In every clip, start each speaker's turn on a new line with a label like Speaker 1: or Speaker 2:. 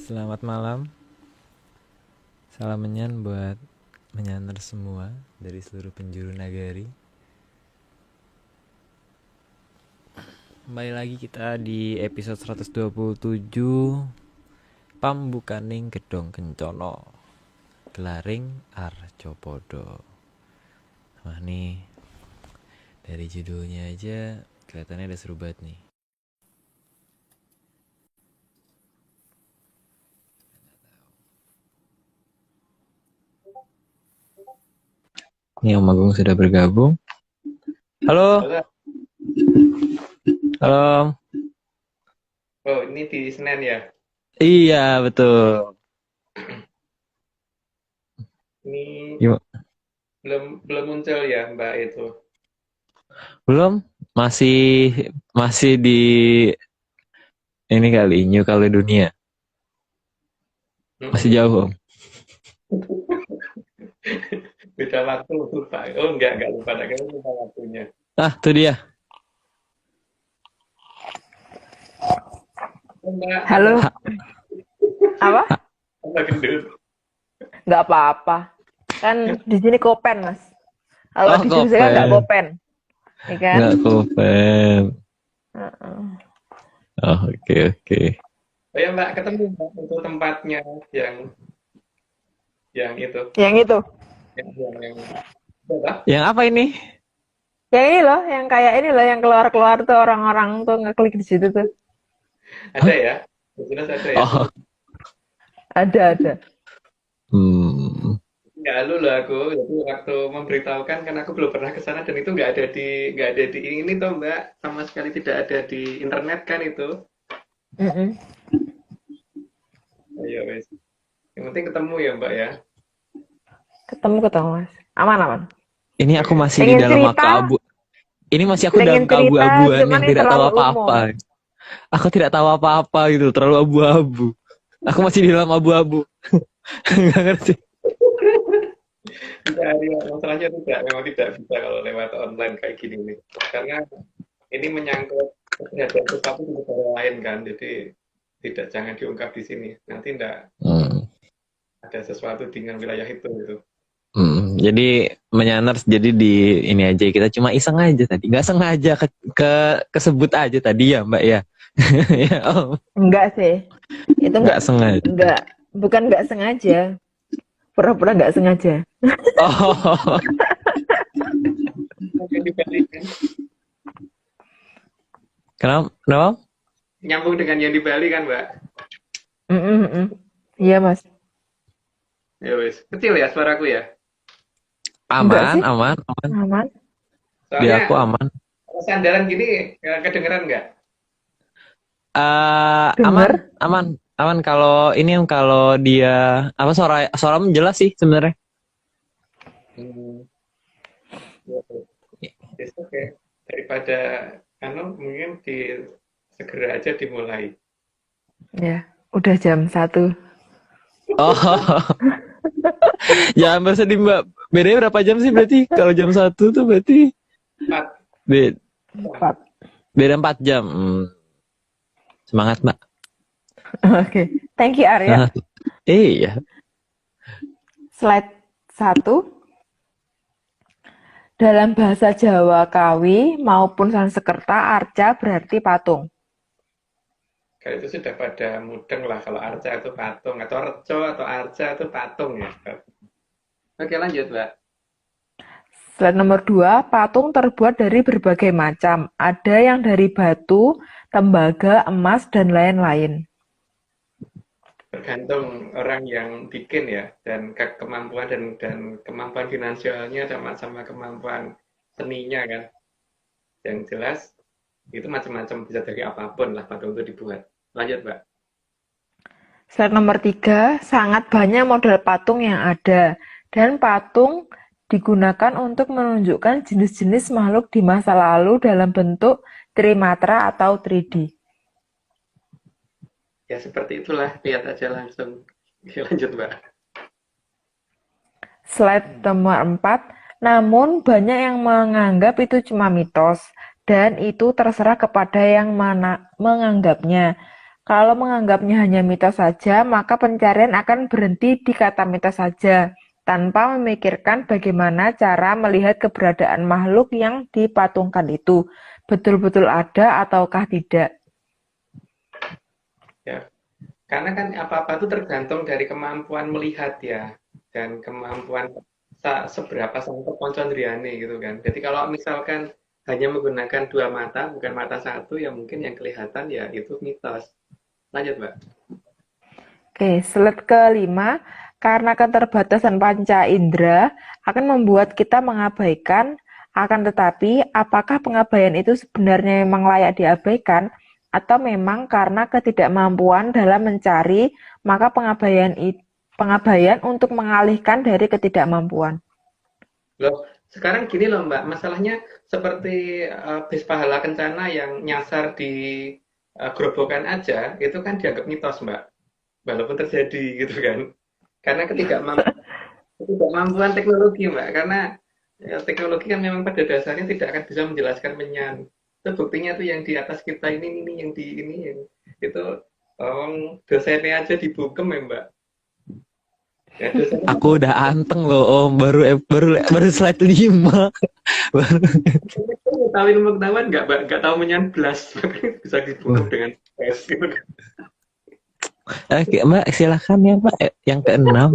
Speaker 1: Selamat malam, salam menyan buat menyaner semua dari seluruh penjuru nagari. Kembali lagi kita di episode 127 Pambukaning Gedong Kencono Gelaring Arjopodo. Wah nih, dari judulnya aja kelihatannya udah seru banget nih. Ini Om Agung sudah bergabung. Halo. Halo.
Speaker 2: Oh, ini di Senen ya?
Speaker 1: Iya, betul.
Speaker 2: Ini
Speaker 1: Gimana?
Speaker 2: belum muncul ya, Mbak itu.
Speaker 1: Belum, masih di ini kali New Caledonia. Masih
Speaker 2: Mm-mm.
Speaker 1: jauh, Om.
Speaker 2: Beda waktu lupa. Oh, enggak lupa. Kayaknya lupa waktunya.
Speaker 1: Ah, tuh dia.
Speaker 2: Oh, Mbak,
Speaker 3: Halo, apa?
Speaker 2: apa gendut?
Speaker 3: Nggak apa-apa. Kan di sini kopen, Mas. Kalau
Speaker 1: Oh,
Speaker 3: di Jogja kan nggak
Speaker 1: Kopen.
Speaker 3: kopen, ya kan?
Speaker 1: Nggak Kopen.
Speaker 3: Heeh.
Speaker 1: Oh, oke.
Speaker 2: Oh ya, Mbak, ketemu Mbak untuk tempatnya yang itu.
Speaker 3: Yang itu,
Speaker 2: Yang apa?
Speaker 1: Yang apa ini?
Speaker 3: yang ini loh, yang kayak ini loh, yang keluar-keluar tuh orang-orang tuh ngeklik di situ tuh.
Speaker 2: Ada ya? Jelas ada ya?
Speaker 1: Oh,
Speaker 3: Ada.
Speaker 1: hmm.
Speaker 2: Nggak lalu loh aku. Jadi waktu memberitahukan kan aku belum pernah ke sana dan itu nggak ada di ini toh, Mbak. Sama sekali tidak ada di internet kan itu.
Speaker 3: Mm-mm.
Speaker 2: Ayo wes. Yang penting ketemu ya Mbak ya.
Speaker 3: Ketemu Mas. Aman.
Speaker 1: Ini aku
Speaker 2: Oke.
Speaker 1: masih di
Speaker 3: Pengen
Speaker 1: dalam
Speaker 3: cerita,
Speaker 1: abu. Ini masih aku dalam
Speaker 3: pengen cerita,
Speaker 1: keabu-abuan
Speaker 3: cuman
Speaker 1: yang
Speaker 3: ini
Speaker 1: tidak tahu
Speaker 3: terlalu umum.
Speaker 1: apa-apa. Aku tidak tahu apa-apa gitu, terlalu abu-abu. Aku masih di dalam abu-abu. Nggak ngerti.
Speaker 2: Tidak, ya, masalahnya memang tidak bisa kalau lewat online kayak gini nih. Karena ini menyangkut terhadap sesuatu di negara lain kan. Jadi jangan diungkap di sini. Nanti tidak
Speaker 1: Hmm.
Speaker 2: ada sesuatu dengan wilayah itu gitu.
Speaker 1: Jadi menyaners jadi di ini aja kita cuma iseng aja tadi nggak sengaja kesebut aja tadi ya Mbak ya. Ya Om.
Speaker 3: Enggak sih, itu
Speaker 1: Nggak sengaja.
Speaker 3: bukan nggak sengaja, pura-pura nggak sengaja.
Speaker 1: Oh.
Speaker 2: Oke, dibalikan.
Speaker 1: Kenapa?
Speaker 2: Nyambung dengan yang di Bali kan Mbak?
Speaker 3: Mm-mm. Iya Mas.
Speaker 2: Ya wes. Kecil ya suaraku ya?
Speaker 3: Enggak
Speaker 1: Aman
Speaker 3: sih,
Speaker 1: aman.
Speaker 3: aman.
Speaker 1: Di
Speaker 2: Soalnya
Speaker 1: aku aman.
Speaker 2: sandaran gini kedengeran nggak?
Speaker 1: Aman
Speaker 3: Dengar.
Speaker 1: aman kalau ini kalau dia apa suara jelas sih sebenarnya.
Speaker 2: Hmm. Ya, yes, oke. Daripada mungkin segera aja dimulai.
Speaker 3: Ya, udah jam 1.
Speaker 1: Oh. Jangan bersedih Mbak. Bedanya berapa jam sih berarti? Kalau jam 1 tuh berarti
Speaker 2: 4.
Speaker 1: be-
Speaker 3: 4.
Speaker 1: beda 4 jam. Semangat Mbak.
Speaker 3: Oke. Thank you Arya.
Speaker 1: Iya.
Speaker 3: Slide 1. Dalam bahasa Jawa Kawi maupun Sanskerta arca berarti patung.
Speaker 2: Kalau itu sudah pada mudeng lah. Kalau arca itu patung. Atau reco atau arca itu patung ya. Oke lanjut Mbak.
Speaker 3: Slide nomor 2, patung terbuat dari berbagai macam. Ada yang dari batu, tembaga, emas, dan lain-lain.
Speaker 2: Tergantung orang yang bikin ya. Dan kemampuan dan kemampuan finansialnya sama kemampuan seninya kan. Yang jelas itu macam-macam, bisa dari apapun lah patung itu dibuat. Lanjut Mbak.
Speaker 3: Slide nomor 3, sangat banyak model patung yang ada. Dan patung digunakan untuk menunjukkan jenis-jenis makhluk di masa lalu dalam bentuk trimatra atau 3D.
Speaker 2: Ya seperti itulah, lihat aja langsung. Oke, lanjut Mbak.
Speaker 3: Slide nomor 4, namun banyak yang menganggap itu cuma mitos, dan itu terserah kepada yang menganggapnya. Kalau menganggapnya hanya mitos saja, maka pencarian akan berhenti di kata mitos saja, tanpa memikirkan bagaimana cara melihat keberadaan makhluk yang dipatungkan itu, betul-betul ada ataukah tidak.
Speaker 2: Ya. Karena kan apa-apa itu tergantung dari kemampuan melihat ya, dan kemampuan seberapa sangkep konsondriane gitu kan. Jadi kalau misalkan hanya menggunakan dua mata, bukan mata satu, ya mungkin yang kelihatan ya itu mitos. Lanjut, Mbak.
Speaker 3: Oke, slide kelima, karena keterbatasan panca indera akan membuat kita mengabaikan, akan tetapi apakah pengabaian itu sebenarnya memang layak diabaikan, atau memang karena ketidakmampuan dalam mencari, maka pengabaian untuk mengalihkan dari ketidakmampuan.
Speaker 2: Loh, sekarang gini loh Mbak, masalahnya seperti bis pahala kencana yang nyasar di gerobokan aja, itu kan dianggap mitos Mbak, walaupun terjadi gitu kan. Karena ketidakmampuan teknologi Mbak, karena ya, teknologi kan memang pada dasarnya tidak akan bisa menjelaskan menyan. Itu buktinya tuh yang di atas kita ini yang di ini yang itu dosennya aja dibukem ya Mbak. Ya, dosennya
Speaker 1: Aku udah anteng loh Om, baru slide 5. Baru.
Speaker 2: tahu ilmu pengetahuan nggak tahu menyan belas bisa dibukem dengan tes gitu.
Speaker 1: Oke, Mbak, silakan ya, Mbak. Yang keenam.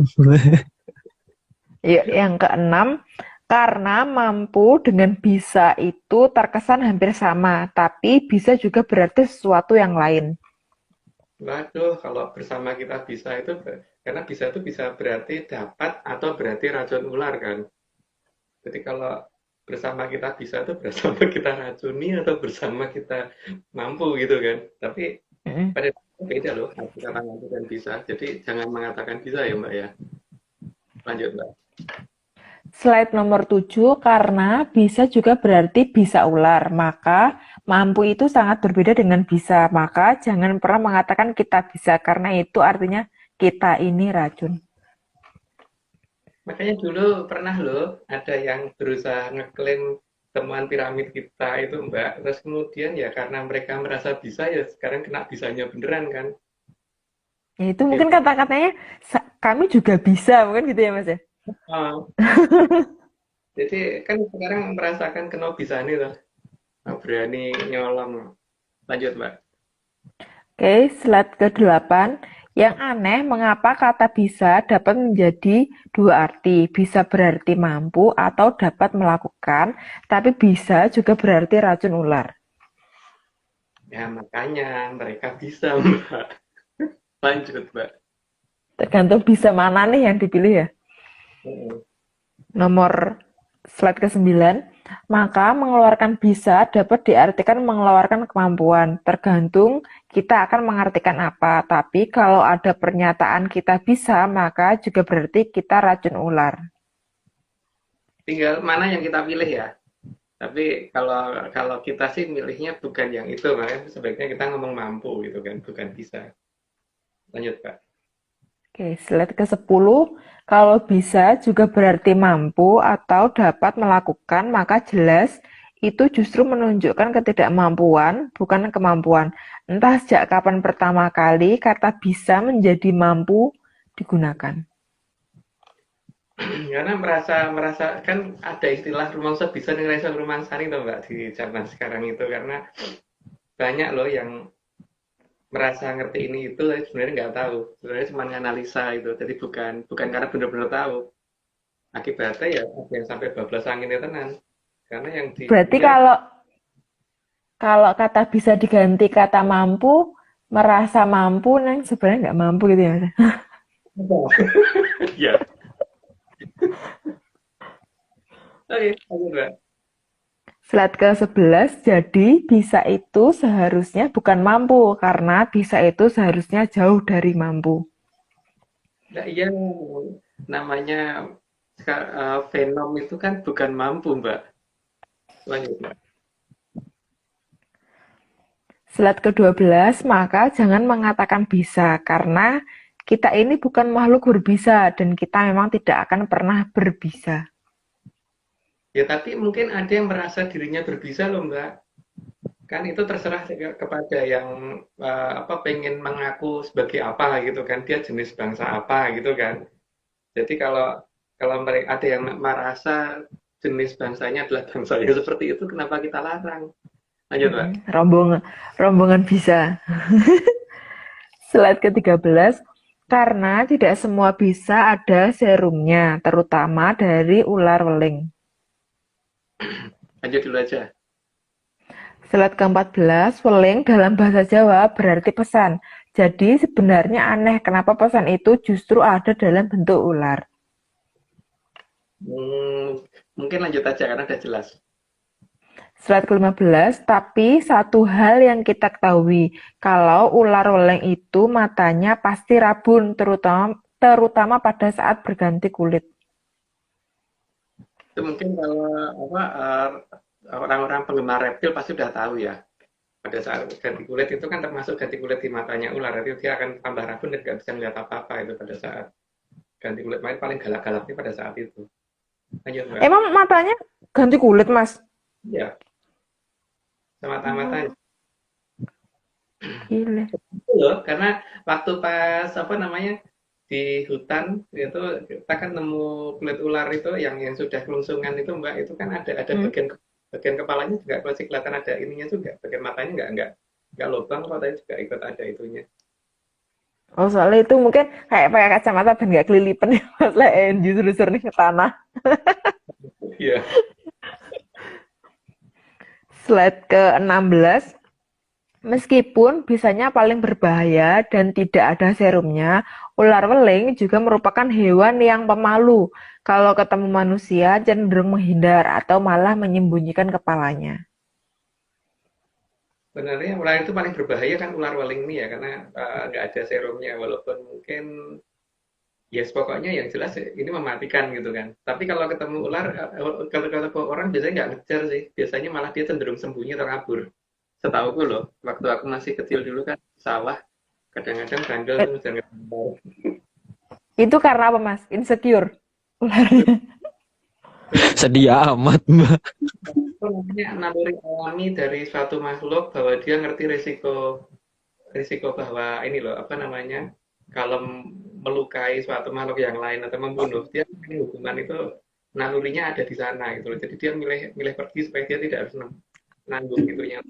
Speaker 3: Yang keenam, karena mampu dengan bisa itu terkesan hampir sama, tapi bisa juga berarti sesuatu yang lain.
Speaker 2: Waduh, kalau bersama kita bisa itu karena bisa itu bisa berarti dapat atau berarti racun ular kan. Jadi kalau bersama kita bisa itu bersama kita racuni atau bersama kita mampu gitu kan. Tapi
Speaker 3: Mm-mm.
Speaker 2: pada dasarnya beda loh arti kata mampu dan bisa. Jadi jangan mengatakan bisa ya Mbak ya. Lanjut Mbak.
Speaker 3: Slide nomor 7, karena bisa juga berarti bisa ular, maka mampu itu sangat berbeda dengan bisa. Maka jangan pernah mengatakan kita bisa, karena itu artinya kita ini racun.
Speaker 2: Makanya dulu pernah loh ada yang berusaha ngeklaim temuan piramid kita itu Mbak. Terus kemudian ya karena mereka merasa bisa ya sekarang kena bisanya beneran kan.
Speaker 3: Ya, itu
Speaker 2: Ya,
Speaker 3: mungkin kata-katanya, kami juga bisa, mungkin gitu ya Mas ya?
Speaker 2: oh, jadi kan sekarang merasakan kena bisa nih loh. Nah, berani nyolong. Lanjut Mbak.
Speaker 3: Oke, slide ke-8. Yang aneh, mengapa kata bisa dapat menjadi dua arti. Bisa berarti mampu atau dapat melakukan, tapi bisa juga berarti racun ular.
Speaker 2: Ya makanya mereka bisa Mbak. Lanjut Mbak.
Speaker 3: Tergantung bisa mana nih yang dipilih ya.
Speaker 2: Hmm.
Speaker 3: Nomor slide ke-9. Maka mengeluarkan bisa dapat diartikan mengeluarkan kemampuan. Tergantung kita akan mengartikan apa. Tapi kalau ada pernyataan kita bisa, maka juga berarti kita racun ular.
Speaker 2: Tinggal mana yang kita pilih ya. Tapi kalau kalau kita sih milihnya bukan yang itu, makanya sebaiknya kita ngomong mampu gitu kan, bukan bisa. Lanjut Pak.
Speaker 3: Oke, slide ke-10. Kalau bisa juga berarti mampu atau dapat melakukan, maka jelas itu justru menunjukkan ketidakmampuan, bukan kemampuan. Entah sejak kapan pertama kali kata bisa menjadi mampu digunakan.
Speaker 2: Karena merasa merasa kan ada istilah rumangsa bisa ngerasa rumangsani tuh Mbak di zaman sekarang itu karena banyak loh yang merasa ngerti ini itu tapi sebenarnya nggak tahu sebenarnya cuma analisa itu jadi bukan bukan karena benar-benar tahu akibatnya ya ada yang sampai bablas angin ya tenan karena yang
Speaker 3: Berarti
Speaker 2: dipikir
Speaker 3: kalau kata bisa diganti kata mampu, merasa mampu, neng sebenarnya nggak mampu gitu ya, Mas?
Speaker 2: ya oke lanjut Mbak.
Speaker 3: Slide ke-11, jadi bisa itu seharusnya bukan mampu, karena bisa itu seharusnya jauh dari mampu.
Speaker 2: Nah, iya namanya fenom itu kan bukan mampu Mbak lanjut Mbak.
Speaker 3: Slide ke-12, maka jangan mengatakan bisa, karena kita ini bukan makhluk berbisa, dan kita memang tidak akan pernah berbisa.
Speaker 2: Ya tapi mungkin ada yang merasa dirinya berbisa loh Mbak kan itu terserah kepada yang pengen mengaku sebagai apa gitu kan, dia jenis bangsa apa gitu kan. Jadi kalau kalau mereka ada yang merasa jenis bangsanya adalah bangsanya seperti itu, kenapa kita larang? Lanjut, Mbak.
Speaker 3: Rombongan, rombongan bisa. Slide ke-13, karena tidak semua bisa ada serumnya, terutama dari ular weling.
Speaker 2: Lanjut dulu aja.
Speaker 3: Slide ke-14, weling dalam bahasa Jawa berarti pesan. Jadi sebenarnya aneh kenapa pesan itu justru ada dalam bentuk ular.
Speaker 2: Mungkin lanjut aja karena udah jelas.
Speaker 3: Slide ke-15, tapi satu hal yang kita ketahui, kalau ular weling itu matanya pasti rabun, terutama pada saat berganti kulit.
Speaker 2: Itu mungkin kalau orang-orang penggemar reptil pasti udah tahu ya. Pada saat ganti kulit itu kan termasuk ganti kulit di matanya ular, jadi dia akan tambah rabun dan nggak bisa melihat apa-apa itu pada saat ganti kulit. Main paling galak-galaknya pada saat itu. Lanjut, Mbak.
Speaker 3: Emang matanya ganti kulit, Mas?
Speaker 2: Ya, sama matanya.
Speaker 3: Gila.
Speaker 2: Itu loh, karena waktu pas di hutan itu kita kan nemu kulit ular itu yang sudah kelungsungan itu, Mbak, itu kan ada bagian kepalanya juga masih kelihatan ada ininya juga, bagian matanya nggak lubang kok, tapi juga ikut ada itunya.
Speaker 3: Oh, soalnya itu mungkin kayak pakai kacamata dan nggak kelilipan ya, Mas. Justru nih ke tanah.
Speaker 2: Iya.
Speaker 3: Slide ke-16, meskipun bisanya paling berbahaya dan tidak ada serumnya, ular weling juga merupakan hewan yang pemalu. Kalau ketemu manusia cenderung menghindar atau malah menyembunyikan kepalanya.
Speaker 2: Sebenarnya ular itu paling berbahaya kan ular weling ini ya, karena nggak ada serumnya, walaupun mungkin yes pokoknya yang jelas ini mematikan gitu kan. Tapi kalau ketemu ular, kalau ketemu orang biasanya nggak ngejar sih, biasanya malah dia cenderung sembunyi atau kabur. Setauku loh, waktu aku masih kecil dulu kan sawah, kadang-kadang bandel
Speaker 3: Eh,
Speaker 2: tuh ngejar ngejar.
Speaker 3: Itu karena apa, Mas? Insecure. Ularnya.
Speaker 1: Sedia amat, Mbak.
Speaker 2: Itu namanya naluri alami dari suatu makhluk bahwa dia ngerti risiko risiko bahwa ini loh kalau melukai suatu makhluk yang lain atau membunuh dia hukuman itu nalurinya ada di sana gitu loh. Jadi dia milih milih pergi supaya dia tidak harus nanggung itunya.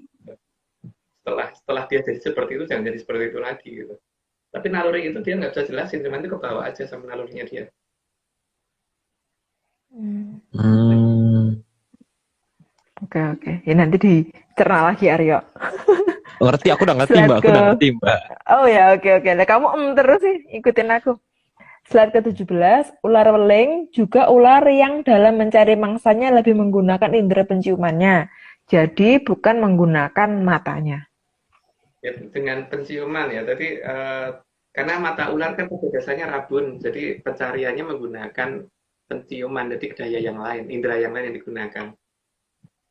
Speaker 2: Setelah dia jadi seperti itu jangan jadi seperti itu lagi gitu. Tapi naluri itu dia nggak bisa jelasin, cuman itu kebawa aja sama nalurinya dia.
Speaker 3: Oke. Ya nanti dicerna lagi, Aryo.
Speaker 1: Ngerti, aku udah ngerti,
Speaker 3: Slide
Speaker 1: Mbak. Aku
Speaker 3: ke...
Speaker 1: udah ngerti, Mbak.
Speaker 3: Oh ya, oke. Nah, kamu terus sih, ikutin aku. Slide ke-17, ular weling juga ular yang dalam mencari mangsanya lebih menggunakan indera penciumannya. Jadi bukan menggunakan matanya.
Speaker 2: Ya, dengan penciuman ya, tapi karena mata ular kan pada dasarnya rabun, jadi pencariannya menggunakan penciuman, jadi daya yang lain, indera yang lain yang digunakan.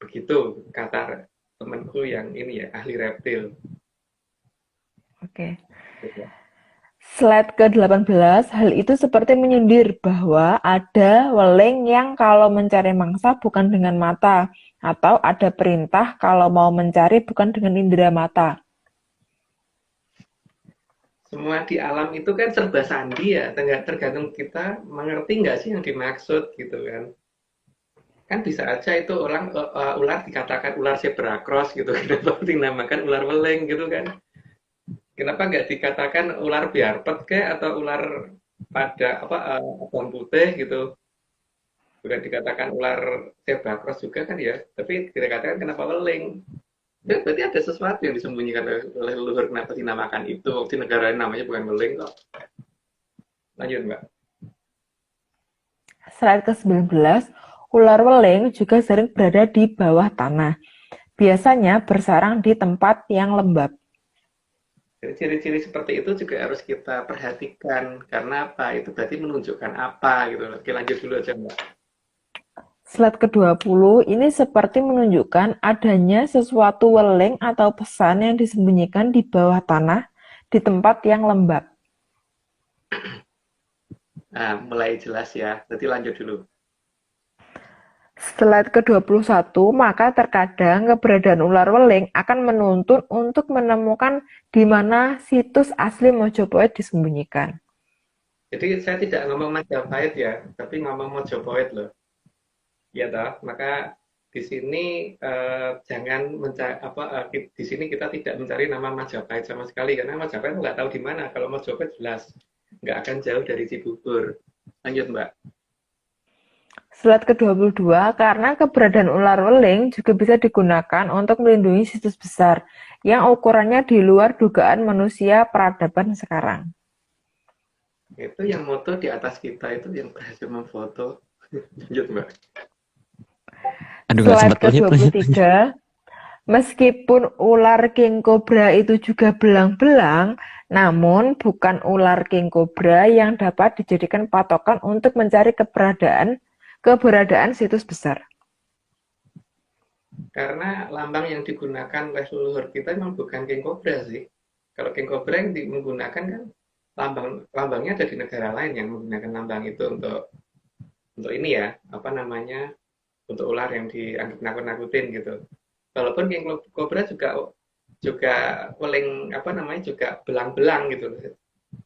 Speaker 2: Begitu kata temanku yang ini ya, ahli reptil.
Speaker 3: Oke. Slide ke-18, hal itu seperti menyindir bahwa ada weling yang kalau mencari mangsa bukan dengan mata, atau ada perintah kalau mau mencari bukan dengan indera mata.
Speaker 2: Semua di alam itu kan serba sandi ya, tergantung kita mengerti nggak sih yang dimaksud gitu kan. Kan bisa aja itu ular dikatakan ular zebra cross gitu, kenapa dinamakan ular weling gitu kan. Kenapa nggak dikatakan ular biarpet kayak atau ular pada abang putih gitu. Bukan dikatakan ular zebra cross juga kan ya, tapi dikatakan kenapa weling. Ya, berarti ada sesuatu yang disembunyikan oleh leluhur kenapa dinamakan itu. Di negara ini namanya bukan weling kok. Lanjut, Mbak.
Speaker 3: Slide ke-19, ular weling juga sering berada di bawah tanah. Biasanya bersarang di tempat yang lembab.
Speaker 2: Jadi ciri-ciri seperti itu juga harus kita perhatikan. Karena apa? Itu berarti menunjukkan apa gitu. Oke, lanjut dulu aja, Mbak.
Speaker 3: Slide ke-20 ini seperti menunjukkan adanya sesuatu weling atau pesan yang disembunyikan di bawah tanah di tempat yang lembab.
Speaker 2: Nah, mulai jelas ya. Berarti lanjut dulu.
Speaker 3: Slide ke-21, maka terkadang keberadaan ular weling akan menuntun untuk menemukan di mana situs asli Mojopahit disembunyikan.
Speaker 2: Jadi saya tidak ngomong Majapahit ya, tapi ngomong Mojopahit loh. Ya toh, maka di sini jangan mencari di sini kita tidak mencari nama Majapahit sama sekali karena Majapahit nggak tahu di mana. Kalau Mojopahit jelas nggak akan jauh dari Cibubur. Lanjut Mbak.
Speaker 3: Slide ke-22, karena keberadaan ular weling juga bisa digunakan untuk melindungi situs besar yang ukurannya di luar dugaan manusia peradaban sekarang.
Speaker 2: Itu yang moto di atas kita itu yang berhasil memfoto. Lanjut Mbak.
Speaker 1: Aduh, nggak
Speaker 3: Slide
Speaker 1: sempat lanjut.
Speaker 3: ke-23, meskipun ular king cobra itu juga belang-belang, namun bukan ular king cobra yang dapat dijadikan patokan untuk mencari keberadaan situs besar.
Speaker 2: Karena lambang yang digunakan oleh leluhur kita memang bukan king cobra sih. Kalau king cobra yang menggunakan kan lambangnya ada di negara lain yang menggunakan lambang itu untuk ini ya, apa namanya, untuk ular yang dianggap nakut-nakutin gitu. Walaupun king cobra juga weling apa namanya juga belang-belang gitu.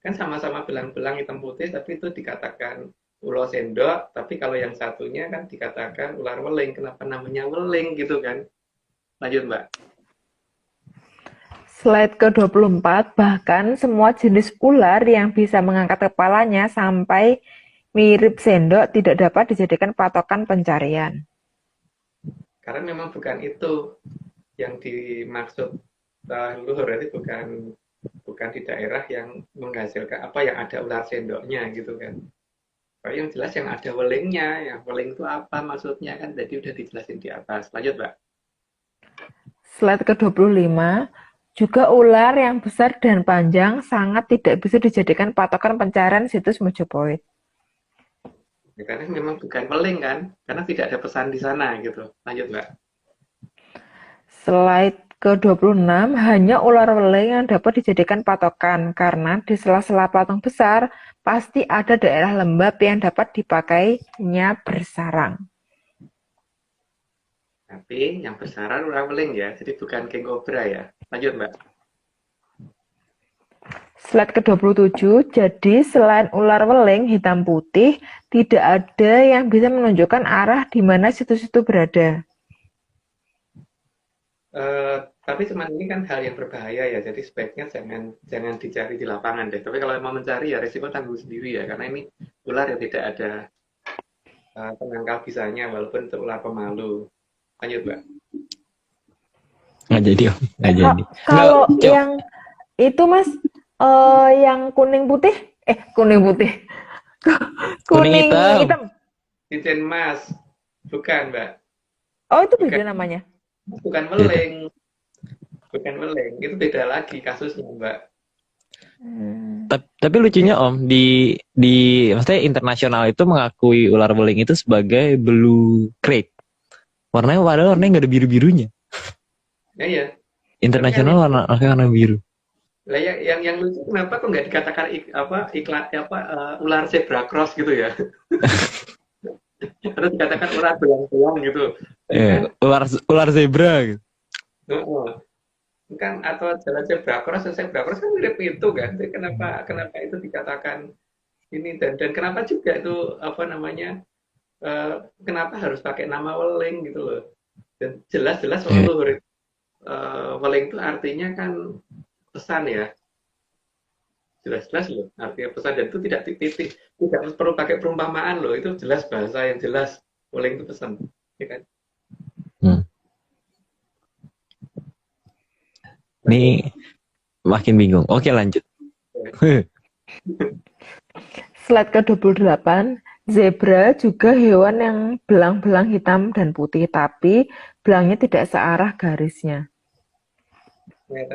Speaker 2: Kan sama-sama belang-belang hitam putih tapi itu dikatakan ulo sendok, tapi kalau yang satunya kan dikatakan ular weling. Kenapa namanya weling gitu kan? Lanjut Mbak.
Speaker 3: Slide ke-24, bahkan semua jenis ular yang bisa mengangkat kepalanya sampai mirip sendok tidak dapat dijadikan patokan pencarian.
Speaker 2: Karena memang bukan itu yang dimaksud leluhur, itu bukan di daerah yang menghasilkan apa yang ada ular sendoknya gitu kan. Kalau yang jelas yang ada welingnya, yang weling itu apa maksudnya kan tadi udah dijelasin di atas. Lanjut Mbak.
Speaker 3: Slide ke-25, juga ular yang besar dan panjang sangat tidak bisa dijadikan patokan pencarian situs Mojopahit.
Speaker 2: Ya, karena memang bukan weling kan, karena tidak ada pesan di sana gitu. Lanjut Mbak.
Speaker 3: Slide ke-26, hanya ular weling yang dapat dijadikan patokan, karena di sela-sela patung besar, pasti ada daerah lembab yang dapat dipakainya bersarang.
Speaker 2: Tapi yang besaran ular weling ya, jadi bukan king cobra ya. Lanjut Mbak.
Speaker 3: Slide ke-27, jadi selain ular weling hitam putih, tidak ada yang bisa menunjukkan arah di mana situs itu berada.
Speaker 2: Tapi cuman ini kan hal yang berbahaya ya, jadi sebaiknya jangan dicari di lapangan deh. Tapi kalau mau mencari ya resiko tanggung sendiri ya, karena ini ular yang tidak ada penangkal bisanya, walaupun itu ular pemalu. Lanjut Mbak.
Speaker 1: Nggak jadi, Om. Nggak jadi.
Speaker 3: Kalau
Speaker 1: Nggak, Cok.
Speaker 3: yang itu Mas, yang kuning putih, kuning putih,
Speaker 1: Kuning hitam.
Speaker 3: hitam.
Speaker 2: Cincin emas, bukan Mbak.
Speaker 3: Oh itu
Speaker 2: Bukan,
Speaker 3: beda namanya.
Speaker 2: bukan weling, bukan weling. Itu beda lagi kasusnya Mbak.
Speaker 1: Tapi lucunya Om, maksudnya internasional itu mengakui ular weling itu sebagai blue crate. Warnanya padahal warnanya nggak ada biru-birunya.
Speaker 2: Ya.
Speaker 1: Internasional warna biru.
Speaker 2: Lah yang lucu kenapa kok nggak dikatakan ular zebra cross gitu ya? Harus dikatakan ular belang-belang gitu.
Speaker 1: Ular zebra gitu.
Speaker 2: Kan atau jalan zebra cross kan mirip itu kan. Jadi kenapa itu dikatakan ini dan kenapa juga itu apa namanya kenapa harus pakai nama weling gitu loh. Dan jelas-jelas leluhur weling itu artinya kan pesan ya. Jelas-jelas loh artinya pesan dan itu tidak perlu pakai perumpamaan loh, itu jelas bahasa yang jelas weling itu pesan ya kan.
Speaker 1: Ini makin bingung. Oke, lanjut.
Speaker 3: Slide ke-28, zebra juga hewan yang belang-belang hitam dan putih, tapi belangnya tidak searah garisnya.
Speaker 2: Ya,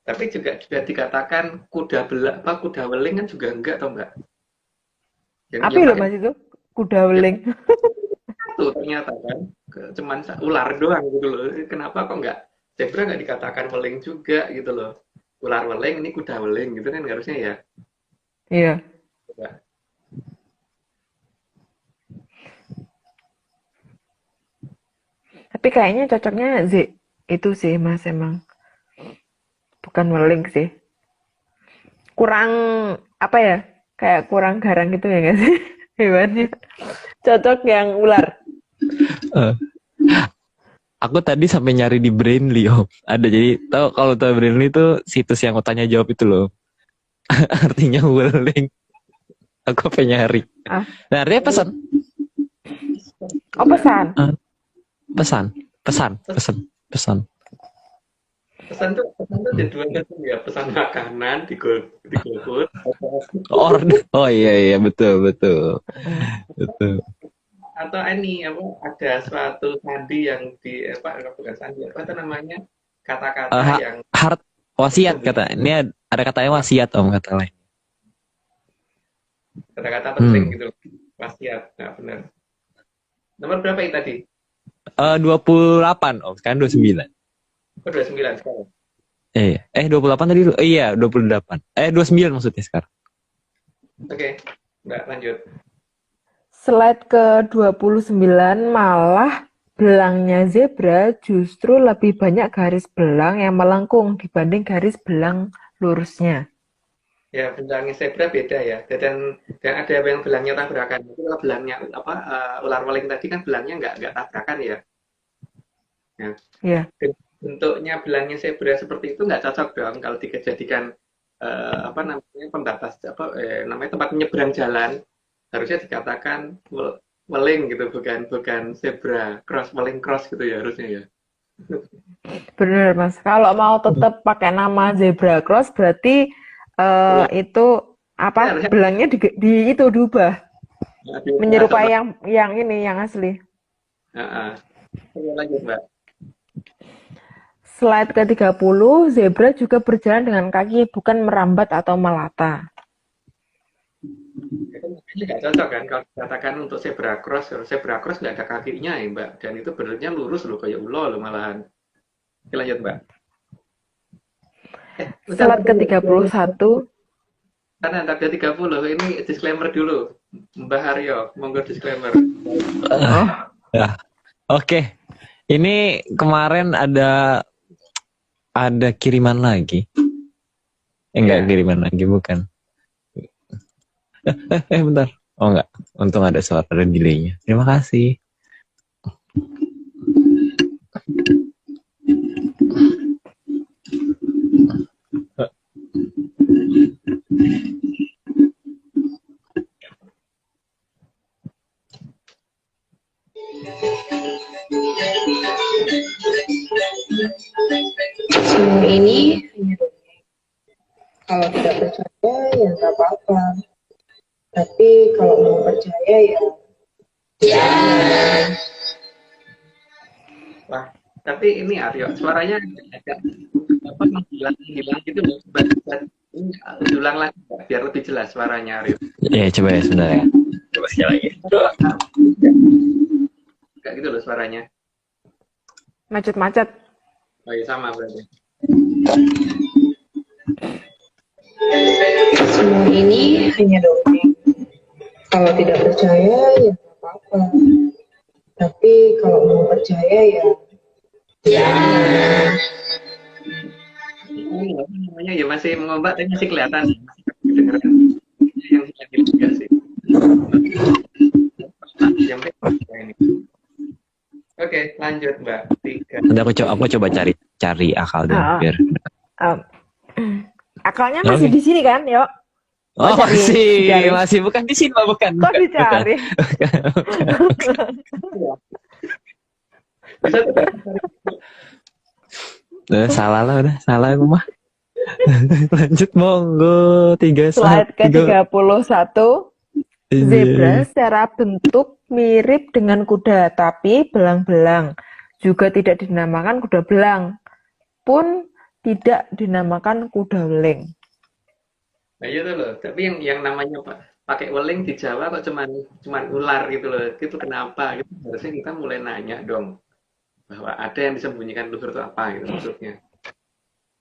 Speaker 2: tapi juga dikatakan kuda weling kan juga enggak tau enggak?
Speaker 3: Apa loh Mas itu? Kuda weling.
Speaker 2: Itu ternyata kan cuman ular doang gitu loh. Kenapa kok enggak zebra nggak dikatakan weling juga gitu loh. Ular weling ini kuda weling gitu kan harusnya ya.
Speaker 3: Iya. Tapi kayaknya cocoknya itu sih Mas emang. Bukan weling sih. Kurang apa ya? Kayak kurang garang gitu ya nggak sih? Hewannya. Cocok yang ular.
Speaker 1: Eh, aku tadi sampai nyari di Brainly, Om. Ada, jadi kalau tahu Brainly itu situs yang tanya jawab itu loh. Artinya weling. Aku pengen nyari.
Speaker 3: Ah,
Speaker 1: Nah, artinya pesan.
Speaker 3: oh pesan.
Speaker 1: Eh, pesan.
Speaker 2: Pesan tuh ada dua macam ya, pesan makanan di GoFood,
Speaker 1: Oh iya betul.
Speaker 2: atau ini apa ada suatu sandi yang bukan sandi apa itu namanya, kata-kata
Speaker 1: Eh,
Speaker 2: yang
Speaker 1: hard wasiat kata. Ini ada katanya wasiat, Om, kata lain.
Speaker 2: kata-kata penting
Speaker 1: Hmm.
Speaker 2: gitu, wasiat. Nah, benar. Nomor berapa itu tadi?
Speaker 1: 28, Om. Sekarang 29.
Speaker 2: Oh, 29 sekarang.
Speaker 1: 28 tadi. Iya, 28. 29 maksudnya sekarang.
Speaker 2: Oke, Mbak lanjut.
Speaker 3: Slide ke-29 malah belangnya zebra justru lebih banyak garis belang yang melengkung dibanding garis belang lurusnya.
Speaker 2: Ya, belangnya zebra beda ya. Dan ada yang belangnya tabrakan. Itu kalau belangnya ular waling tadi kan belangnya nggak tabrakan ya. Nah,
Speaker 3: Ya,
Speaker 2: bentuknya belangnya zebra seperti itu nggak cocok dong kalau dijadikan pembatas namanya tempat menyeberang jalan. Harusnya dikatakan weling gitu, bukan zebra cross, weling cross gitu ya harusnya ya.
Speaker 3: benar Mas. Kalau mau tetap pakai nama zebra cross berarti
Speaker 2: Iya,
Speaker 3: itu apa
Speaker 2: harusnya
Speaker 3: belangnya itu diubah menyerupai
Speaker 2: masuk.
Speaker 3: yang ini yang asli.
Speaker 2: Oke, lanjut Mbak.
Speaker 3: Slide ke-30, zebra juga berjalan dengan kaki, bukan merambat atau melata.
Speaker 2: Itu mungkin nggak cocok kan kalau dikatakan untuk zebra cross nggak ada kakinya ya Mbak, dan itu bentuknya lurus loh kayak ulo loh malahan. Oke, lanjut Mbak. Udah
Speaker 3: Slide ke-31,
Speaker 2: karena ada 30 ini disclaimer dulu. Mbak Haryo, monggo disclaimer.
Speaker 3: oh,
Speaker 1: Ya. Oke. Ini kemarin ada kiriman lagi. Enggak
Speaker 2: Ya.
Speaker 1: kiriman lagi, bukan. Bentar. Oh enggak. Untung ada suara delay-nya. Terima kasih.
Speaker 4: Semua ini hanya dongeng. Kalau tidak percaya ya nggak apa-apa. Tapi kalau mau percaya ya
Speaker 2: Wah, tapi ini Aryo, suaranya agak menghilang gitu loh. Ini ulang lagi Mbak, biar lebih jelas suaranya Aryo.
Speaker 1: Ya, coba ya sebentar ya. Coba sekali lagi.
Speaker 2: Kayak gitu loh suaranya.
Speaker 3: macet-macet.
Speaker 2: Oh iya, sama berarti.
Speaker 4: semua ini hanya dongeng. Kalau tidak percaya ya nggak apa-apa. Tapi kalau mau percaya ya
Speaker 2: Ini apa namanya ya, masih mengombak tapi masih kelihatan. Masih kedengeran. Yang lagi juga sih. Yang penting ini. Oke, lanjut Mbak. 3.
Speaker 1: Nanti aku coba cari akal dulu
Speaker 3: Ah,
Speaker 1: biar.
Speaker 3: um, akalnya masih
Speaker 1: Oke.
Speaker 3: di sini kan, yuk.
Speaker 1: Oh,
Speaker 3: Dicari.
Speaker 1: masih bukan di sini, Pak, bukan.
Speaker 3: Kok
Speaker 1: Bukan.
Speaker 3: dicari?
Speaker 2: Bisa tidak?
Speaker 1: Salah lah, udah salah aku mah. Lanjut monggo. 31.
Speaker 3: Slide ke-31, zebra secara bentuk mirip dengan kuda, tapi belang-belang. Juga tidak dinamakan kuda belang, pun tidak dinamakan kuda weling.
Speaker 2: Nah, itu loh. Tapi yang namanya pakai weling di Jawa kok cuman ular gitu loh. Itu kenapa? Gitu. Harusnya kita mulai nanya dong bahwa ada yang disembunyikan luhur itu apa gitu maksudnya.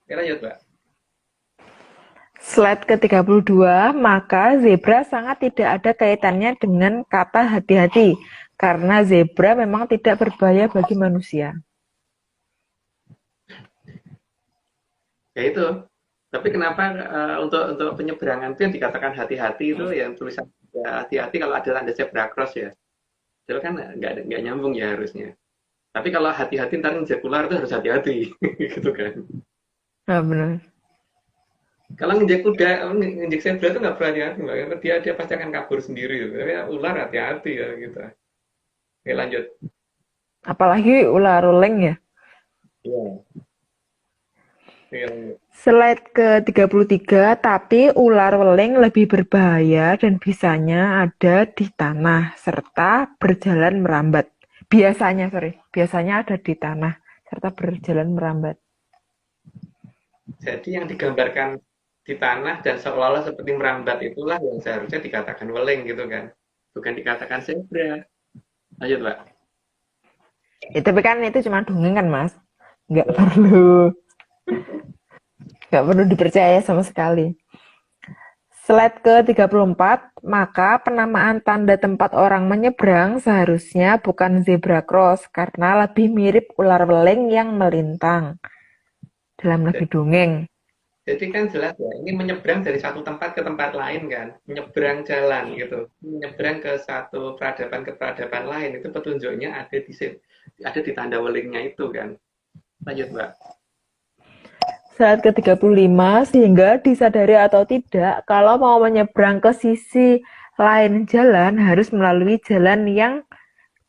Speaker 2: Oke, lanjut Mbak.
Speaker 3: Slide ke-32, maka zebra sangat tidak ada kaitannya dengan kata hati-hati. karena zebra memang tidak berbahaya bagi manusia.
Speaker 2: Ya itu. Tapi kenapa untuk penyeberangan itu yang dikatakan hati-hati itu yang tulisan ya, hati-hati kalau ada tanda zebra cross ya. Itu kan nggak nyambung ya harusnya. Tapi kalau hati-hati ntar nginjek ular itu harus hati-hati gitu kan.
Speaker 3: Nah, benar.
Speaker 2: Kalau nginjek kuda, nginjek zebra itu nggak perlu hati-hati mbak. Karena dia pasti akan kabur sendiri. Tapi ya, ular hati-hati ya gitu. Oke lanjut.
Speaker 3: Apalagi ular ruling ya.
Speaker 2: Iya. Oke, lanjut.
Speaker 3: Slide ke-33, tapi ular weling lebih berbahaya dan bisanya ada di tanah serta berjalan merambat. Biasanya ada di tanah serta berjalan merambat.
Speaker 2: Jadi yang digambarkan di tanah dan seolah-olah seperti merambat itulah yang seharusnya dikatakan weling gitu kan. Bukan dikatakan zebra. Lanjut, Mbak.
Speaker 3: Tapi kan itu cuma dongeng kan, Mas? Nggak perlu dipercaya sama sekali. Slide ke-34, maka penamaan tanda tempat orang menyeberang seharusnya bukan zebra cross karena lebih mirip ular weling yang melintang. Dalam lagi dongeng.
Speaker 2: Jadi kan jelas ya, ini menyeberang dari satu tempat ke tempat lain kan, menyeberang jalan gitu, menyeberang ke satu peradaban ke peradaban lain itu petunjuknya ada di tanda welingnya itu kan. Lanjut Mbak.
Speaker 3: Slide ke-35, sehingga disadari atau tidak, kalau mau menyeberang ke sisi lain jalan harus melalui jalan yang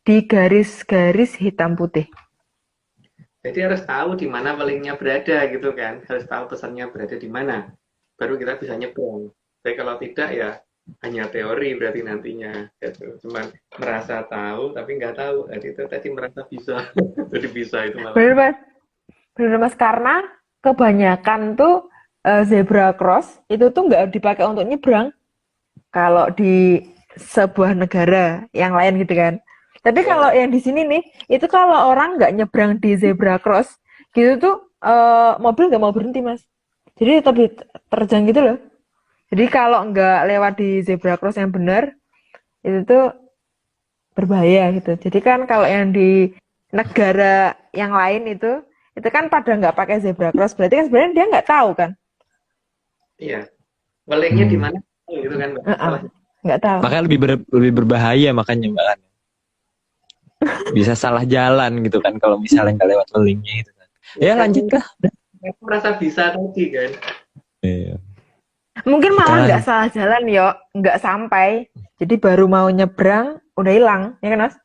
Speaker 3: digaris-garis hitam putih.
Speaker 2: Jadi harus tahu di mana welingnya berada gitu kan, harus tahu pesannya berada di mana, baru kita bisa nyebrang. Tapi kalau tidak ya hanya teori berarti nantinya, gitu. Cuman merasa tahu tapi nggak tahu. Jadi itu tadi merasa bisa, jadi bisa itu malah.
Speaker 3: Benar mas, karena kebanyakan tuh zebra cross itu tuh nggak dipakai untuk nyebrang kalau di sebuah negara yang lain gitu kan. Tapi kalau yang di sini nih, itu kalau orang nggak nyebrang di zebra cross gitu tuh mobil nggak mau berhenti mas. Jadi tetap terjang gitu loh. Jadi kalau nggak lewat di zebra cross yang benar itu tuh berbahaya gitu. Jadi kan kalau yang di negara yang lain itu kan pada nggak pakai zebra cross, berarti kan sebenarnya dia nggak tahu kan?
Speaker 2: Iya, welingnya di mana gitu kan Mbak?
Speaker 3: Nggak tahu.
Speaker 1: Makanya lebih berbahaya makanya Mbak kan. Bisa salah jalan gitu kan kalau misalnya nggak lewat welingnya itu kan. Ya lanjutlah.
Speaker 2: Aku merasa bisa tadi kan.
Speaker 1: Iya.
Speaker 3: Mungkin malah nggak salah jalan yo, nggak sampai. Jadi baru mau nyebrang udah hilang, ya kan mas?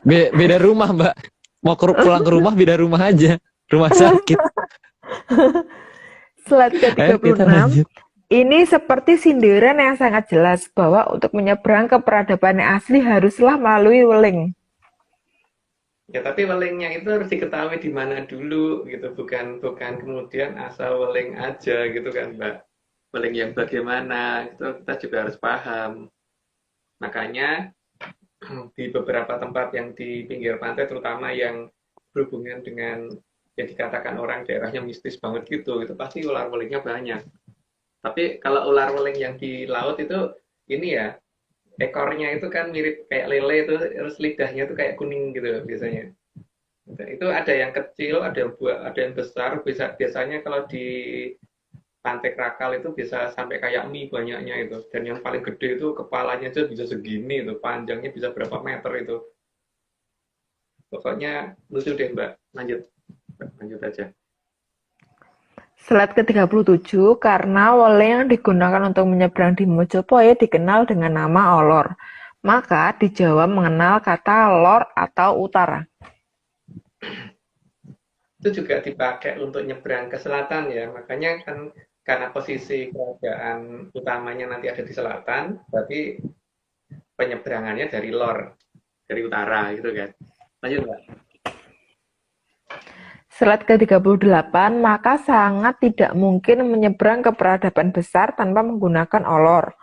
Speaker 1: Beda rumah Mbak. Mau pulang ke rumah beda rumah aja. Rumah sakit.
Speaker 3: Slide ke-36. Ini seperti sindiran yang sangat jelas bahwa untuk menyeberang ke peradaban yang asli haruslah melalui weling.
Speaker 2: Ya tapi welingnya itu harus diketahui di mana dulu gitu, bukan kemudian asal weling aja gitu kan Mbak. Weling yang bagaimana itu kita juga harus paham. Makanya di beberapa tempat yang di pinggir pantai terutama yang berhubungan dengan yang dikatakan orang daerahnya mistis banget gitu, itu pasti ular welingnya banyak. Tapi kalau ular weling yang di laut itu ini ya, ekornya itu kan mirip kayak lele itu, terus lidahnya itu kayak kuning gitu biasanya. Itu ada yang kecil, ada yang besar. Biasanya kalau di Pantai Krakal itu bisa sampai kayak mie banyaknya itu. Dan yang paling gede itu kepalanya aja bisa segini itu, panjangnya bisa berapa meter itu. Pokoknya lucu deh Mbak. Lanjut aja.
Speaker 3: Slide ke-37, karena weling yang digunakan untuk menyeberang di Mojopoyo dikenal dengan nama olor. Maka di Jawa mengenal kata lor atau utara.
Speaker 2: Itu juga dipakai untuk nyebrang ke selatan ya. Makanya kan karena posisi kerajaan utamanya nanti ada di selatan, berarti penyeberangannya dari lor, dari utara gitu kan. Lanjut Mbak.
Speaker 3: Slide ke-38, maka sangat tidak mungkin menyeberang ke peradaban besar tanpa menggunakan olor.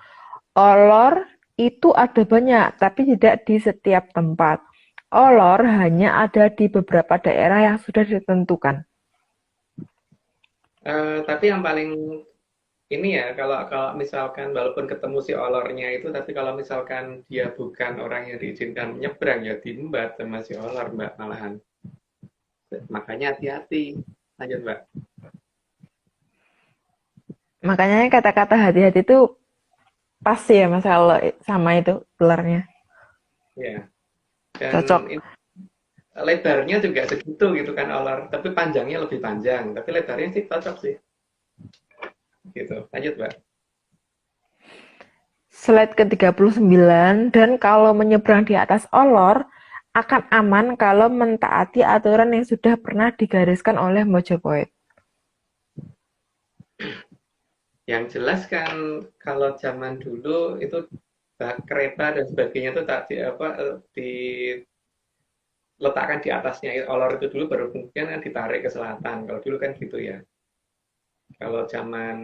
Speaker 3: Olor itu ada banyak, tapi tidak di setiap tempat. Olor hanya ada di beberapa daerah yang sudah ditentukan.
Speaker 2: Tapi yang paling ini ya, kalau kalau misalkan walaupun ketemu si olornya itu, tapi kalau misalkan dia bukan orang yang diizinkan nyebrang, ya diembat sama si olor, Mbak, malahan. Makanya hati-hati. Lanjut, Mbak.
Speaker 3: Makanya kata-kata hati-hati itu pas ya Mas kalau sama itu ularnya.
Speaker 2: Ya. Dan
Speaker 3: Cocok.
Speaker 2: lebarnya juga segitu gitu kan olor, tapi panjangnya lebih panjang, tapi lebarnya sih cocok sih. Gitu. Lanjut, Mbak.
Speaker 3: Slide ke-39, dan kalau menyeberang di atas olor, akan aman kalau mentaati aturan yang sudah pernah digariskan oleh Mojopahit.
Speaker 2: Yang jelas kan kalau zaman dulu itu kereta dan sebagainya itu tak diletakkan di atasnya olor itu dulu, baru kemudian kan ditarik ke selatan. Kalau dulu kan gitu ya. Kalau zaman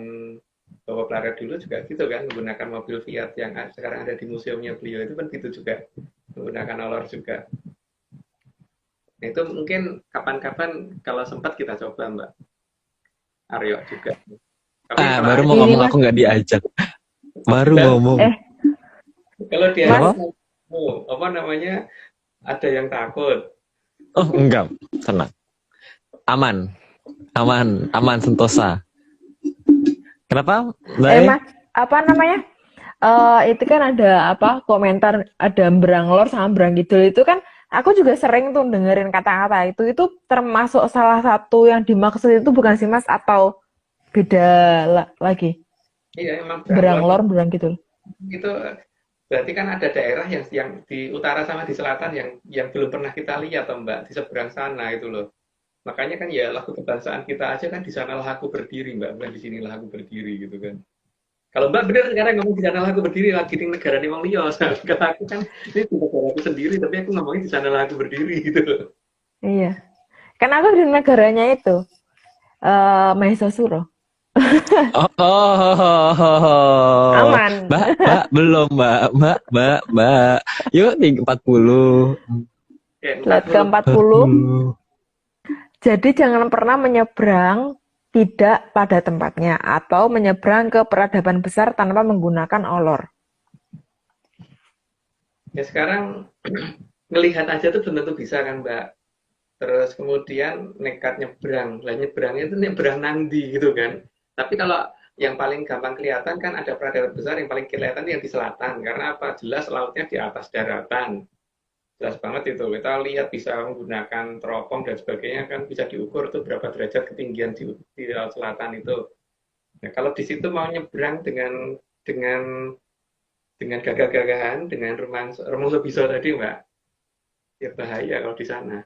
Speaker 2: Bapak Pelarat dulu juga gitu kan, menggunakan mobil Fiat yang sekarang ada di museumnya beliau itu kan gitu juga, menggunakan olor juga. Nah, itu mungkin kapan-kapan kalau sempat kita coba, Mbak Aryo juga. Tapi kalau
Speaker 1: Baru mau
Speaker 3: Ini
Speaker 1: ngomong
Speaker 3: Mas,
Speaker 1: aku nggak diajak. Baru
Speaker 2: Lah,
Speaker 1: ngomong.
Speaker 2: kalau
Speaker 3: Mas,
Speaker 2: diajak, apa namanya, ada yang takut.
Speaker 1: Oh, enggak. Tenang. Aman. Aman sentosa. Kenapa? Mbak?
Speaker 3: Mas, apa namanya? Itu kan ada apa komentar ada beranglor sama berangkidul itu kan aku juga sering tuh dengerin kata-kata itu termasuk salah satu yang dimaksud itu bukan sih Mas atau beda lagi
Speaker 2: Iya, emang
Speaker 3: beranglor
Speaker 2: beranglor
Speaker 3: berangkidul.
Speaker 2: itu berarti kan ada daerah yang di utara sama di selatan yang belum pernah kita lihat, toh, Mbak, di seberang sana itu loh. Makanya kan ya lagu kebangsaan kita aja kan di sanalah aku berdiri, Mbak, bukan di sinilah aku berdiri gitu kan. Kalau Mbak bener sekarang ngomong di sanalah aku berdiri lagi di negara nih Wong Liya. Kata aku kan ini di negara aku sendiri, tapi aku ngomongin di sanalah aku berdiri gitu loh.
Speaker 3: Iya. Kan aku di negaranya itu Mahisasuro. Aman.
Speaker 1: Mbak, belum, Mbak. Yuk, di 40.
Speaker 2: Ya,
Speaker 3: Slide
Speaker 2: 40.
Speaker 3: ke-40. Jadi jangan pernah menyeberang tidak pada tempatnya atau menyeberang ke peradaban besar tanpa menggunakan olor.
Speaker 2: Ya sekarang ngelihat aja tuh belum tentu bisa kan, Mbak. Terus kemudian nekat nyebrang. Lah nyebrangnya itu nyebrang nandi gitu kan. Tapi kalau yang paling gampang kelihatan kan ada peradaban besar yang paling kelihatan yang di selatan. Karena apa? Jelas lautnya di atas daratan. Jelas banget itu. Kita lihat bisa menggunakan teropong dan sebagainya kan bisa diukur tuh berapa derajat ketinggian di laut selatan itu. Nah, kalau di situ mau nyebrang dengan dengan gagah-gagahan, dengan Remongso Biso tadi, Mbak, ya bahaya kalau di sana.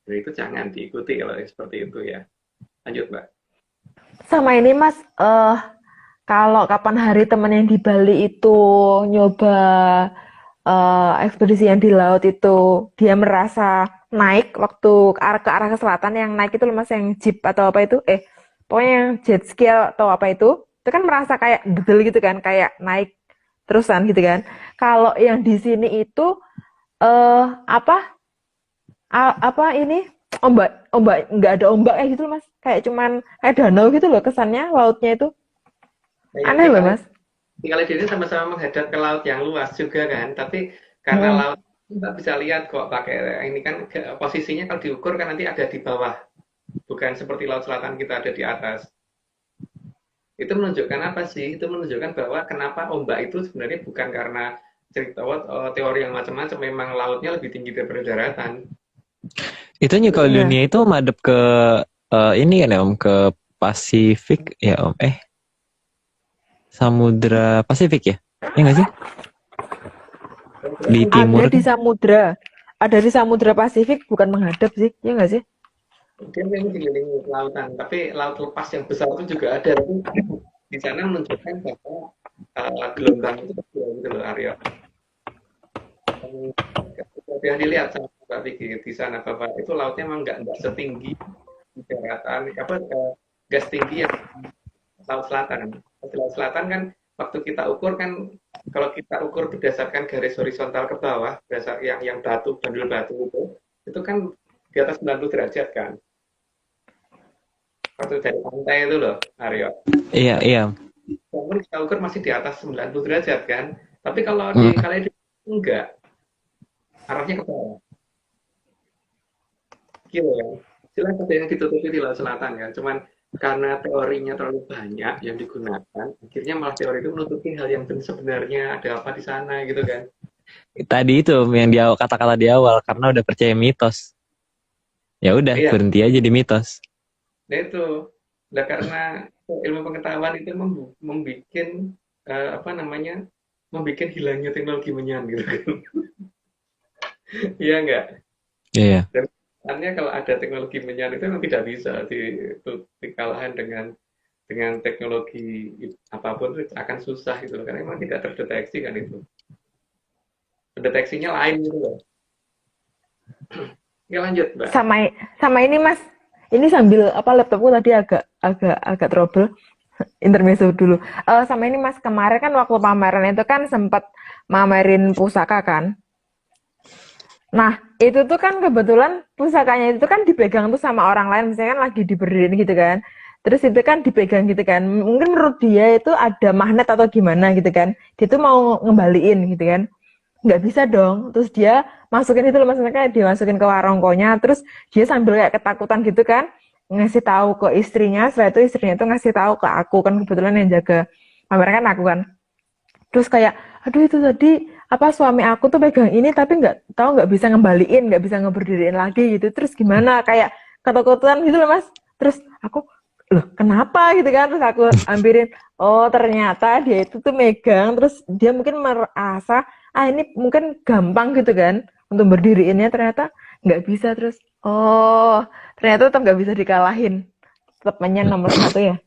Speaker 2: Nah, itu jangan diikuti kalau seperti itu ya. Lanjut, Mbak.
Speaker 3: Sama ini Mas, kalau kapan hari teman yang di Bali itu nyoba ekspedisi yang di laut itu, dia merasa naik waktu ke arah ke selatan, yang naik itu loh Mas, yang jeep atau apa itu, pokoknya yang jet ski atau apa itu kan merasa kayak degel gitu kan, kayak naik terusan gitu kan. Kalau yang di sini itu apa ini ombak nggak ada ombak kayak gitu loh Mas, kayak cuman kayak danau gitu loh kesannya lautnya itu
Speaker 2: Nah, ya,
Speaker 3: aneh loh Mas.
Speaker 2: tinggal di sini sama-sama menghadap ke laut yang luas juga kan, tapi karena laut kita bisa lihat kok pakai ini kan posisinya kalau diukur kan nanti ada di bawah, bukan seperti laut selatan kita ada di atas. Itu menunjukkan apa sih? Itu menunjukkan bahwa kenapa ombak itu sebenarnya bukan karena cerita teori yang macam-macam, memang lautnya lebih tinggi daripada daratan.
Speaker 1: Itu kalau
Speaker 3: Iya.
Speaker 1: dunia itu madep ke ini kan ya Om, ke Pasifik ya Om. Samudra Pasifik ya? Iya nggak sih? Di timur.
Speaker 3: Ada di Samudra Pasifik, bukan menghadap sih, ya nggak sih?
Speaker 2: Dia memang dikelilingi lautan, tapi laut lepas yang besar itu juga ada. Tapi di sana menunjukkan bahwa gelombang itu kecil gitu loh, Aryo. Yang dilihat sama Mbak Vicky di sana bahwa itu lautnya memang nggak setinggi di daratan, nggak setinggi yang laut selatan. Di laut selatan kan waktu kita ukur kan, kalau kita ukur berdasarkan garis horizontal ke bawah, berdasar yang batu, bandul batu itu kan di atas 90 derajat kan. Waktu dari pantai itu loh, Aryo.
Speaker 1: Iya.
Speaker 2: walaupun kita ukur masih di atas 90 derajat kan. Tapi kalau
Speaker 1: Hmm.
Speaker 2: dikali enggak, arahnya ke bawah. Gitu kan. Jelas ada yang ditutupi di Laut Selatan kan. Cuman karena teorinya terlalu banyak yang digunakan, akhirnya malah teori itu menutupi hal yang sebenarnya ada apa di sana gitu kan.
Speaker 1: Tadi itu yang kata-kata di awal karena udah percaya mitos. Ya udah
Speaker 2: Iya,
Speaker 1: berhenti aja di mitos.
Speaker 2: nah itu. Nah, karena ilmu pengetahuan itu membuat apa namanya? Membuat hilangnya teknologi menyan gitu kan. Iya enggak?
Speaker 1: Iya.
Speaker 2: Dan sebenarnya kalau ada teknologi menyan itu memang tidak bisa dikalahkan dengan teknologi apapun itu akan susah gitu loh, karena memang tidak terdeteksi kan itu. Deteksinya lain gitu loh. Ya lanjut, Mbak.
Speaker 3: Sama ini Mas. Ini sambil apa laptopku tadi agak trouble. Intermezzo dulu. Sama ini Mas, kemarin kan waktu pameran itu kan sempat mamerin pusaka kan. Nah, itu tuh kan kebetulan pusakanya itu kan dipegang tuh sama orang lain, misalnya kan lagi diberdiriin gitu kan. Terus itu kan dipegang gitu kan. Mungkin menurut dia itu ada magnet atau gimana gitu kan. Dia tuh mau ngembaliin gitu kan. Nggak bisa dong. Terus dia masukin itu loh, maksudnya kayak dimasukin ke warongkonya. Terus dia sambil kayak ketakutan gitu kan. Ngasih tahu ke istrinya. Setelah itu istrinya tuh ngasih tahu ke aku. Kan kebetulan yang jaga pameran kan aku kan. Terus kayak, aduh itu tadi apa suami aku tuh pegang ini tapi nggak bisa ngembaliin, nggak bisa ngeberdiriin lagi gitu. Terus gimana? Kayak ketakutan gitu loh Mas. Terus aku, loh kenapa gitu kan? Terus aku ambilin, oh ternyata dia itu tuh megang, terus dia mungkin merasa, ini mungkin gampang gitu kan untuk berdiriinnya, ternyata nggak bisa. Terus, oh ternyata tetap nggak bisa dikalahin. Tetap menyan nomor 1 ya.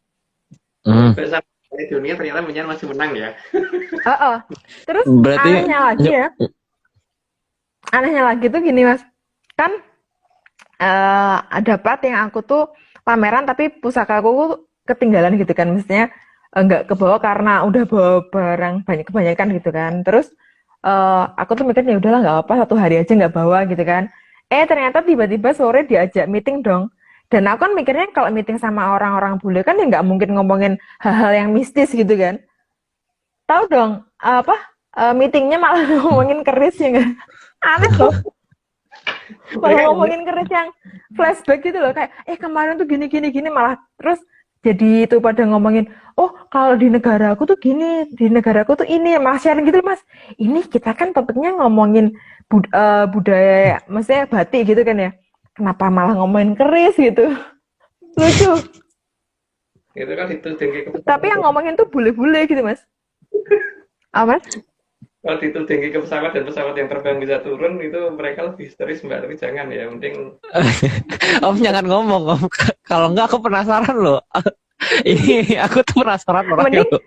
Speaker 1: Hmm.
Speaker 2: Besar di dunia ternyata menyan masih menang ya.
Speaker 3: Terus
Speaker 1: Berarti
Speaker 3: anehnya lagi tuh gini Mas, kan ada part yang aku tuh pameran tapi pusakaku tuh ketinggalan gitu kan, mestinya nggak kebawa karena udah bawa barang kebanyakan gitu kan. Terus aku tuh mikirnya udahlah nggak apa, 1 hari aja nggak bawa gitu kan. Ternyata tiba-tiba sore diajak meeting dong. Dan aku kan mikirnya kalau meeting sama orang-orang bule kan ya nggak mungkin ngomongin hal-hal yang mistis gitu kan. Tahu dong apa meetingnya malah ngomongin keris ya nggak? Aneh loh. Malah ngomongin keris yang flashback gitu loh, kayak kemarin tuh gini malah terus jadi itu pada ngomongin, oh kalau di negaraku tuh gini, di negaraku tuh ini, Mas sharing gitu Mas. Ini kita kan topiknya ngomongin budaya, maksudnya batik gitu kan ya. Kenapa malah ngomongin keris gitu? Lucu.
Speaker 2: Itu kan dituding ke
Speaker 3: Tapi yang ngomongin tuh bule-bule gitu Mas. Apa?
Speaker 2: kalau dituding ke pesawat dan pesawat yang terbang bisa turun itu mereka lebih histeris Mbak, tapi jangan ya, penting
Speaker 1: Om jangan ngomong Om. Kalau enggak aku penasaran loh. Ini aku tuh penasaran orangnya loh.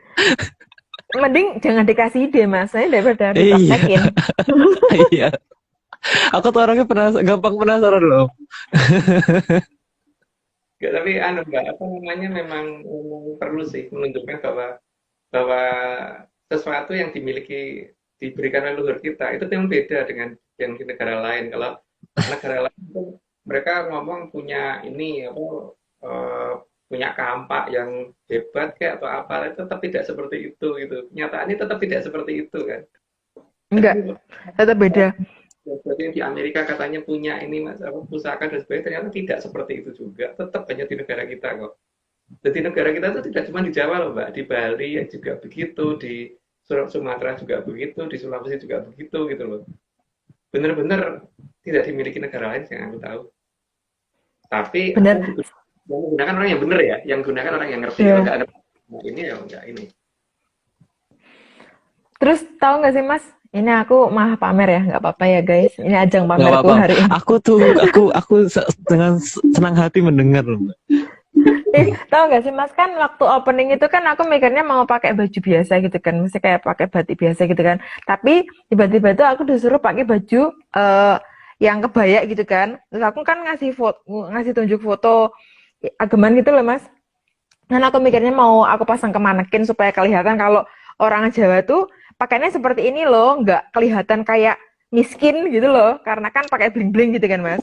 Speaker 3: Mending jangan dikasih ide Mas, saya daripada
Speaker 1: Iya.
Speaker 3: dipraktekin.
Speaker 1: Iya. Aku tuh orangnya gampang penasaran loh.
Speaker 2: Nggak, tapi Mbak, apa namanya memang perlu sih menunjukkan bahwa sesuatu yang diberikan oleh leluhur kita itu memang beda dengan yang di negara lain. Kalau negara lain itu mereka ngomong punya ini apa punya kampak yang hebat kayak atau apa, itu tetap tidak seperti itu gitu. Kenyataannya tetap tidak seperti itu kan.
Speaker 3: Enggak, tetap beda.
Speaker 2: Jadi di Amerika katanya punya ini mas apa pusaka dan sebagainya, ternyata tidak seperti itu juga. Tetap hanya di negara kita kok. Jadi negara kita itu tidak cuma di Jawa loh Mbak, di Bali juga begitu, di Sumatera juga begitu, di Sulawesi juga begitu gitu loh. Benar-benar tidak dimiliki negara lain yang aku tahu. Tapi
Speaker 3: benar.
Speaker 2: Yang menggunakan orang yang benar ya, yang gunakan orang yang ngerti.
Speaker 3: Yeah.
Speaker 2: Kalau nggak ngerti, nah ini ya nggak ini.
Speaker 3: Terus tahu nggak sih Mas? Ini aku mah pamer ya, nggak apa-apa ya guys. Ini ajang pamerku hari ini.
Speaker 1: Aku dengan senang hati mendengar loh Mbak.
Speaker 3: Tahu nggak sih Mas, kan waktu opening itu kan aku mikirnya mau pakai baju biasa gitu kan, mesti kayak pakai batik biasa gitu kan. Tapi tiba-tiba itu aku disuruh pakai baju yang kebaya gitu kan. Terus aku kan ngasih tunjuk foto ageman gitu loh Mas. Dan aku mikirnya mau aku pasang ke manekin supaya kelihatan kalau orang Jawa tuh pakainya seperti ini loh, nggak kelihatan kayak miskin gitu loh, karena kan pakai bling-bling gitu kan Mas.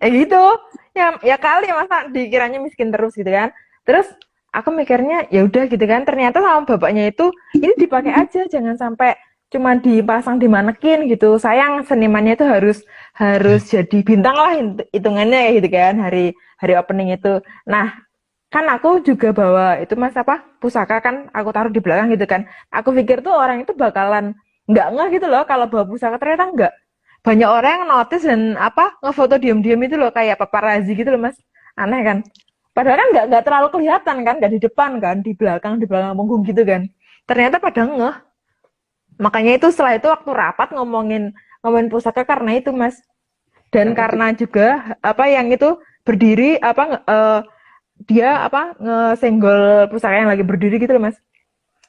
Speaker 3: Gitu. Ya kali masa dikiranya miskin terus gitu kan. Terus aku mikirnya ya udah gitu kan, ternyata sama bapaknya itu ini dipakai aja, jangan sampai cuma dipasang di manekin gitu. Sayang senimannya itu harus jadi bintang lah hitungannya ya gitu kan, hari hari opening itu. Nah, kan aku juga bawa itu mas apa pusaka kan aku taruh di belakang gitu kan. Aku pikir tuh orang itu bakalan nggak ngeh gitu loh kalau bawa pusaka, ternyata nggak. Banyak orang yang notice dan apa ngefoto diam-diam itu loh kayak paparazzi gitu loh mas. Aneh kan? Padahal kan nggak terlalu kelihatan kan, nggak di depan kan, di belakang punggung gitu kan. Ternyata pada ngeh. Makanya itu setelah itu waktu rapat ngomongin pusaka karena itu mas. Dan karena juga apa yang itu berdiri apa dia apa ngesenggol pusaka yang lagi berdiri gitu loh mas.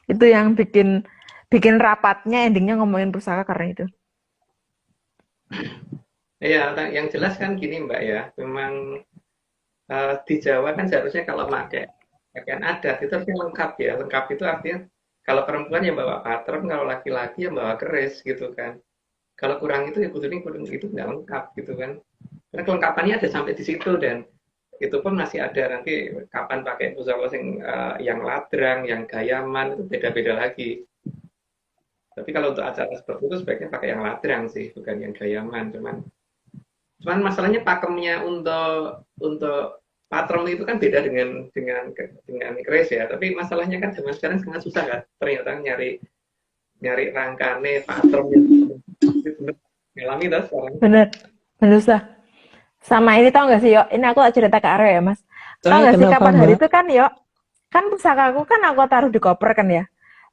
Speaker 3: Itu yang bikin rapatnya endingnya ngomongin pusaka karena itu.
Speaker 2: Ya, yang jelas kan gini Mbak ya, memang di Jawa kan seharusnya kalau pakai pakaian adat itu harusnya lengkap ya. Lengkap itu artinya kalau perempuan yang bawa patron, kalau laki-laki yang bawa keris gitu kan. Kalau kurang itu ya kurang itu nggak lengkap gitu kan. Karena kelengkapannya ada sampai di situ dan itu pun masih ada nanti kapan pakai pusaka yang ladrang, yang gayaman itu beda-beda lagi. Tapi kalau untuk acara seperti itu sebaiknya pakai yang ladrang sih, bukan yang gayaman. Cuman masalahnya pakemnya untuk patron itu kan beda dengan keris ya. Tapi masalahnya kan zaman sekarang sangat susah kan. Ternyata nyari rangkane patron yang benar ngalami dah sekarang.
Speaker 3: Bener, bener susah. Sama ini tau gak sih Yok, ini aku cerita ke Aryo ya mas. Tau gak sih
Speaker 1: Kenapa,
Speaker 3: kapan hari
Speaker 1: Mbak?
Speaker 3: itu kan Yok, kan pusaka aku kan aku taruh di koper kan ya.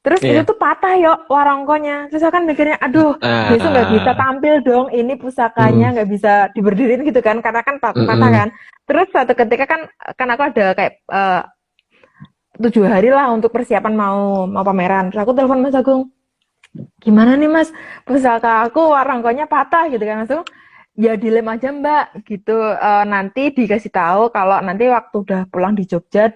Speaker 3: Terus itu
Speaker 1: Iya.
Speaker 3: tuh patah Yok warongkonya. Terus aku kan mikirnya, aduh besok nggak bisa
Speaker 1: Ah,
Speaker 3: tampil dong, ini pusakanya nggak bisa diberdiriin gitu kan, karena kan patah
Speaker 1: mm-mm.
Speaker 3: kan. Terus suatu ketika kan aku ada kayak 7 hari lah untuk persiapan mau pameran. Terus aku telepon Mas Agung, gimana nih Mas, pusaka aku warongkonya patah gitu kan. Langsung ya dilem aja Mbak gitu. Nanti dikasih tahu kalau nanti waktu udah pulang di Jogja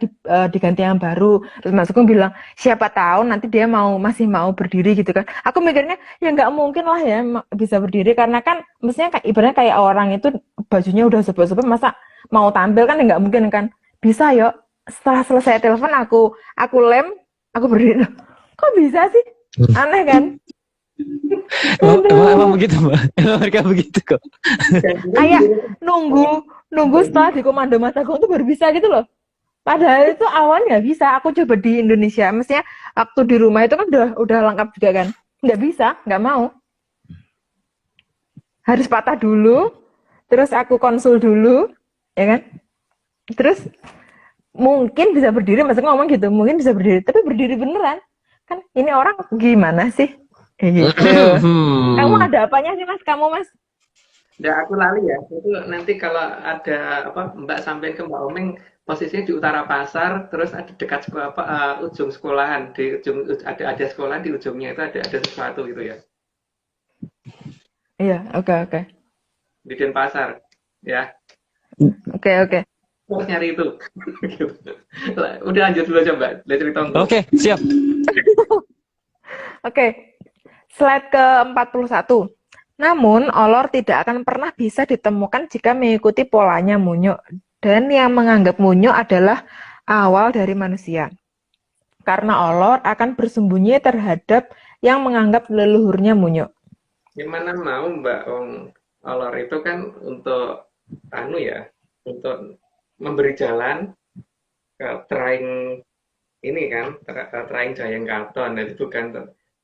Speaker 3: diganti yang baru. Terus Mas Agung bilang siapa tahu nanti dia masih mau berdiri gitu kan. Aku mikirnya ya nggak mungkin lah ya bisa berdiri, karena kan mestinya kayak ibaratnya kayak orang itu bajunya udah sebel-sebel masa mau tampil kan ya nggak mungkin kan. Bisa yuk. Setelah selesai telepon aku lem, aku berdiri. Kok bisa sih? Aneh kan?
Speaker 1: Emang
Speaker 3: Aduh.
Speaker 1: begitu, Mbak? Emang mereka begitu kok.
Speaker 3: Kayak nunggu setelah di komando Mas Agung tuh baru bisa gitu loh. Padahal itu awalnya nggak bisa. Aku coba di Indonesia, mestinya waktu di rumah itu kan udah lengkap juga kan. Nggak bisa, nggak mau. Harus patah dulu, terus aku konsul dulu, ya kan? Terus mungkin bisa berdiri, Mas Agung ngomong gitu, mungkin bisa berdiri, tapi berdiri beneran. Kan ini orang gimana sih? Kayak gitu. Kamu
Speaker 1: Hmm.
Speaker 3: ada apanya sih Mas? Kamu Mas?
Speaker 2: Ya aku lali ya. Itu nanti kalau ada apa Mbak sampein ke Mbak Omeng posisinya di utara pasar, terus ada dekat sekolah apa ujung sekolahan di ujung ada sekolahan di ujungnya itu ada sesuatu gitu ya
Speaker 3: Iya, oke.
Speaker 2: di Denpasar ya.
Speaker 3: Oke.
Speaker 2: Harus nyari itu. Gitu. Udah lanjut dulu aja Mbak. Lihat cerita
Speaker 1: Oke, siap.
Speaker 3: Oke. Slide ke-41. Namun, olor tidak akan pernah bisa ditemukan jika mengikuti polanya munyuk. Dan yang menganggap munyuk adalah awal dari manusia. Karena olor akan bersembunyi terhadap yang menganggap leluhurnya munyuk.
Speaker 2: Gimana mau Mbak Ong Olor itu kan untuk anu ya, untuk memberi jalan ke teraing ini kan, teraing Jayeng Katon. Jadi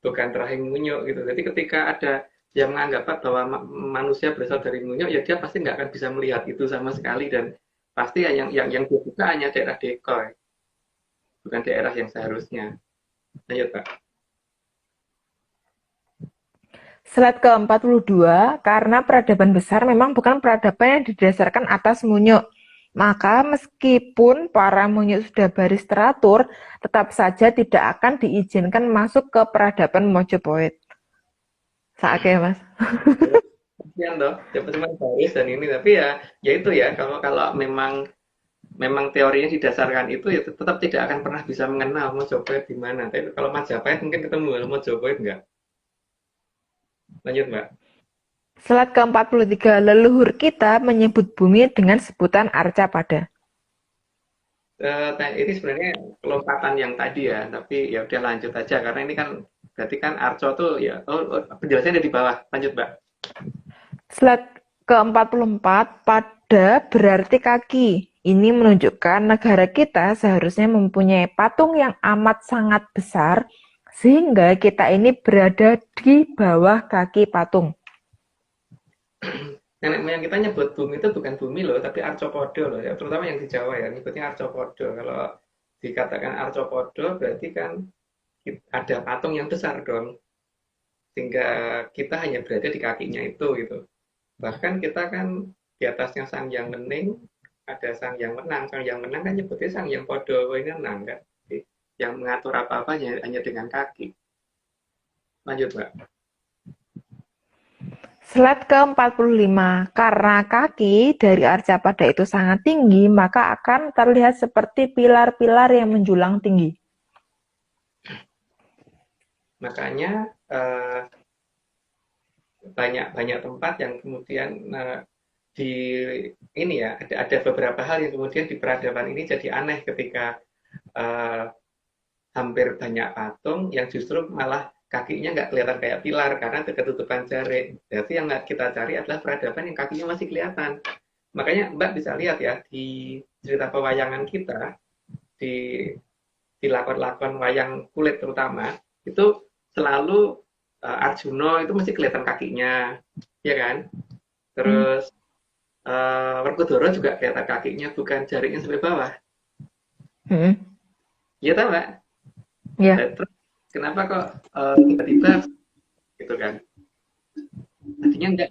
Speaker 2: bukan teraing munyuk gitu. Jadi ketika ada yang menganggap bahwa manusia berasal dari munyuk, ya dia pasti nggak akan bisa melihat itu sama sekali dan pasti yang dia buka hanya daerah dekoy, bukan daerah yang seharusnya. Lanjut Pak.
Speaker 3: Slide ke-42, karena peradaban besar memang bukan peradaban yang didasarkan atas munyuk. Maka meskipun para munyuk sudah baris teratur, tetap saja tidak akan diizinkan masuk ke peradaban Mojopahit. Saatnya Mas.
Speaker 2: Sekian toh, ya cuma baris dan ini tapi ya itu ya kalau memang teorinya didasarkan itu ya tetap tidak akan pernah bisa mengenal Mojopahit di mana. Tapi kalau Majapahit mungkin ketemu, Mojopahit enggak. Lanjut Mbak.
Speaker 3: Slide ke-43, leluhur kita menyebut bumi dengan sebutan Arcapada.
Speaker 2: ini sebenarnya kelompatan yang tadi ya, tapi ya udah lanjut aja karena ini kan berarti kan Arco tuh ya, penjelasannya ada di bawah. Lanjut, Mbak.
Speaker 3: Slide ke-44, pada berarti kaki. Ini menunjukkan negara kita seharusnya mempunyai patung yang amat sangat besar, sehingga kita ini berada di bawah kaki patung.
Speaker 2: Nenek moyang kita nyebut bumi itu bukan bumi loh, tapi arcopodo loh ya, terutama yang di Jawa ya, nyebutnya arcopodo. Kalau dikatakan arcopodo berarti kan ada patung yang besar dong, sehingga kita hanya berada di kakinya itu gitu. Bahkan kita kan di atasnya Sang Hyang Wening, ada Sang Hyang Wenang. Sang Hyang Wenang kan nyebutnya Sang Hyang Podo ini Wenang kan, yang mengatur apa-apa hanya dengan kaki. Lanjut, Mbak.
Speaker 3: Slide ke-45, karena kaki dari Arcapada itu sangat tinggi, maka akan terlihat seperti pilar-pilar yang menjulang tinggi.
Speaker 2: Makanya banyak tempat yang kemudian di ini ya ada beberapa hal yang kemudian di peradaban ini jadi aneh ketika hampir banyak patung yang justru malah kakinya nggak kelihatan kayak pilar karena ketutupan jari. Jadi yang nggak kita cari adalah peradaban yang kakinya masih kelihatan. Makanya Mbak bisa lihat ya di cerita pewayangan kita, di lakon-lakon wayang kulit terutama, itu selalu Arjuna itu masih kelihatan kakinya, ya kan? Terus Werkudara juga kelihatan kakinya, bukan jarinya sampai bawah. Iya tahu nggak?
Speaker 3: Ya.
Speaker 2: Terus kenapa kok tiba-tiba gitu kan? Tadinya enggak.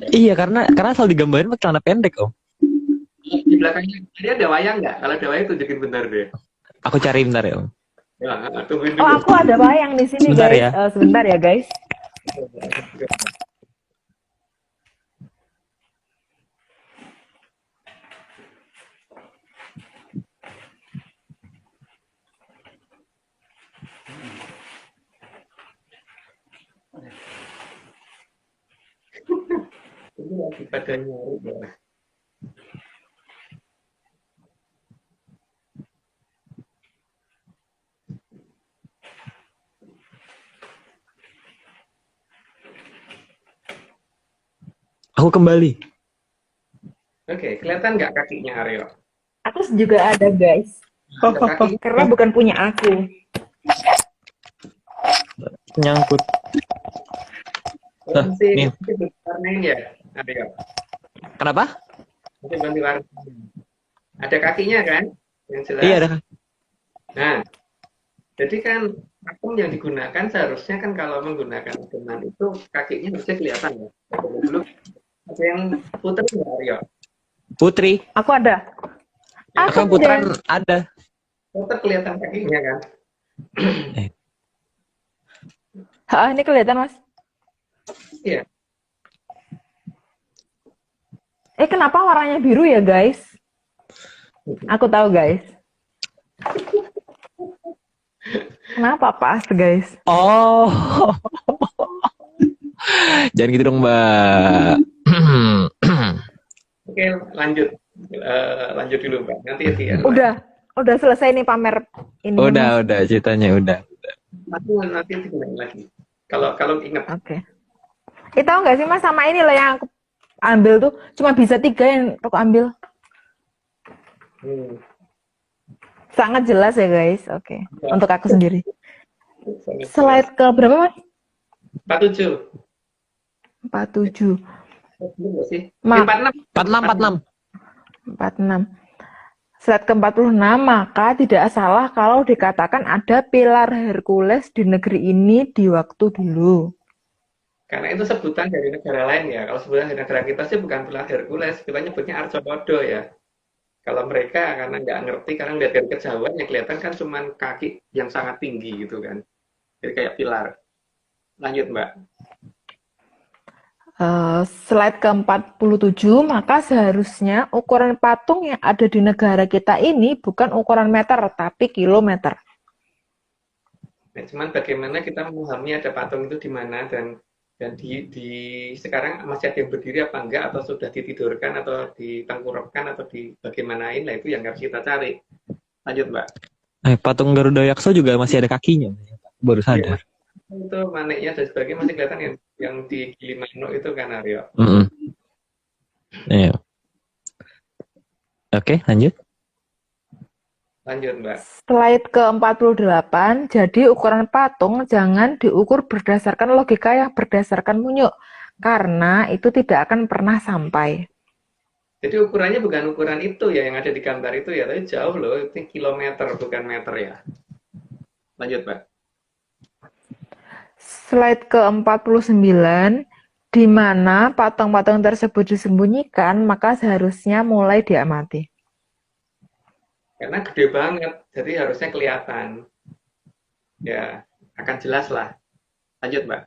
Speaker 1: Iya, karena selalu digambarin pakai celana pendek, Om.
Speaker 2: Di belakangnya tadi ada wayang nggak? Kalau ada wayang tunjukin bentar deh.
Speaker 1: Aku cari bentar ya, Om.
Speaker 2: Ya, tungguin
Speaker 3: Oh,
Speaker 2: dulu.
Speaker 3: aku ada wayang di sini,
Speaker 1: Sebentar
Speaker 3: guys.
Speaker 1: ya.
Speaker 3: Sebentar ya, guys.
Speaker 2: Ini lagi pada nyari ya.
Speaker 1: Aku kembali.
Speaker 2: Oke, kelihatan nggak kakinya Aryo?
Speaker 3: Aku juga ada, guys.
Speaker 2: Ada kaki.
Speaker 3: Karena bukan punya aku.
Speaker 1: Nyangkut. Nih.
Speaker 2: Masih diwarnain ya, Aryo?
Speaker 1: Kenapa?
Speaker 2: Masih belum diwarnain. Ada kakinya kan? Yang jelas.
Speaker 1: Iya, ada.
Speaker 2: Nah, jadi kan patung yang digunakan seharusnya kan kalau menggunakan adonan itu kakinya harusnya kelihatan ya. Dulu ada yang putri nggak Aryo?
Speaker 1: Putri.
Speaker 3: Aku ada.
Speaker 1: Kan putaran ada.
Speaker 2: Tetap kelihatan kakinya kan?
Speaker 3: Ini kelihatan, Mas.
Speaker 2: Iya.
Speaker 3: Kenapa warnanya biru ya, guys? Aku tahu, guys. Kenapa pas, guys?
Speaker 1: Oh. Jangan gitu dong, Mbak.
Speaker 2: Oke, lanjut. Lanjut dulu, Mbak. Nanti ya.
Speaker 3: Udah selesai nih pamer ini.
Speaker 1: Udah ceritanya udah.
Speaker 2: Nanti digunain lagi. Kalau ingat.
Speaker 3: Oke. Tahu nggak sih, Mas, sama ini loh yang aku ambil tuh cuma bisa 3 yang aku ambil. Sangat jelas ya, guys. Oke. Untuk aku sendiri. Slide ke berapa, Mas?
Speaker 2: 47.
Speaker 3: 47.
Speaker 2: Belum sih?
Speaker 3: Ma-
Speaker 2: 46.
Speaker 3: 46. Slide ke-46, maka tidak salah kalau dikatakan ada pilar Hercules di negeri ini di waktu dulu.
Speaker 2: Karena itu sebutan dari negara lain ya. Kalau sebutan dari negara kita sih bukan pilar Hercules, kita nyebutnya Arcopodo ya. Kalau mereka karena nggak ngerti, karena lihat dari kejauhan yang kelihatan kan cuma kaki yang sangat tinggi gitu kan. Jadi kayak pilar. Lanjut, Mbak.
Speaker 3: Slide ke-47, maka seharusnya ukuran patung yang ada di negara kita ini bukan ukuran meter, tapi kilometer.
Speaker 2: Nah, cuman bagaimana kita memahami ada patung itu di mana dan Dan sekarang masih ada yang berdiri apa enggak, atau sudah ditidurkan, atau ditengkurapkan, atau bagaimanain, lah itu yang harus kita cari. Lanjut, Mbak.
Speaker 1: Patung Garuda Yakso juga masih ada kakinya. Baru
Speaker 2: Iya,
Speaker 1: sadar.
Speaker 2: itu maneknya dan sebagainya masih kelihatan yang di Gilimanuk itu kan, Aryo.
Speaker 1: Iya. Oke, lanjut.
Speaker 2: Lanjut, Mbak.
Speaker 3: Slide ke-48, jadi ukuran patung jangan diukur berdasarkan logika yang berdasarkan munyuk, karena itu tidak akan pernah sampai.
Speaker 2: Jadi ukurannya bukan ukuran itu ya yang ada di gambar itu ya, tapi jauh loh, itu kilometer bukan meter ya. Lanjut, Mbak.
Speaker 3: Slide ke-49, di mana patung-patung tersebut disembunyikan, maka seharusnya mulai diamati.
Speaker 2: Karena gede banget, jadi harusnya kelihatan. Ya, akan jelas lah. Lanjut, Mbak.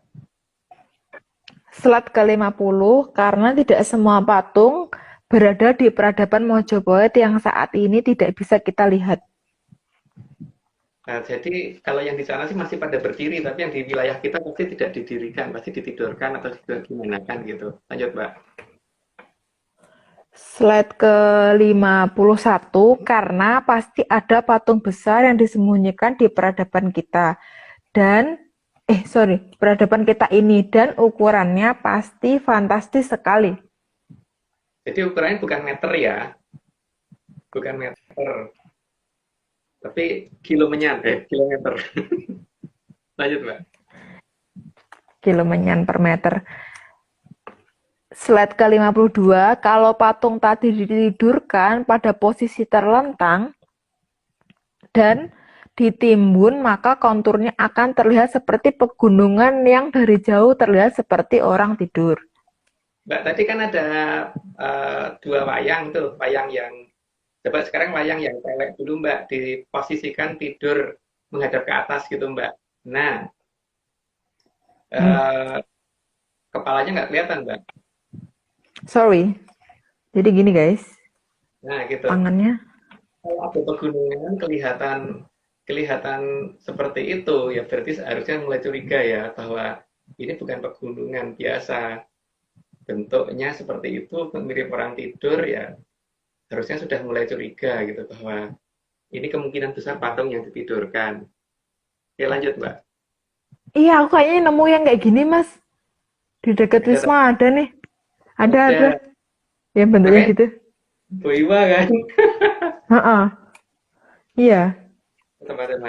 Speaker 3: Slide ke-50, karena tidak semua patung berada di peradaban Mojopahit yang saat ini tidak bisa kita lihat.
Speaker 2: Nah, jadi kalau yang di sana sih masih pada berdiri, tapi yang di wilayah kita pasti tidak didirikan, pasti ditidurkan atau gimana kan gitu. Lanjut, Mbak.
Speaker 3: Slide ke-51, karena pasti ada patung besar yang disembunyikan di peradaban kita. Peradaban kita ini, dan ukurannya pasti fantastis sekali.
Speaker 2: Jadi ukurannya bukan meter ya, bukan meter, tapi kilometer. Lanjut, Mbak.
Speaker 3: Kilomenyan per meter. Slide ke-52, kalau patung tadi ditidurkan pada posisi terlentang dan ditimbun, maka konturnya akan terlihat seperti pegunungan yang dari jauh terlihat seperti orang tidur.
Speaker 2: Mbak, tadi kan ada dua wayang tuh, wayang yang, coba sekarang wayang yang cewek dulu, Mbak, diposisikan tidur menghadap ke atas gitu, Mbak. Nah, kepalanya nggak kelihatan, Mbak.
Speaker 3: Sorry. Jadi gini guys.
Speaker 2: Nah, gitu.
Speaker 3: Tangannya.
Speaker 2: Kalau ada pegunungan kelihatan seperti itu, ya berarti harusnya mulai curiga ya bahwa ini bukan pegunungan biasa. Bentuknya seperti itu, mirip orang tidur, ya harusnya sudah mulai curiga gitu bahwa ini kemungkinan besar patung yang ditidurkan. Oke, lanjut, Mbak.
Speaker 3: Iya, aku kayaknya nemu yang kayak gini, Mas. Di dekat Wisma ada nih. Ada. Yang bentuknya gitu.
Speaker 2: Bu Iwa kan?
Speaker 3: Iya.
Speaker 2: Tempatnya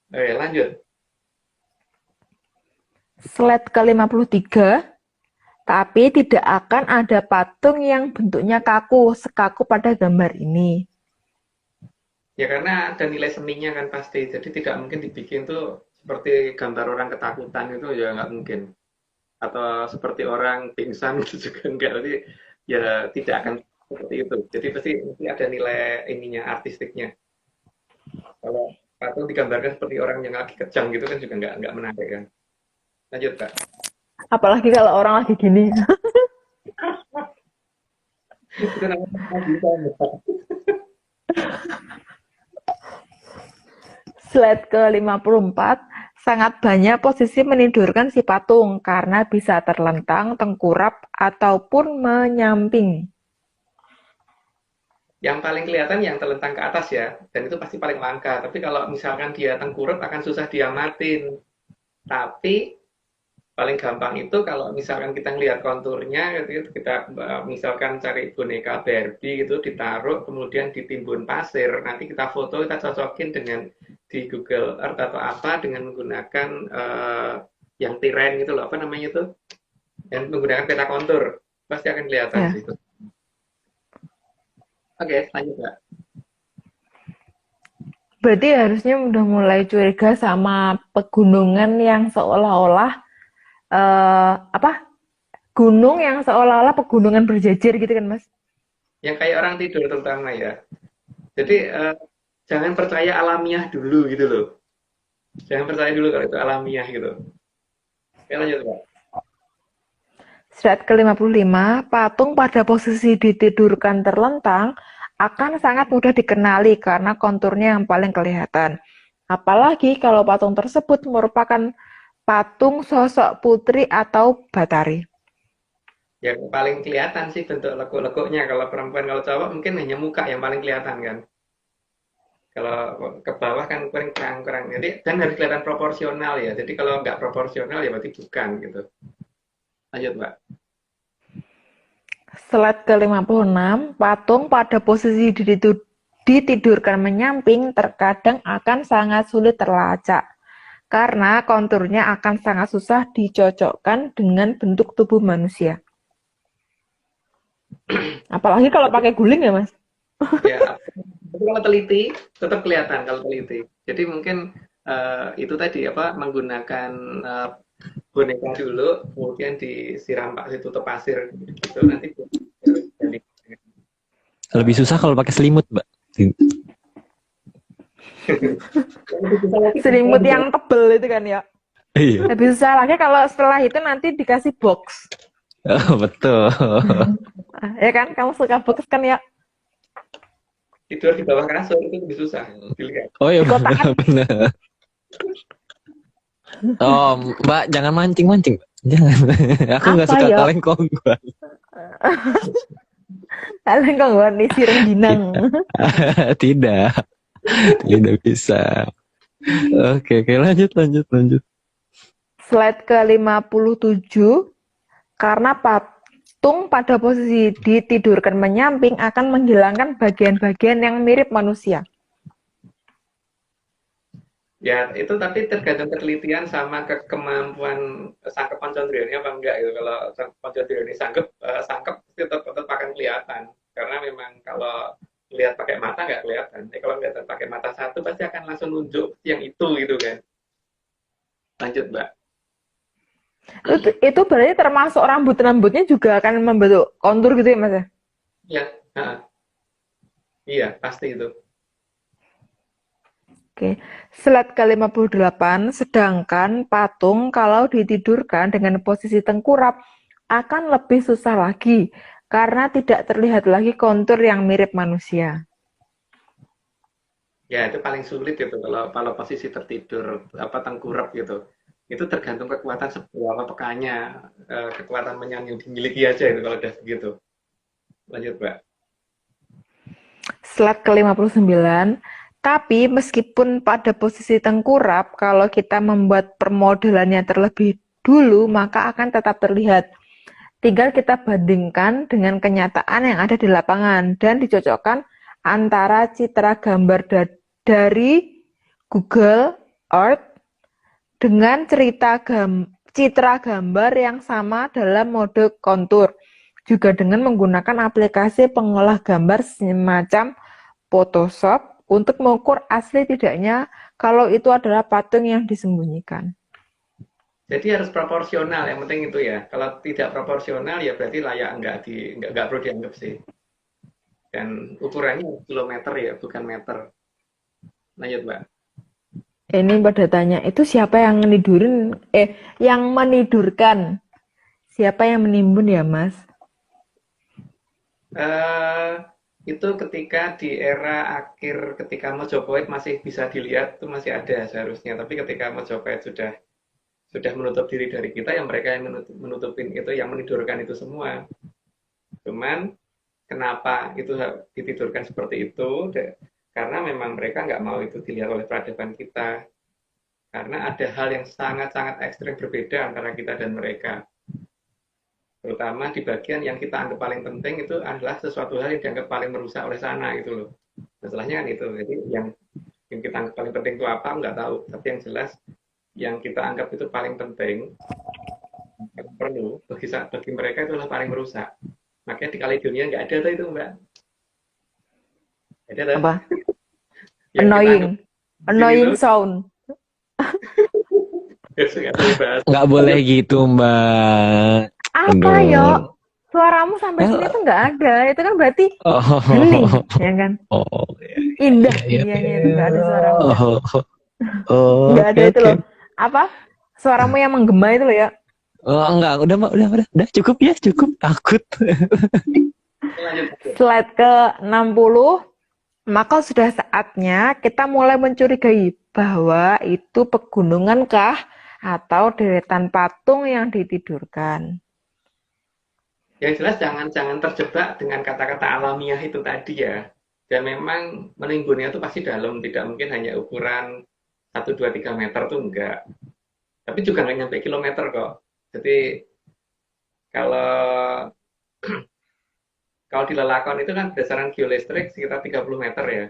Speaker 2: Oke, lanjut.
Speaker 3: Slide ke-53, tapi tidak akan ada patung yang bentuknya kaku, sekaku pada gambar ini.
Speaker 2: Ya karena ada nilai seninya kan pasti, jadi tidak mungkin dibikin tuh seperti gambar orang ketakutan itu ya nggak mungkin. Atau seperti orang pingsan itu juga enggak, jadi ya tidak akan seperti itu. Jadi pasti ada nilai ininya, artistiknya. Kalau patung digambarkan seperti orang yang lagi kejang gitu kan juga nggak menarik kan. Lanjut, Kak.
Speaker 3: Apalagi kalau orang lagi gini.
Speaker 2: Itu namanya bisa, Mbak.
Speaker 3: Slide ke-54, sangat banyak posisi menidurkan si patung karena bisa terlentang, tengkurap, ataupun menyamping.
Speaker 2: Yang paling kelihatan yang terlentang ke atas ya, dan itu pasti paling langka. Tapi kalau misalkan dia tengkurap akan susah diamatin. Tapi paling gampang itu kalau misalkan kita ngelihat konturnya, kita misalkan cari boneka Barbie gitu, ditaruh, kemudian ditimbun pasir, nanti kita foto, kita cocokin dengan di Google Earth atau apa dengan menggunakan yang tiren gitu loh, apa namanya itu, yang menggunakan peta kontur, pasti akan kelihatan
Speaker 3: Ya.
Speaker 2: situ. Oke, lanjut, Mbak.
Speaker 3: Berarti harusnya udah mulai curiga sama pegunungan yang seolah-olah gunung yang seolah-olah pegunungan berjejer gitu kan, Mas?
Speaker 2: Yang kayak orang tidur terutama ya. Jadi jangan percaya alamiah dulu gitu loh. Jangan percaya dulu kalau itu alamiah gitu. Oke, lanjut, Mbak.
Speaker 3: Slide ke-55, patung pada posisi ditidurkan terlentang akan sangat mudah dikenali karena konturnya yang paling kelihatan. Apalagi kalau patung tersebut merupakan patung sosok putri atau batari?
Speaker 2: Yang paling kelihatan sih bentuk lekuk-lekuknya. Kalau perempuan, kalau cowok mungkin hanya muka yang paling kelihatan kan. Kalau ke bawah kan kurang. Jadi dan harus kelihatan proporsional ya. Jadi kalau nggak proporsional ya berarti bukan gitu. Lanjut, Mbak.
Speaker 3: Slide ke-56, patung pada posisi ditidurkan menyamping terkadang akan sangat sulit terlacak karena konturnya akan sangat susah dicocokkan dengan bentuk tubuh manusia. Apalagi kalau pakai guling ya, Mas?
Speaker 2: Ya, tapi kalau teliti tetap kelihatan kalau teliti. Jadi mungkin itu tadi apa menggunakan boneka dulu, kemudian disiram ditutup pasir gitu nanti jadi
Speaker 1: Lebih susah kalau pakai selimut, Mbak.
Speaker 3: Selimut yang tebel itu kan ya.
Speaker 1: Iya.
Speaker 3: Lebih susah lagi kalau setelah itu nanti dikasih box.
Speaker 1: Oh, betul.
Speaker 3: Ya kan? Kamu suka box kan ya?
Speaker 2: tidur di bawah kasur itu lebih susah dilihat.
Speaker 1: Oh iya,
Speaker 3: Di kotakan.
Speaker 1: benar. Oh, Mbak, jangan mancing-mancing, Mbak. Jangan. Aku nggak
Speaker 3: Apa
Speaker 1: suka
Speaker 3: ya?
Speaker 1: kaleng kongguan.
Speaker 3: Kalian kok nggak nih Rengginang?
Speaker 1: Tidak. Tidak bisa. Oke, lanjut.
Speaker 3: Slide ke-57, karena patung pada posisi ditidurkan menyamping akan menghilangkan bagian-bagian yang mirip manusia.
Speaker 2: Ya itu tapi tergantung penelitian sama kemampuan sangkep Poncondrione apa enggak gitu. Kalau Poncondrione sangkep tetap akan kelihatan karena memang kalau lihat pakai mata nggak kelihatan. Kalau nggak pakai mata satu pasti akan langsung nunjuk yang itu gitu kan. Lanjut, Mbak.
Speaker 3: Itu berarti termasuk rambutnya juga akan membentuk kontur gitu ya, Mas?
Speaker 2: Ya, iya pasti itu.
Speaker 3: Oke, slide ke-58, sedangkan patung kalau ditidurkan dengan posisi tengkurap akan lebih susah lagi karena tidak terlihat lagi kontur yang mirip manusia.
Speaker 2: Ya itu paling sulit itu kalau posisi tertidur apa tengkurap gitu. Itu tergantung kekuatan seberapa pekannya, kekuatan yang dimiliki aja itu kalau udah begitu. Lanjut, Mbak.
Speaker 3: Slide ke-59, tapi meskipun pada posisi tengkurap, kalau kita membuat permodelannya terlebih dulu, maka akan tetap terlihat. Tinggal kita bandingkan dengan kenyataan yang ada di lapangan dan dicocokkan antara citra gambar dari Google Earth dengan citra gambar yang sama dalam mode kontur, juga dengan menggunakan aplikasi pengolah gambar semacam Photoshop untuk mengukur asli tidaknya kalau itu adalah patung yang disembunyikan.
Speaker 2: Jadi harus proporsional, yang penting itu ya. Kalau tidak proporsional ya berarti layak nggak perlu dianggap sih. Dan ukurannya kilometer ya, bukan meter. Lanjut, Mbak.
Speaker 3: Ini pada tanya, itu siapa yang menidurkan? Siapa yang menimbun ya, Mas?
Speaker 2: Itu ketika di era akhir ketika Mojopahit masih bisa dilihat itu masih ada seharusnya. Tapi ketika Mojopahit sudah menutup diri dari kita, yang mereka yang menutupin itu, yang menidurkan itu semua. Cuman kenapa itu ditidurkan seperti itu? Karena memang mereka nggak mau itu dilihat oleh peradaban kita. Karena ada hal yang sangat-sangat ekstrim berbeda antara kita dan mereka. Terutama di bagian yang kita anggap paling penting itu adalah sesuatu hal yang dianggap paling merusak oleh sana gitu loh. Masalahnya kan itu. Jadi yang kita anggap paling penting itu apa nggak tahu. Tapi yang jelas yang kita anggap itu paling penting perlu bagi mereka itu adalah paling merusak. Makanya di Kaledonia nggak ada tuh itu, Mbak. Ada tuh.
Speaker 3: Apa? Annoying sound.
Speaker 1: Nggak boleh gitu, Mbak.
Speaker 3: Apa ya? Suaramu sampai sini tuh nggak ada. Itu kan berarti hening, ya kan?
Speaker 1: Oh,
Speaker 3: indah
Speaker 1: iya.
Speaker 3: dunianya itu nggak ada suaramu. Nggak ada
Speaker 1: okay,
Speaker 3: itu loh. Apa? Suaramu yang menggema itu loh ya?
Speaker 1: Oh, enggak, udah cukup ya, cukup. Takut.
Speaker 3: Slide ke-60, maka sudah saatnya kita mulai mencurigai bahwa itu pegunungan kah atau deretan patung yang ditidurkan.
Speaker 2: Yang jelas jangan terjebak dengan kata-kata alamiah itu tadi ya. Dan memang menimbunnya itu pasti dalam, tidak mungkin hanya ukuran 1, 2, 3 meter tuh enggak. Tapi juga nggak nyampe kilometer kok. Jadi kalau kalau di Lelakon itu kan berdasarkan geolistrik sekitar 30 meter ya.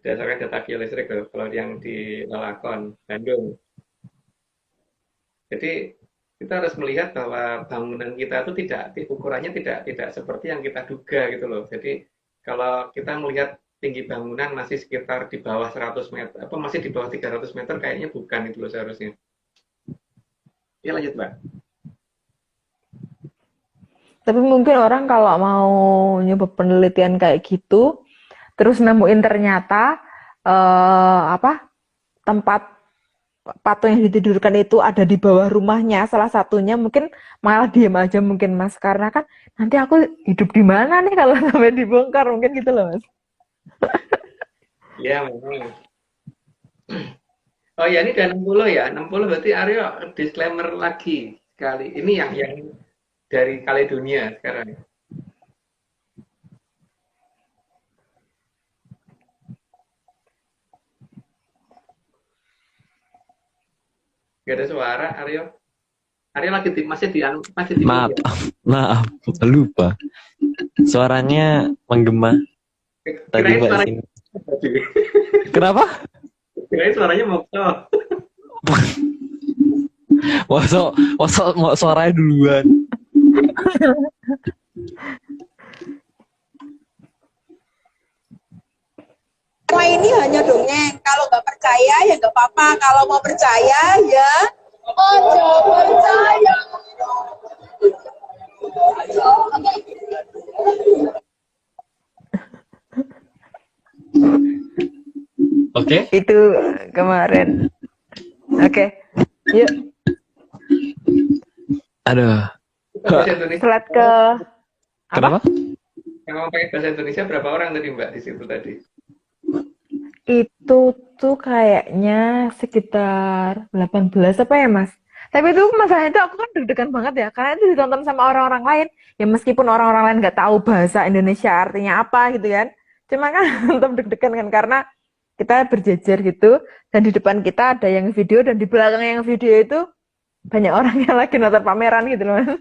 Speaker 2: Berdasarkan data geolistrik loh, kalau yang di Lelakon, Bandung. Jadi kita harus melihat bahwa bangunan kita itu ukurannya tidak seperti yang kita duga gitu loh. Jadi kalau kita melihat tinggi bangunan masih sekitar di bawah 100 meter, apa masih di bawah 300 meter, kayaknya bukan itu loh seharusnya. Ya lanjut Mbak.
Speaker 3: Tapi mungkin orang kalau mau nyoba penelitian kayak gitu, terus nemuin ternyata tempat patung yang ditidurkan itu ada di bawah rumahnya, salah satunya mungkin malah diam aja mungkin Mas, karena kan nanti aku hidup di mana nih kalau sampai dibongkar, mungkin gitu loh Mas.
Speaker 2: Ya memang. Oh ya, ini udah 60 ya. 60 berarti Aryo disclaimer lagi sekali. Ini yang dari Kaledonia sekarang. Gak ada suara, Aryo. Aryo lagi masih di
Speaker 1: Maaf,
Speaker 2: ya?
Speaker 1: maaf, lupa. Suaranya menggema. Tadi
Speaker 2: Kirain
Speaker 1: Mbak
Speaker 2: suaranya
Speaker 1: sini. Kenapa?
Speaker 2: kirain suaranya Mokto.
Speaker 1: Mau suaranya duluan.
Speaker 5: Semua ini hanya dongeng. Kalau nggak percaya ya nggak apa-apa. Kalau mau percaya ya ojo percaya.
Speaker 2: Oke.
Speaker 3: Itu kemarin. Oke, yuk
Speaker 1: Aduh,
Speaker 2: Bahasa Indonesia.
Speaker 3: slide ke
Speaker 1: kenapa?
Speaker 2: Yang mau pakai bahasa Indonesia berapa orang tadi Mbak di situ tadi?
Speaker 3: itu tuh kayaknya sekitar 18 apa ya Mas? Tapi itu masalahnya itu aku kan deg-degan banget ya, karena itu ditonton sama orang-orang lain. Ya meskipun orang-orang lain nggak tahu bahasa Indonesia artinya apa gitu kan. Cuma kan tetap deg-degan kan, karena kita berjejer gitu, dan di depan kita ada yang video, dan di belakang yang video itu banyak orang yang lagi nonton pameran gitu loh Mas.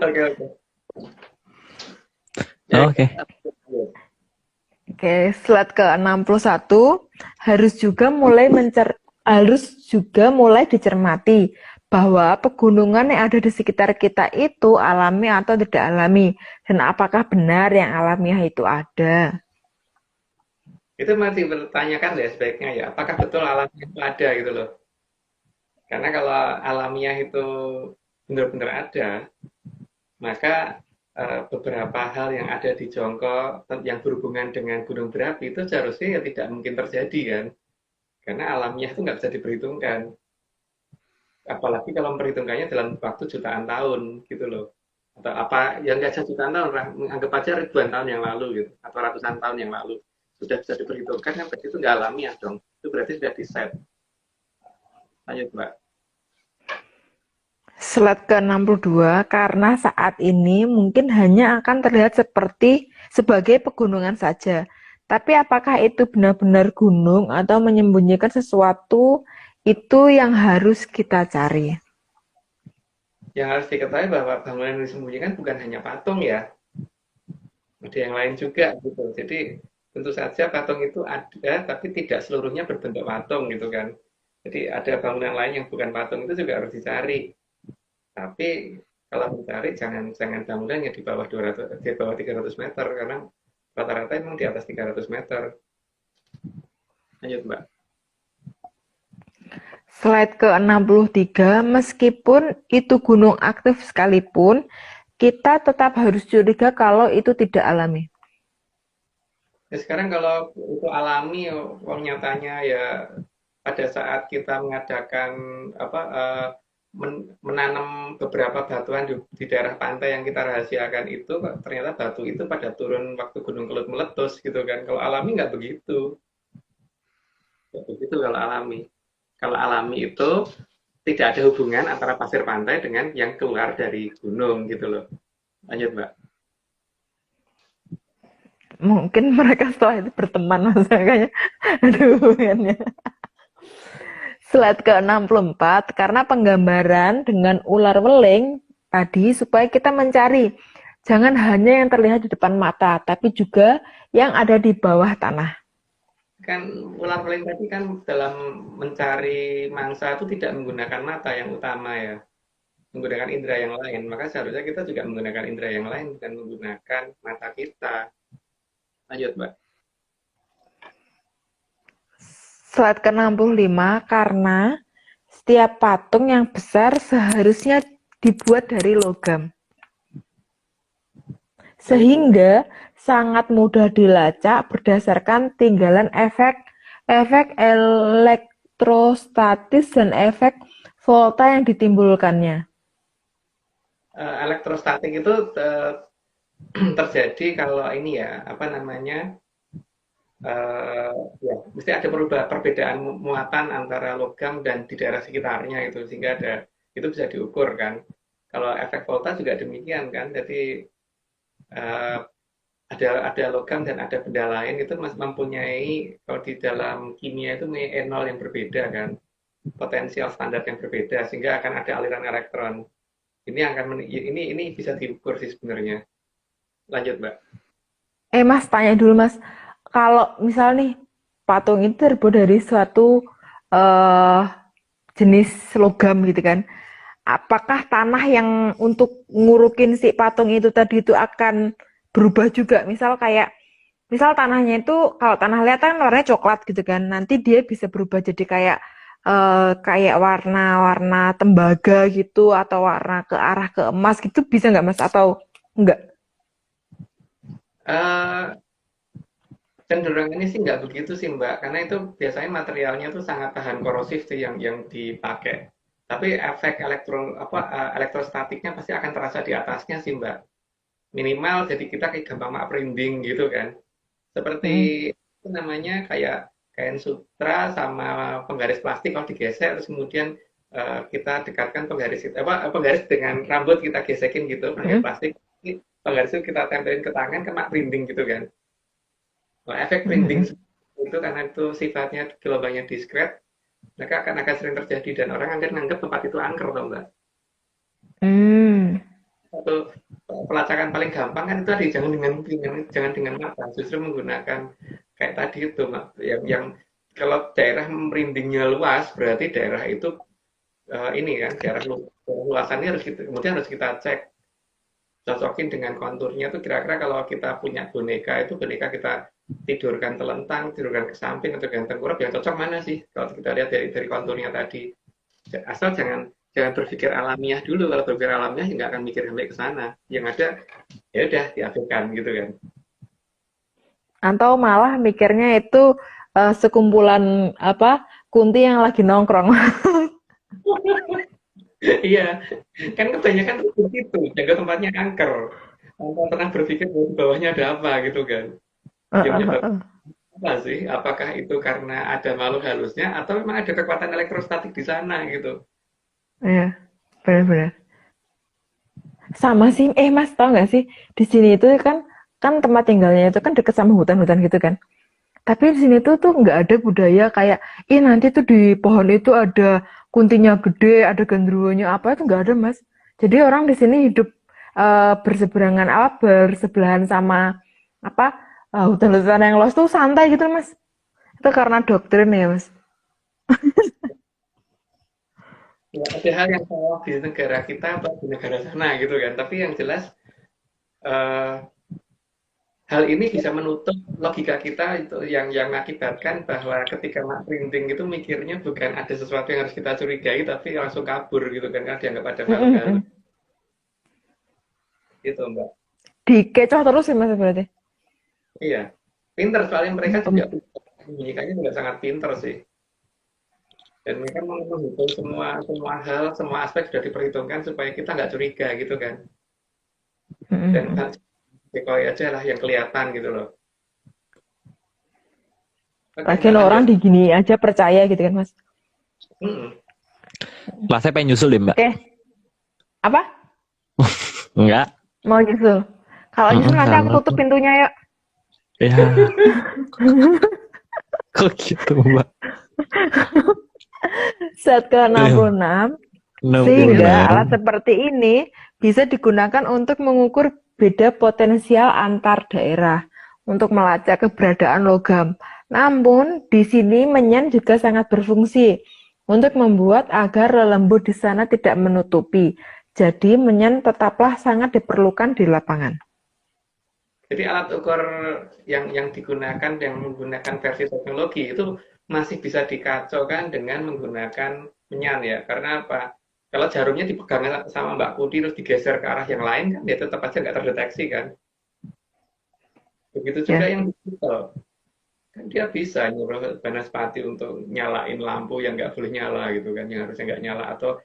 Speaker 2: Oke.
Speaker 1: Oke.
Speaker 3: Oke, slide ke 61 harus juga mulai dicermati bahwa pegunungan yang ada di sekitar kita itu alami atau tidak alami, dan apakah benar yang alamiah itu ada.
Speaker 2: Itu masih bertanyakan ya sebaiknya ya, apakah betul alamiah itu ada gitu loh. Karena kalau alamiah itu benar-benar ada, maka beberapa hal yang ada di Jongkok yang berhubungan dengan gunung berapi itu seharusnya ya tidak mungkin terjadi kan. Karena alamiah itu nggak bisa diperhitungkan. Apalagi kalau memperhitungkannya dalam waktu jutaan tahun gitu loh. Atau apa, yang nggak jutaan tahun, anggap aja ribuan tahun yang lalu gitu. Atau ratusan tahun yang lalu. Sudah bisa diperhitungkan, yang berarti itu nggak alamiah dong. Itu berarti sudah di-set. Lanjut Mbak.
Speaker 3: Slide ke 62, karena saat ini mungkin hanya akan terlihat sebagai pegunungan saja. Tapi apakah itu benar-benar gunung atau menyembunyikan sesuatu, itu yang harus kita cari.
Speaker 2: Yang harus diketahui bahwa bangunan yang disembunyikan bukan hanya patung ya. Ada yang lain juga gitu. Jadi tentu saja patung itu ada, tapi tidak seluruhnya berbentuk patung gitu kan. Jadi ada bangunan lain yang bukan patung itu juga harus dicari. Tapi kalau mencari jangan bangunan yang di bawah 300 meter, karena rata-rata memang di atas 300 meter. Lanjut Mbak.
Speaker 3: Slide ke 63, meskipun itu gunung aktif sekalipun, kita tetap harus curiga kalau itu tidak alami.
Speaker 2: Ya, sekarang kalau itu alami, nyatanya ya pada saat kita mengadakan menanam beberapa batuan di daerah pantai yang kita rahasiakan itu, ternyata batu itu pada turun waktu gunung kelut meletus gitu kan. Kalau alami nggak begitu. Begitu kalau alami. Kalau alami itu tidak ada hubungan antara pasir pantai dengan yang keluar dari gunung gitu loh. Lanjut, Mbak.
Speaker 3: Mungkin mereka setelah itu berteman mas kayaknya ada hubungannya. Slide ke-64, karena penggambaran dengan ular weling tadi supaya kita mencari jangan hanya yang terlihat di depan mata, tapi juga yang ada di bawah tanah.
Speaker 2: Kan ular weling tadi kan dalam mencari mangsa itu tidak menggunakan mata yang utama ya, menggunakan indera yang lain. Maka seharusnya kita juga menggunakan indera yang lain bukan menggunakan mata kita. Lanjut, Mbak.
Speaker 3: Slide ke-65, karena setiap patung yang besar seharusnya dibuat dari logam. Sehingga sangat mudah dilacak berdasarkan tinggalan efek elektrostatis dan efek volta yang ditimbulkannya.
Speaker 2: Elektrostatik itu terjadi kalau ini ya, apa namanya, ya, mesti ada perbedaan muatan antara logam dan di daerah sekitarnya itu, sehingga itu bisa diukur kan. Kalau efek volta juga demikian kan, jadi ada logam dan ada benda lain itu mempunyai, kalau di dalam kimia itu mempunyai E0 yang berbeda kan, potensial standar yang berbeda, sehingga akan ada aliran elektron. Ini bisa diukur sih sebenarnya. Lanjut, Mbak.
Speaker 3: Mas, tanya dulu mas, kalau misal nih patung itu terbuat dari suatu jenis logam gitu kan, apakah tanah yang untuk ngurukin si patung itu tadi itu akan berubah juga? Misal tanahnya itu kalau tanah liat kan warnanya coklat gitu kan, nanti dia bisa berubah jadi kayak warna-warna tembaga gitu atau warna ke arah ke emas gitu, bisa nggak mas atau enggak?
Speaker 2: Cenderungannya sih nggak begitu sih Mbak, karena itu biasanya materialnya tuh sangat tahan korosif sih yang dipakai. Tapi efek elektrostatiknya pasti akan terasa di atasnya sih Mbak. Minimal jadi kita kayak gampang merinding gitu kan. Seperti itu namanya kayak kain sutra sama penggaris plastik kalau digesek terus kemudian kita dekatkan penggaris dengan rambut kita gesekin gitu pakai plastik. Penggaris itu kita tempelin ke tangan kena merinding gitu kan. Nah, efek printing itu karena itu sifatnya gelombangnya diskret, maka akan sering terjadi dan orang akan menganggap tempat itu angker, toh Mbak. Satu pelacakan paling gampang kan itu tadi jangan dengan mata, justru menggunakan kayak tadi itu, yang kalau daerah merindingnya luas berarti daerah itu ini kan daerah luasannya kemudian harus kita cek, cocokin dengan konturnya tuh kira-kira kalau kita punya boneka kita tidurkan telentang, tidurkan ke samping atau gantung tengkurap yang cocok mana sih kalau kita lihat dari konturnya tadi. Asal jangan berpikir alamiah dulu, kalau berpikir alamiah nggak akan mikir sampai ke sana. Yang ada ya udah diabaikan gitu kan.
Speaker 3: Atau malah mikirnya itu sekumpulan kunti yang lagi nongkrong.
Speaker 2: Iya, kan kebanyakan begitu, jaga tempatnya angker. Tanpa pernah berpikir di bawahnya ada apa gitu kan. Apa sih? Apakah itu karena ada makhluk halusnya atau memang ada kekuatan elektrostatik di sana gitu?
Speaker 3: Iya, benar-benar. Sama sih, mas tau nggak sih di sini itu kan tempat tinggalnya itu kan deket sama hutan-hutan gitu kan. Tapi di sini tuh nggak ada budaya kayak, nanti tuh di pohon itu ada kuntinya gede, ada genderuwonya apa, itu nggak ada mas. Jadi orang di sini hidup bersebelahan sama hutan-hutan yang luas tuh santai gitu mas. Itu karena doktrin ya mas.
Speaker 2: Ya, ada hal yang salah di negara kita atau di negara sana gitu kan. Tapi yang jelas hal ini bisa menutup logika kita itu yang mengakibatkan bahwa ketika printing itu mikirnya bukan ada sesuatu yang harus kita curigai tapi langsung kabur gitu kan, karena dianggap ada makhluk halus. Gitu Mbak.
Speaker 3: Dikecoh terus sih mas berarti.
Speaker 2: Iya, pinter soalnya mereka juga membunyikannya juga sangat pinter sih. Dan mereka menghitung semua hal, semua aspek sudah diperhitungkan supaya kita nggak curiga gitu kan. Dan decoy aja lah yang kelihatan gitu loh. Oke,
Speaker 3: Lagian
Speaker 2: Mbak,
Speaker 3: orang
Speaker 2: lanjut.
Speaker 3: digini aja percaya gitu kan, Mas.
Speaker 2: Mm-mm.
Speaker 1: Lah saya pengen nyusul deh Mbak.
Speaker 3: Oke, apa?
Speaker 1: Enggak.
Speaker 3: Mau nyusul? Kalau nyusul nanti aku
Speaker 1: Sama
Speaker 3: tutup
Speaker 1: aku.
Speaker 3: pintunya yuk.
Speaker 1: Ya, kok gitu Mbak?
Speaker 3: Set ke-66, sehingga
Speaker 1: 66.
Speaker 3: alat seperti ini bisa digunakan untuk mengukur beda potensial antar daerah untuk melacak keberadaan logam. Namun, di sini menyan juga sangat berfungsi untuk membuat agar lelembut di sana tidak menutupi. Jadi, menyan tetaplah sangat diperlukan di lapangan.
Speaker 2: Jadi alat ukur yang digunakan, yang menggunakan versi teknologi itu masih bisa dikacaukan dengan menggunakan menyan ya. Karena apa? Kalau jarumnya dipegang sama Mbak Putih terus digeser ke arah yang lain kan, dia tetap aja nggak terdeteksi kan. Begitu juga
Speaker 3: Ya,
Speaker 2: yang digital. Kan dia bisa nyuruh Banaspati untuk nyalain lampu yang nggak boleh nyala gitu kan, yang harusnya nggak nyala, atau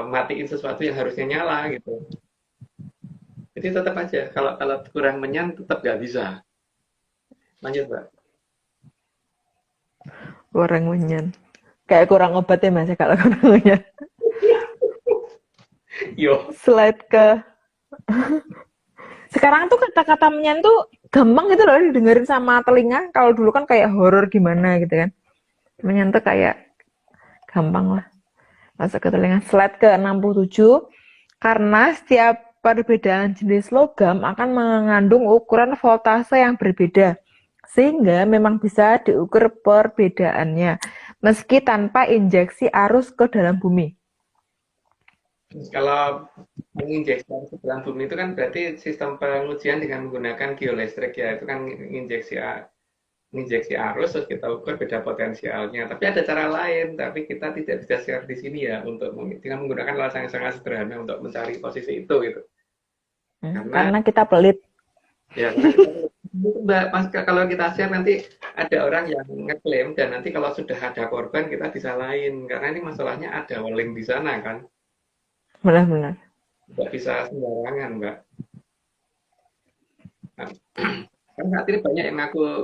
Speaker 2: matiin sesuatu yang harusnya nyala gitu. Jadi tetap aja kalau kalau kurang menyan tetap nggak bisa. Lanjut, Mbak.
Speaker 3: kurang menyan. Kayak kurang obat ya, Mas, ya, kalau kurang menyan.
Speaker 2: Yo,
Speaker 3: Slide ke... Sekarang tuh kata-kata menyan tuh gampang gitu loh didengerin sama telinga. Kalau dulu kan kayak horor gimana gitu kan. Menyan tuh kayak gampang lah masuk ke telinga. Slide ke 67. Karena setiap perbedaan jenis logam akan mengandung ukuran voltase yang berbeda. Sehingga memang bisa diukur perbedaannya meski tanpa injeksi arus ke dalam bumi.
Speaker 2: kalau menginjeksi arus ke dalam bumi itu kan berarti sistem pengujian dengan menggunakan geolistrik ya. Itu kan menginjeksi arus terus kita ukur beda potensialnya. Tapi ada cara lain, tapi kita tidak bisa share di sini ya untuk dengan menggunakan alat yang sangat sederhana untuk mencari posisi itu gitu. Karena
Speaker 3: Karena kita pelit.
Speaker 2: ya karena kita Mbak, pas kalau kita share nanti ada orang yang ngeklaim dan nanti kalau sudah ada korban kita disalahin karena ini masalahnya ada link di sana kan.
Speaker 3: Benar-benar.
Speaker 2: Nggak bisa sembarangan, Mbak. Nah, kan saat ini banyak yang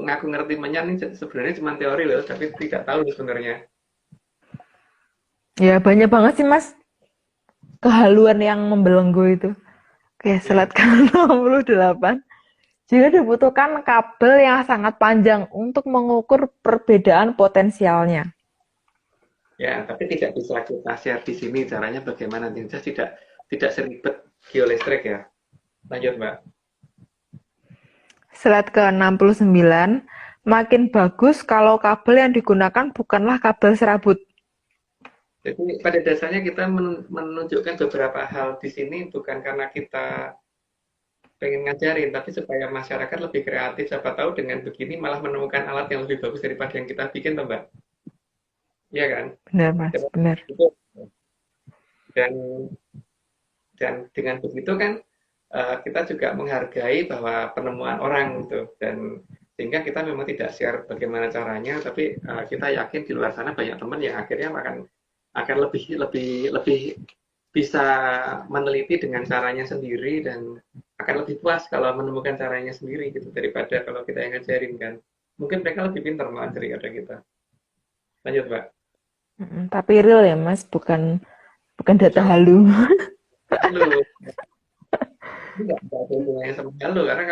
Speaker 2: ngaku ngerti menyan ini sebenarnya cuma teori loh, tapi tidak tahu sebenarnya.
Speaker 3: Ya banyak banget sih Mas kehaluan yang membelenggu itu. Oke,
Speaker 2: Ya,
Speaker 3: slide ke-68. Jika dibutuhkan kabel yang sangat panjang untuk mengukur perbedaan potensialnya.
Speaker 2: ya, tapi tidak bisa kita share di sini caranya bagaimana. Jelas tidak seribet geolistrik ya. Lanjut, Mbak.
Speaker 3: Slide ke-69. Makin bagus kalau kabel yang digunakan bukanlah kabel serabut.
Speaker 2: Jadi pada dasarnya kita menunjukkan beberapa hal di sini bukan karena kita pengen ngajarin, tapi supaya masyarakat lebih kreatif. Siapa tahu dengan begini malah menemukan alat yang lebih bagus daripada yang kita bikin, toh, Mbak. Iya kan?
Speaker 3: Benar Mas, benar.
Speaker 2: Dan dan dengan begitu kan kita juga menghargai bahwa penemuan orang gitu, dan sehingga kita memang tidak share bagaimana caranya, tapi kita yakin di luar sana banyak teman yang akhirnya akan lebih bisa meneliti dengan caranya sendiri dan akan lebih puas kalau menemukan caranya sendiri gitu daripada kalau kita yang ngajarin kan. Mungkin mereka lebih pintar malah daripada kita. Lanjut, Mbak.
Speaker 3: Tapi real ya Mas, bukan data halu.
Speaker 2: Halo. Enggak ada hubungannya sama halu karena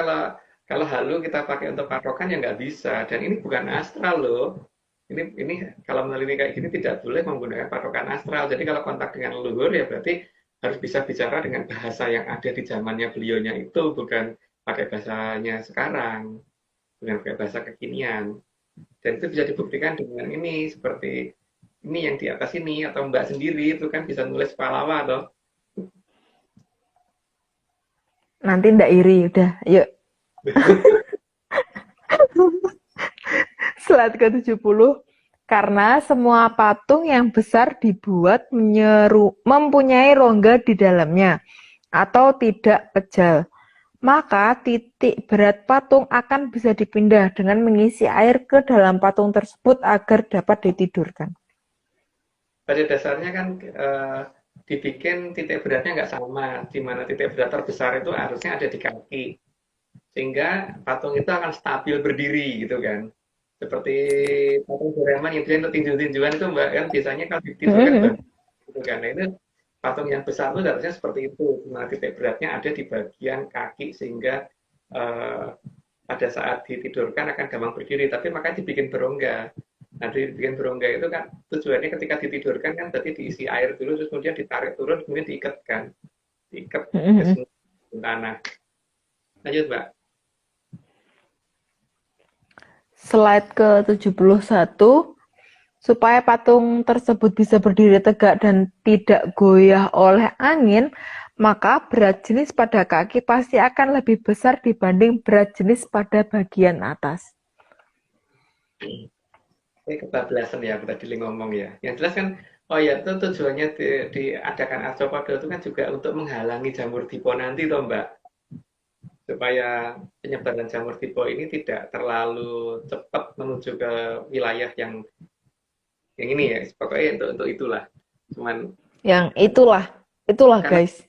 Speaker 2: kalau halu kita pakai untuk patokan ya nggak bisa, dan ini bukan astral loh. Ini kalau meneliti kayak gini tidak boleh menggunakan patokan astral. Jadi kalau kontak dengan leluhur ya berarti harus bisa bicara dengan bahasa yang ada di zamannya beliaunya itu, bukan pakai bahasanya sekarang, bukan pakai bahasa kekinian. Dan itu bisa dibuktikan dengan ini, seperti ini yang di atas ini, atau Mbak sendiri itu kan bisa nulis pahlawa toh.
Speaker 3: Nanti ndak iri, udah, yuk. Slide ke-70. Karena semua patung yang besar dibuat mempunyai rongga di dalamnya atau tidak pejal, maka titik berat patung akan bisa dipindah dengan mengisi air ke dalam patung tersebut agar dapat ditidurkan.
Speaker 2: Pada dasarnya kan dibikin titik beratnya nggak sama, di mana titik berat terbesar itu harusnya ada di kaki, sehingga patung itu akan stabil berdiri gitu kan. seperti patung Doraemon yang dia untuk tinju-tinjuan itu Mbak kan biasanya kalau ditidurkan bagus gitu kan. Nah, itu patung yang besar itu harusnya seperti itu. Nah, titik beratnya ada di bagian kaki sehingga eh, pada saat ditidurkan akan gampang berdiri, tapi makanya dibikin berongga. Nah, dibikin berongga itu kan tujuannya ketika ditidurkan kan berarti diisi air dulu, terus kemudian ditarik turun, kemudian diikat kan, diikat ke tanah. Lanjut, Mbak.
Speaker 3: Slide ke-71, supaya patung tersebut bisa berdiri tegak dan tidak goyah oleh angin, maka berat jenis pada kaki pasti akan lebih besar dibanding berat jenis pada bagian atas.
Speaker 2: Ini kebablasan ya, aku tadi ngomong ya. Yang jelas kan, oh ya itu tujuannya diadakan arthropoda itu kan juga untuk menghalangi jamur tipe nanti toh Mbak. Supaya penyebaran jamur tipe ini tidak terlalu cepat menuju ke wilayah yang ini ya. Pokoknya untuk itulah. Cuman
Speaker 3: Yang itulah
Speaker 2: karena
Speaker 3: guys.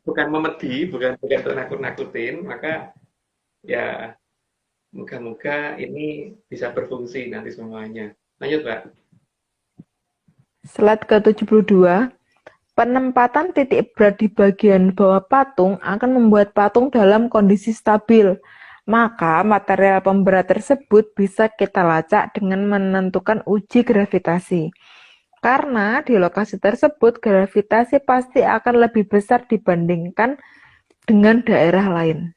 Speaker 2: bukan memedi, bukan untuk nakut-nakutin, maka ya moga-moga ini bisa berfungsi nanti semuanya. Lanjut, Mbak.
Speaker 3: Slide ke-72, penempatan titik berat di bagian bawah patung akan membuat patung dalam kondisi stabil. Maka material pemberat tersebut bisa kita lacak dengan menentukan uji gravitasi. Karena di lokasi tersebut gravitasi pasti akan lebih besar dibandingkan dengan daerah lain.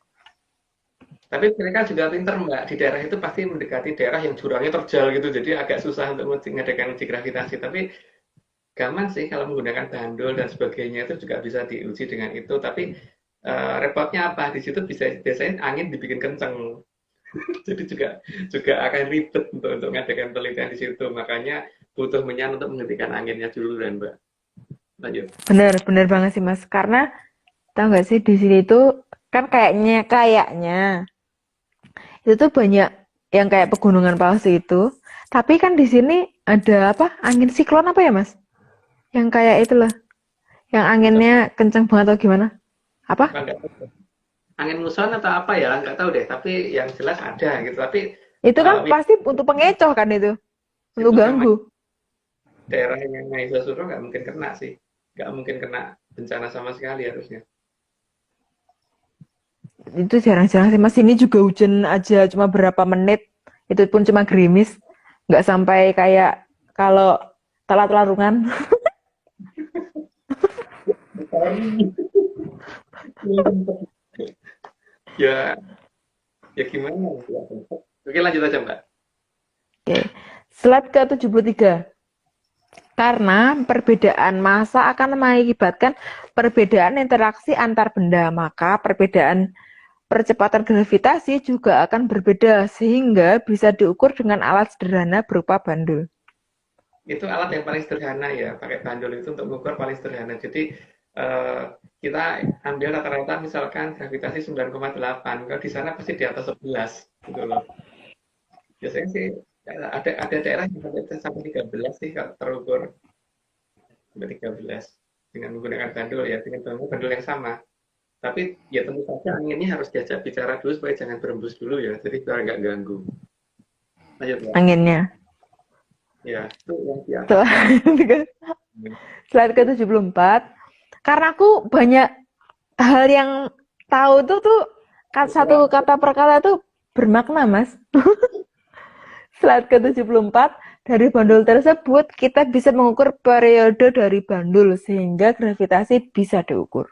Speaker 2: Tapi mereka juga pinter Mbak, di daerah itu pasti mendekati daerah yang jurangnya terjal gitu, jadi agak susah untuk mengadakan uji gravitasi. Tapi gampang sih kalau menggunakan bandul dan sebagainya itu juga bisa diuji dengan itu. Tapi repotnya apa? Di situ biasanya angin dibikin kenceng, jadi juga akan ribet untuk mengadakan penelitian di situ. Makanya butuh menyan untuk menghentikan anginnya dulu dan Mbak. Lanjut.
Speaker 3: Bener banget sih Mas. Karena tahu nggak sih di sini tuh kan kayaknya itu tuh banyak yang kayak pegunungan palsu itu. Tapi kan di sini ada apa? Angin siklon apa ya Mas? Yang kayak itulah. Yang anginnya kenceng banget atau gimana? Apa?
Speaker 2: Angin muson atau apa ya? Nggak tahu deh. Tapi yang jelas ada gitu. Tapi
Speaker 3: Itu kan pasti untuk pengecoh kan itu. Untuk ganggu.
Speaker 2: Daerah yang Mahisa Suro nggak mungkin kena sih. Nggak mungkin kena bencana sama sekali harusnya.
Speaker 3: Itu jarang-jarang sih Mas. Ini juga hujan aja cuma berapa menit. Itu pun cuma gerimis. Nggak sampai kayak kalau telat larungan.
Speaker 2: ya gimana? Oke, lanjut aja Mbak.
Speaker 3: Oke. Slide ke-73. Karena perbedaan massa akan mengakibatkan perbedaan interaksi antar benda, maka perbedaan percepatan gravitasi juga akan berbeda sehingga bisa diukur dengan alat sederhana berupa bandul.
Speaker 2: Itu alat yang paling sederhana ya, pakai bandul itu untuk mengukur paling sederhana. Jadi kita ambil rata-rata misalkan gravitasi 9,8, kalau di sana pasti di atas 11 gitu loh. Biasanya sih ada daerah yang sampai 13 sih kalau terukur sampai 13 dengan menggunakan bandul ya, dengan bandul yang sama. Tapi ya tentu saja anginnya harus diajak bicara dulu supaya jangan berembus dulu ya, jadi biar nggak ganggu. Lanjut ya.
Speaker 3: Anginnya.
Speaker 2: Ya, itu yang di atas.
Speaker 3: Slide ke-74. Karena aku banyak hal yang tahu tuh satu kata per kata tuh bermakna, Mas. Slide ke-74. Dari bandul tersebut, kita bisa mengukur periode dari bandul sehingga gravitasi bisa diukur.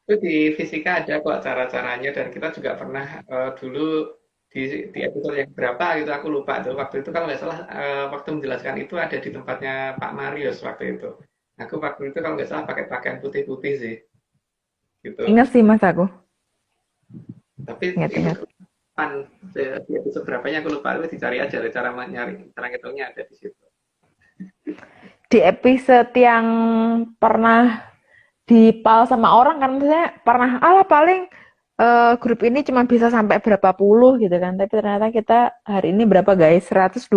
Speaker 2: Itu di fisika ada kok cara-caranya dan kita juga pernah dulu di episode yang berapa gitu aku lupa tuh waktu itu kalau nggak salah waktu menjelaskan itu ada di tempatnya Pak Marius waktu itu. Aku waktu itu kalau nggak salah pakai pakaian putih-putih sih. Gitu.
Speaker 3: Ingat sih Mas aku.
Speaker 2: Tapi
Speaker 3: ingat.
Speaker 2: Di episode berapanya aku lupa, itu dicari aja cara ngitungnya ada di situ.
Speaker 3: Di episode yang pernah dipal sama orang kan misalnya pernah paling grup ini cuma bisa sampai berapa puluh gitu kan, tapi ternyata kita hari ini berapa guys, 127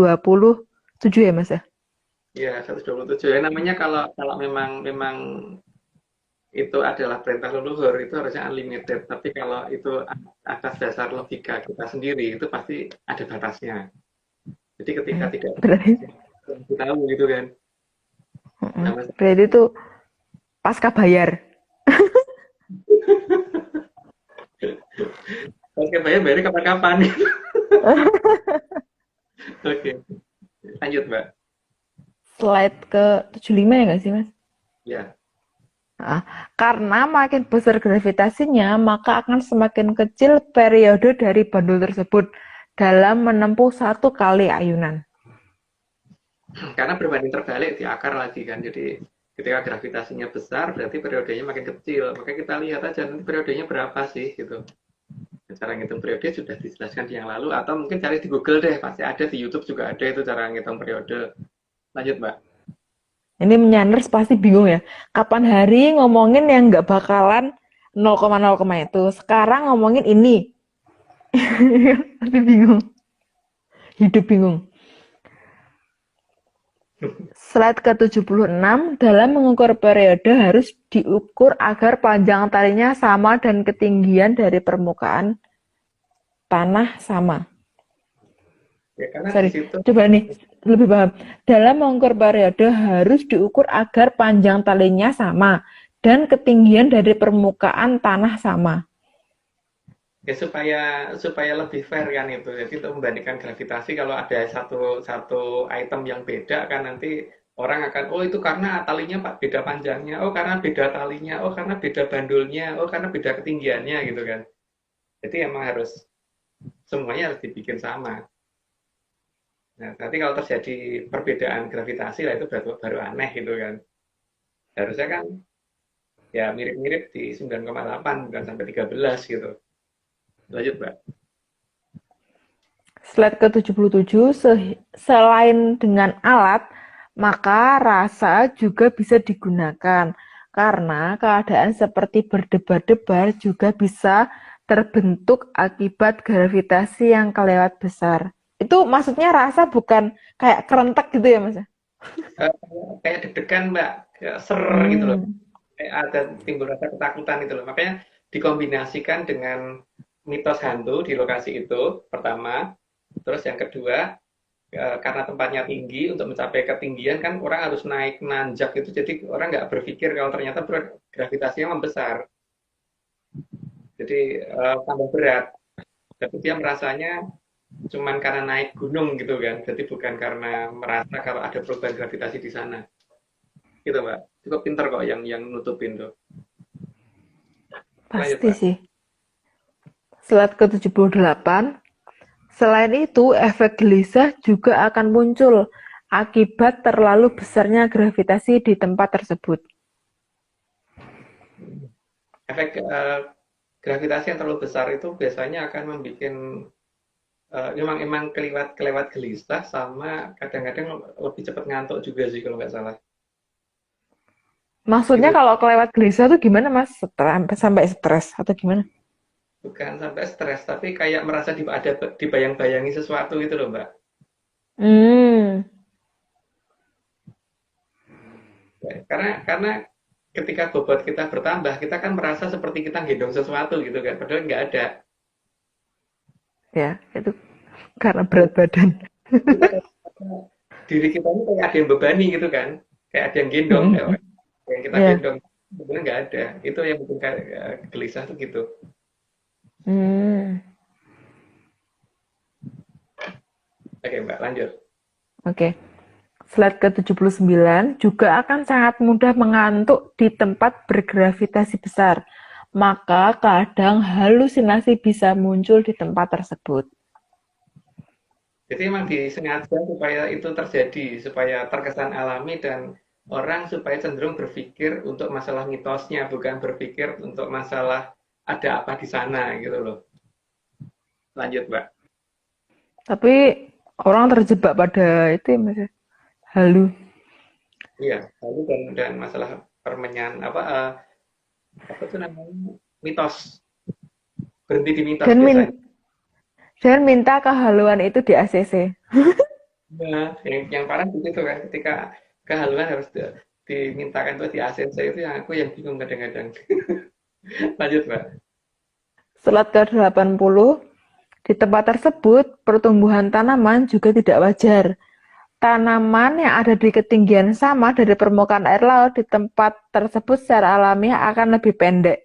Speaker 3: ya Mas ya?
Speaker 2: Iya 127 ya namanya kalau memang itu adalah perintah leluhur, itu harusnya unlimited. Tapi kalau itu atas dasar logika kita sendiri, itu pasti ada batasnya. Jadi ketika tidak ada
Speaker 3: Berarti,
Speaker 2: batasnya, kita tahu gitu kan. Nah, Mas,
Speaker 3: berarti itu pasca bayar.
Speaker 2: oke, bayar kapan-kapan. Oke, lanjut Mbak.
Speaker 3: Slide ke 75 ya nggak sih, Mas?
Speaker 2: Ya,
Speaker 3: Nah, karena makin besar gravitasinya, maka akan semakin kecil periode dari bandul tersebut dalam menempuh 1 kali ayunan.
Speaker 2: karena berbanding terbalik di akar lagi kan. Jadi ketika gravitasinya besar, berarti periodenya makin kecil. Maka kita lihat aja nanti periodenya berapa sih gitu. Cara ngitung periode sudah dijelaskan di yang lalu, atau mungkin cari di Google deh, pasti ada di YouTube juga ada itu cara ngitung periode. Lanjut Mbak.
Speaker 3: Ini menyanders pasti bingung ya. Kapan hari ngomongin yang nggak bakalan 0,0 itu. Sekarang ngomongin ini. Pasti bingung. Hidup bingung. Slide ke-76, dalam mengukur periode harus diukur agar panjang talinya sama dan ketinggian dari permukaan tanah sama.
Speaker 2: Ya, karena
Speaker 3: Sorry,
Speaker 2: di situ
Speaker 3: coba nih, lebih paham. Dalam mengukur periode harus diukur agar panjang talinya sama dan ketinggian dari permukaan tanah sama.
Speaker 2: ya supaya lebih fair kan itu. Jadi untuk membandingkan gravitasi, kalau ada satu item yang beda kan nanti orang akan, oh itu karena talinya beda panjangnya, oh karena beda talinya, oh karena beda bandulnya, oh karena beda ketinggiannya gitu kan. Jadi emang semuanya harus dibikin sama. Nah, nanti kalau terjadi perbedaan gravitasi lah itu baru aneh gitu kan. Harusnya kan ya mirip-mirip di 9,8 bukan sampai 13 gitu. Lanjut, Mbak.
Speaker 3: Slide ke-77, selain dengan alat, maka rasa juga bisa digunakan. Karena keadaan seperti berdebar-debar juga bisa terbentuk akibat gravitasi yang kelewat besar. Itu maksudnya rasa bukan kayak kerentek gitu ya, Mas?
Speaker 2: Kayak deg-degan, Mbak. Kayak gitu loh. Kayak ada timbul rasa ketakutan gitu loh. Makanya dikombinasikan dengan mitos hantu di lokasi itu, pertama. Terus yang kedua, karena tempatnya tinggi, untuk mencapai ketinggian kan orang harus naik nanjak itu, jadi orang nggak berpikir kalau ternyata gravitasinya membesar. Jadi tambah berat. Tapi dia merasanya cuman karena naik gunung gitu kan, jadi bukan karena merasa kalau ada perubahan gravitasi di sana. Gitu Mbak, cukup pinter kok yang nutupin tuh. Lanjut,
Speaker 3: Pasti
Speaker 2: Mbak.
Speaker 3: sih. Slide ke-78, selain itu efek gelisah juga akan muncul akibat terlalu besarnya gravitasi di tempat tersebut.
Speaker 2: Efek gravitasi yang terlalu besar itu biasanya akan membuat emang kelewat gelisah, sama kadang-kadang lebih cepat ngantuk juga sih kalau nggak salah.
Speaker 3: Maksudnya
Speaker 2: Itu
Speaker 3: kalau kelewat gelisah tuh gimana, Mas? Sampai stres atau gimana?
Speaker 2: bukan sampai stres, tapi kayak merasa dibayang-bayangi sesuatu gitu loh Mbak. Karena ketika bobot kita bertambah, kita kan merasa seperti kita gendong sesuatu gitu kan, padahal nggak ada.
Speaker 3: Ya, itu karena berat badan.
Speaker 2: Diri kita ini kayak ada yang bebani gitu kan, kayak ada yang gendong, yang kita
Speaker 3: Ya.
Speaker 2: gendong sebenarnya nggak ada. Itu yang bikin gelisah tuh gitu. Oke Mbak, lanjut.
Speaker 3: Oke. Slide ke-79 juga akan sangat mudah mengantuk di tempat bergravitasi besar. Maka kadang halusinasi bisa muncul di tempat tersebut.
Speaker 2: Jadi emang disengaja supaya itu terjadi, supaya terkesan alami dan orang supaya cenderung berpikir untuk masalah mitosnya, bukan berpikir untuk masalah ada apa di sana gitu loh. Lanjut Mbak.
Speaker 3: Tapi orang terjebak pada itu ya, Mas. Halu.
Speaker 2: Iya, lalu dan masalah permenyan apa tuh namanya, mitos, berhenti di mitos biasanya.
Speaker 3: Dan minta kehaluan itu di ACC.
Speaker 2: Nah, yang parah begitu kan, ketika kehaluan harus dimintakan untuk di ACC itu yang aku yang bingung kadang-kadang. Lanjut, Mbak.
Speaker 3: Slide ke-80, di tempat tersebut pertumbuhan tanaman juga tidak wajar. Tanaman yang ada di ketinggian sama dari permukaan air laut di tempat tersebut secara alamiah akan lebih pendek.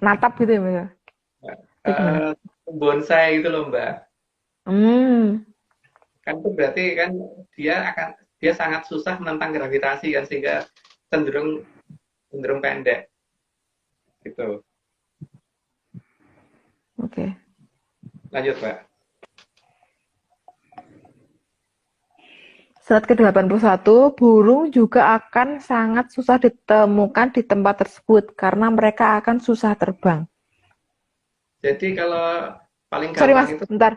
Speaker 3: Natap gitu ya, Mbak? Itu gimana?
Speaker 2: Bonsai itu loh, Mbak.
Speaker 3: Hmm,
Speaker 2: Kan itu berarti kan dia sangat susah menentang gravitasi kan sehingga cenderung cenderung pendek gitu.
Speaker 3: oke.
Speaker 2: Lanjut, Mbak.
Speaker 3: Slide ke-81, burung juga akan sangat susah ditemukan di tempat tersebut karena mereka akan susah terbang.
Speaker 2: Jadi kalau paling
Speaker 3: Sorry Mas,
Speaker 2: gampang itu
Speaker 3: bentar.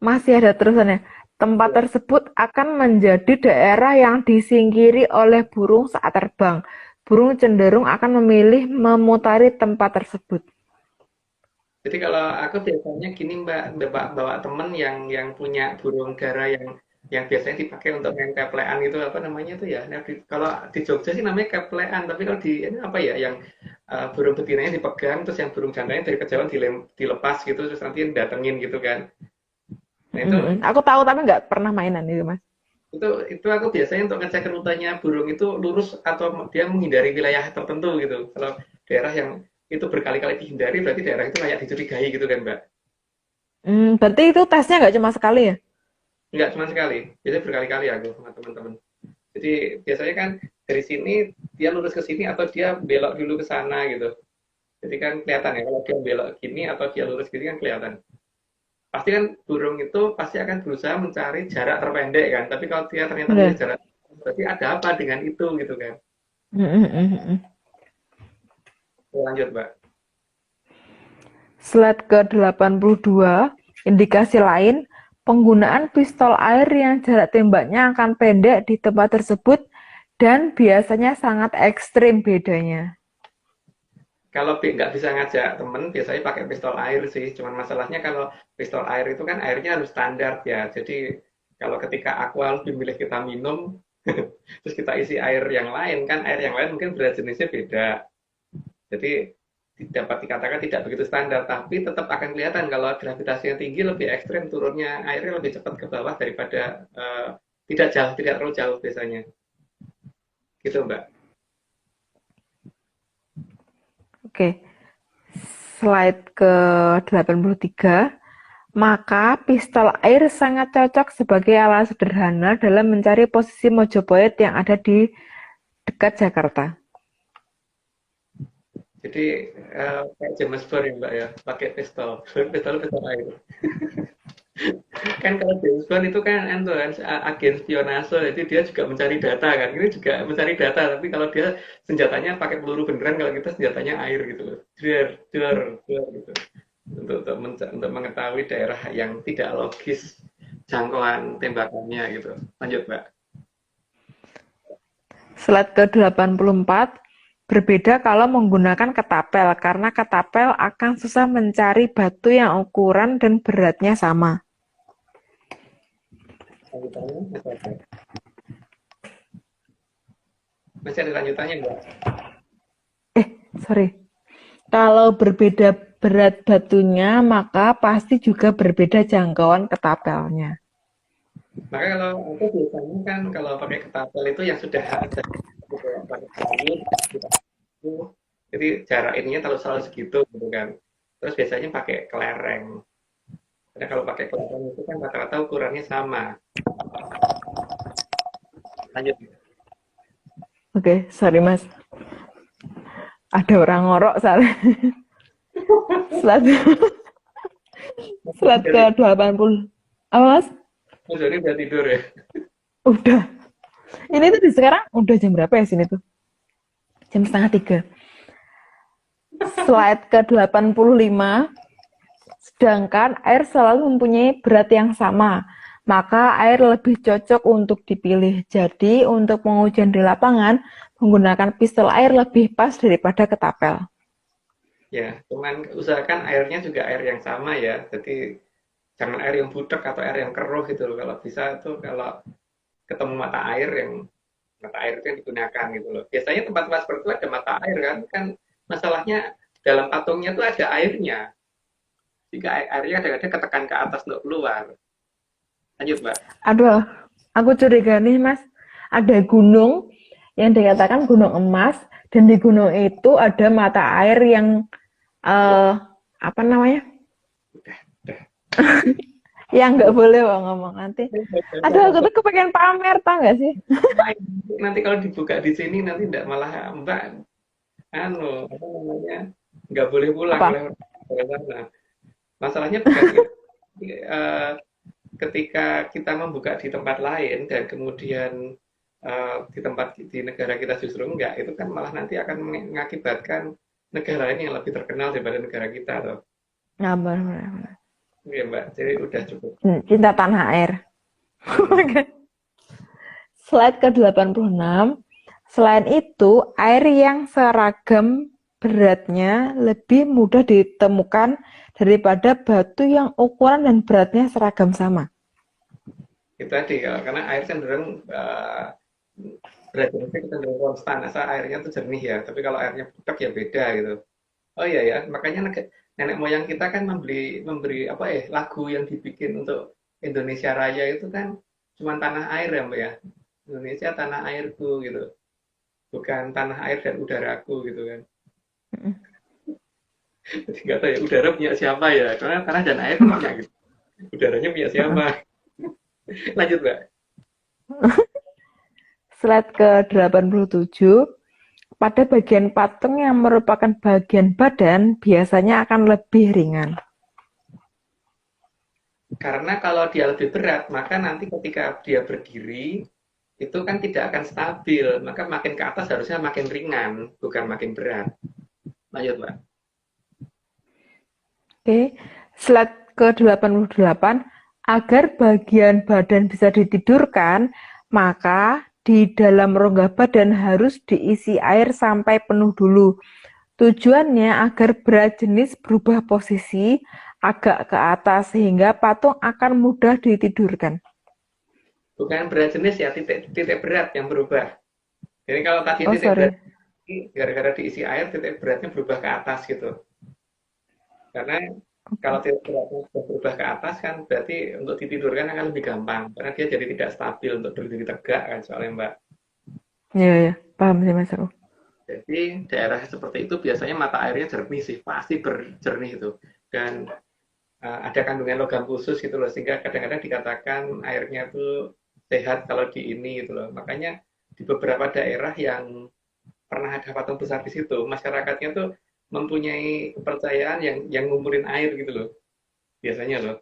Speaker 3: Masih ada terusannya. Tempat
Speaker 2: ya,
Speaker 3: tersebut akan menjadi daerah yang disingkiri oleh burung saat terbang. Burung cenderung akan memilih memutari tempat tersebut.
Speaker 2: jadi kalau aku biasanya gini Mbak, bawa temen yang punya burung dara yang biasanya dipakai untuk main keplean itu apa namanya itu ya. Nah, kalau di Jogja sih namanya keplean, tapi kalau di ini apa ya yang burung betinanya dipegang terus yang burung jantannya dari kejauhan dilepas gitu terus nanti datengin gitu kan. Nah itu
Speaker 3: Aku tahu tapi nggak pernah mainan itu Mas.
Speaker 2: itu aku biasanya untuk ngecek rutenya burung itu lurus atau dia menghindari wilayah tertentu gitu. Kalau daerah yang itu berkali-kali dihindari berarti daerah itu layak dicurigai gitu kan Mbak.
Speaker 3: Berarti itu tesnya nggak cuma sekali ya?
Speaker 2: Enggak cuma sekali, biasanya berkali-kali aku sama teman-teman. Jadi biasanya kan dari sini dia lurus ke sini atau dia belok dulu ke sana gitu. Jadi kan kelihatan ya kalau dia belok gini atau dia lurus gini kan kelihatan. Pasti kan burung itu pasti akan berusaha mencari jarak terpendek kan. Tapi kalau dia ternyata punya
Speaker 3: Benar.
Speaker 2: jarak, berarti ada apa dengan itu gitu kan. Lanjut Mbak.
Speaker 3: Slide ke-82, indikasi lain, penggunaan pistol air yang jarak tembaknya akan pendek di tempat tersebut dan biasanya sangat ekstrim bedanya.
Speaker 2: Kalau nggak bisa ngajak temen, biasanya pakai pistol air sih. Cuman masalahnya kalau pistol air itu kan airnya harus standar ya. Jadi kalau ketika aqua lebih milih kita minum, terus kita isi air yang lain, kan air yang lain mungkin berat jenisnya beda. Jadi dapat dikatakan tidak begitu standar, tapi tetap akan kelihatan kalau gravitasinya tinggi lebih ekstrim, turunnya airnya lebih cepat ke bawah daripada tidak jauh, tidak terlalu jauh biasanya. Gitu Mbak.
Speaker 3: Oke, slide ke-83. Maka pistol air sangat cocok sebagai alat sederhana dalam mencari posisi Mojopahit yang ada di dekat Jakarta.
Speaker 2: Jadi kayak James Bond ya Mbak ya, pakai pistol air. Kan kalau James Bond itu kan agen spionase, jadi dia juga mencari data kan. Ini juga mencari data, tapi kalau dia senjatanya pakai peluru beneran, kalau kita senjatanya air gitu loh. Duer, duer, duer gitu. Untuk mengetahui daerah yang tidak logis jangkauan tembakannya gitu. Lanjut Mbak.
Speaker 3: Slide ke-84. Berbeda kalau menggunakan ketapel, karena ketapel akan susah mencari batu yang ukuran dan beratnya sama.
Speaker 2: Lanjutannya masih ada lanjutannya Mbak?
Speaker 3: Sorry. Kalau berbeda berat batunya, maka pasti juga berbeda jangkauan ketapelnya.
Speaker 2: Maka kalau aku biasanya kan kalau pakai ketapel itu yang sudah ada pakai kayu, jadi jarak ininya selalu segitu gitu kan. Terus biasanya pakai kelereng. Karena kalau pakai kelereng itu kan rata-rata ukurannya sama. Lanjut.
Speaker 3: Oke, sorry Mas. Ada orang ngorok soalnya. Slide ke-80. Apa Mas?
Speaker 2: Mas Joni udah tidur ya?
Speaker 3: Udah. Ini tuh sekarang udah jam berapa ya sini tuh? Jam 2:30. Slide ke-85. Sedangkan air selalu mempunyai berat yang sama, maka air lebih cocok untuk dipilih. Jadi, untuk pengujian di lapangan, menggunakan pistol air lebih pas daripada ketapel.
Speaker 2: Ya, cuman usahakan airnya juga air yang sama ya. Jadi jangan air yang butek atau air yang keruh gitu loh. Kalau bisa tuh kalau ketemu mata air yang mata air itu yang digunakan gitu loh. Biasanya tempat-tempat seperti itu ada mata air kan masalahnya dalam patungnya tuh ada airnya. Jika airnya kadang-kadang ketekan ke atas untuk keluar. Lanjut, Mbak.
Speaker 3: Aduh, aku curiga nih Mas, ada gunung yang dikatakan gunung emas, dan di gunung itu ada mata air yang apa namanya? Yang nggak boleh ngomong nanti. Aduh, aku tuh kepengen pamer, tau nggak sih?
Speaker 2: Nanti kalau dibuka di sini nanti enggak malah Mbak apa namanya? Nggak boleh pulang
Speaker 3: Apa?
Speaker 2: oleh orang sana. Masalahnya bukan ketika kita membuka di tempat lain dan kemudian di negara kita justru enggak, itu kan malah nanti akan mengakibatkan negara lain yang lebih terkenal daripada negara kita loh.
Speaker 3: Nah, benar.
Speaker 2: Iya Mbak, jadi udah cukup.
Speaker 3: Cinta tanah air. Slide ke-86. Selain itu, air yang seragam beratnya lebih mudah ditemukan daripada batu yang ukuran dan beratnya seragam sama.
Speaker 2: Itu tadi, karena air cenderung beratnya cenderung konstan, asal airnya tuh jernih ya. Tapi kalau airnya butek ya beda gitu. Oh iya ya, makanya nenek moyang kita kan memberi apa ya, lagu yang dibikin untuk Indonesia Raya itu kan cuma tanah air ya Mbak ya. Indonesia tanah airku gitu. Bukan tanah air dan udaraku gitu kan. Jadi nggak tahu ya udara punya siapa ya, karena tanah dan air punya gitu. Udaranya punya siapa? Lanjut Mbak.
Speaker 3: Slide ke-87. Pada bagian patung yang merupakan bagian badan biasanya akan lebih ringan.
Speaker 2: Karena kalau dia lebih berat, maka nanti ketika dia berdiri itu kan tidak akan stabil, maka makin ke atas harusnya makin ringan, bukan makin berat. Lanjut Mbak.
Speaker 3: Oke, slide ke-88. Agar bagian badan bisa ditidurkan, maka di dalam rongga badan harus diisi air sampai penuh dulu. Tujuannya agar berat jenis berubah posisi agak ke atas sehingga patung akan mudah ditidurkan.
Speaker 2: Bukan berat jenis ya, titik berat yang berubah. Jadi kalau tadi
Speaker 3: Oh,
Speaker 2: titik
Speaker 3: sorry.
Speaker 2: berat gara-gara diisi air, titik beratnya berubah ke atas gitu. Karena kalau titik beratnya sudah berubah ke atas kan berarti untuk ditidurkan akan lebih gampang. Karena dia jadi tidak stabil untuk berdiri tegak kan soalnya Mbak.
Speaker 3: Iya, paham sih Mas aku.
Speaker 2: Jadi daerah seperti itu biasanya mata airnya jernih sih, pasti berjernih itu. Dan ada kandungan logam khusus gitu loh, sehingga kadang-kadang dikatakan airnya itu sehat kalau di ini gitu loh. Makanya di beberapa daerah yang pernah ada patung besar di situ, masyarakatnya tuh mempunyai kepercayaan yang ngumurin air gitu loh. Biasanya loh.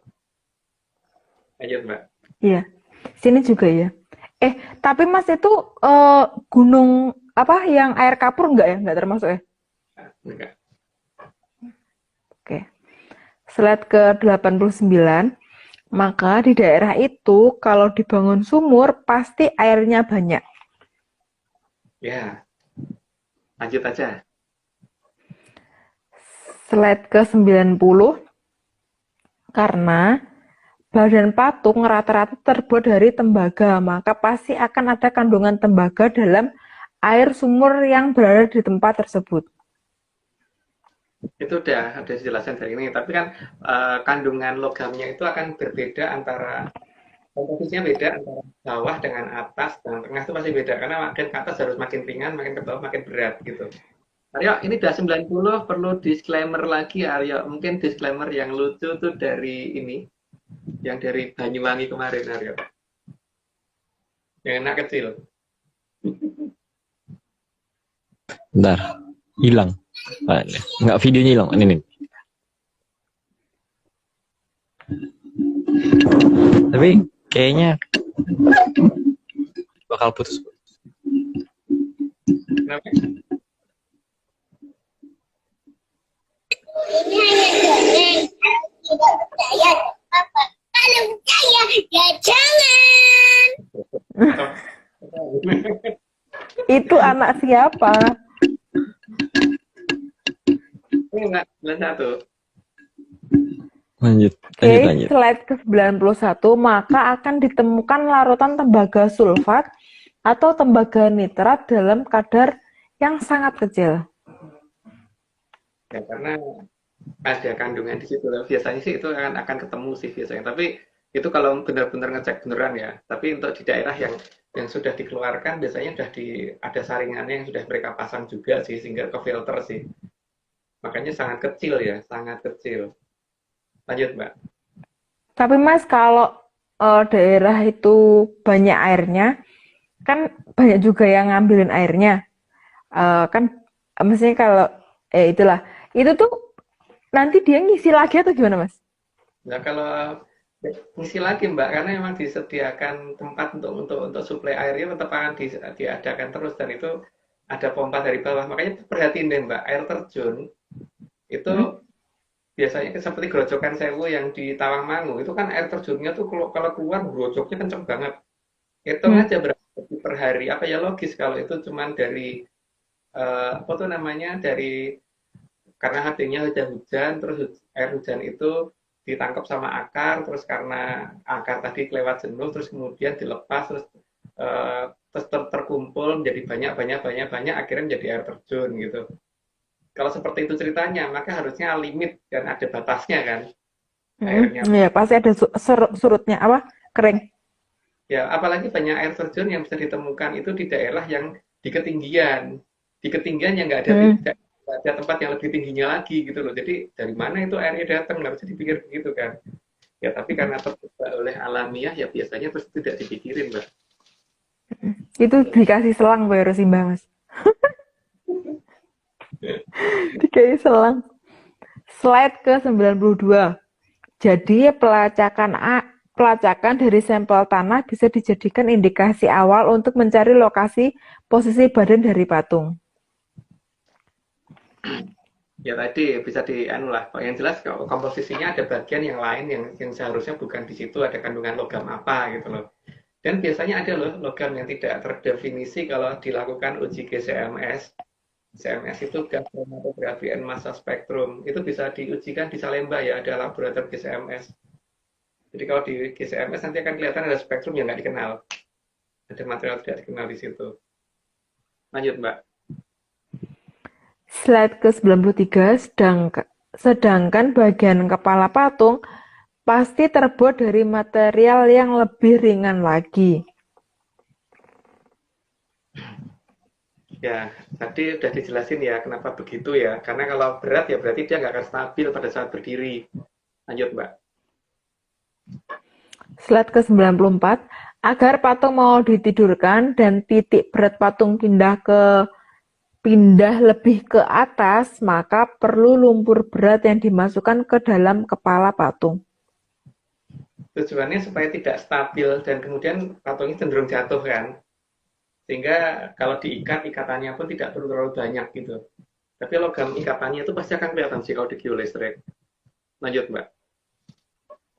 Speaker 2: Lanjut Mbak.
Speaker 3: Iya, sini juga ya. Tapi Mas itu gunung apa yang air kapur enggak ya? Enggak termasuk ya?
Speaker 2: Enggak.
Speaker 3: Oke. Slide ke-89. Maka di daerah itu kalau dibangun sumur pasti airnya banyak.
Speaker 2: Ya. Lanjut aja.
Speaker 3: Slide ke-90. Karena badan patung rata-rata terbuat dari tembaga, maka pasti akan ada kandungan tembaga dalam air sumur yang berada di tempat tersebut.
Speaker 2: Itu udah ada penjelasan dari ini, tapi kan kandungan logamnya itu akan berbeda antara komposisinya beda antara bawah dengan atas dan tengah itu pasti beda karena makin ke atas harus makin ringan, makin ke bawah makin berat gitu. Aryo, ini udah 90, perlu disclaimer lagi Aryo. Mungkin disclaimer yang lucu tuh dari ini, yang dari Banyuwangi kemarin Aryo. Yang anak kecil.
Speaker 1: Bentar, hilang. Nggak, videonya hilang. Ini nih. Tapi kayaknya bakal putus.
Speaker 2: Kenapa?
Speaker 6: Ini hanya dongeng, tidak percaya apa? Kalau percaya ya jangan.
Speaker 3: Itu anak siapa?
Speaker 2: Ini enggak, satu.
Speaker 1: Lanjut.
Speaker 3: Slide ke-91, maka akan ditemukan larutan tembaga sulfat atau tembaga nitrat dalam kadar yang sangat kecil.
Speaker 2: Ya, karena ada kandungan di situ loh. Biasanya sih itu akan ketemu sih biasanya. Tapi itu kalau benar-benar ngecek beneran ya. Tapi untuk di daerah yang sudah dikeluarkan biasanya sudah ada saringannya yang sudah mereka pasang juga sih sehingga ke filter sih. Makanya sangat kecil ya, sangat kecil. Lanjut, Mbak.
Speaker 3: Tapi Mas, kalau daerah itu banyak airnya, kan banyak juga yang ngambilin airnya. Kan maksudnya kalau itulah, itu tuh nanti dia ngisi lagi atau gimana Mas?
Speaker 2: Nah, kalau ngisi lagi Mbak, karena memang disediakan tempat untuk suplai airnya tetap akan diadakan terus dan itu ada pompa dari bawah. Makanya perhatiin deh Mbak, air terjun itu biasanya seperti Grojogan Sewu yang di Tawangmangu itu kan air terjunnya tuh kalau keluar grojoknya kenceng banget. Hitung aja berapa per hari. Apa ya logis kalau itu cuman dari apa tuh namanya dari karena hatinya hujan-hujan terus air hujan itu ditangkap sama akar terus karena akar tadi kelewat jenuh terus kemudian dilepas terus terkumpul menjadi banyak akhirnya menjadi air terjun gitu. Kalau seperti itu ceritanya maka harusnya limit dan ada batasnya kan airnya.
Speaker 3: Ya pasti ada surutnya apa kering.
Speaker 2: Ya apalagi banyak air terjun yang bisa ditemukan itu di daerah yang di ketinggian yang nggak ada tempat yang lebih tingginya lagi gitu loh. Jadi dari mana itu airnya datang nggak bisa dipikir begitu kan. Ya tapi karena terbuka oleh alamiah ya biasanya terus tidak dipikirin Mbak.
Speaker 3: Itu dikasih selang baru sih Mbak Mas. Dikasih selang. Slide ke 92. Jadi pelacakan dari sampel tanah bisa dijadikan indikasi awal untuk mencari lokasi posisi badan dari patung.
Speaker 2: Ya tadi bisa lah. Yang jelas komposisinya ada bagian yang lain yang seharusnya bukan di situ ada kandungan logam apa gitu loh. Dan biasanya ada loh logam yang tidak terdefinisi kalau dilakukan uji GCMS. GCMS itu gas kromatografi and massa spektrum. Itu bisa diujikan di Salemba ya, ada laboratorium GCMS. Jadi kalau di GCMS nanti akan kelihatan ada spektrum yang nggak dikenal. Ada material tidak dikenal di situ. Lanjut Mbak.
Speaker 3: Slide ke-93, sedangkan bagian kepala patung pasti terbuat dari material yang lebih ringan lagi.
Speaker 2: Ya, tadi udah dijelasin ya kenapa begitu ya. Karena kalau berat ya berarti dia nggak akan stabil pada saat berdiri. Lanjut Mbak.
Speaker 3: Slide ke-94, agar patung mau ditidurkan dan titik berat patung pindah lebih ke atas, maka perlu lumpur berat yang dimasukkan ke dalam kepala patung.
Speaker 2: Tujuannya supaya tidak stabil dan kemudian patungnya cenderung jatuh kan. Sehingga kalau diikat, ikatannya pun tidak perlu terlalu banyak gitu. Tapi logam ikatannya itu pasti akan kelihatan sih kalau di geolistrik. Lanjut Mbak.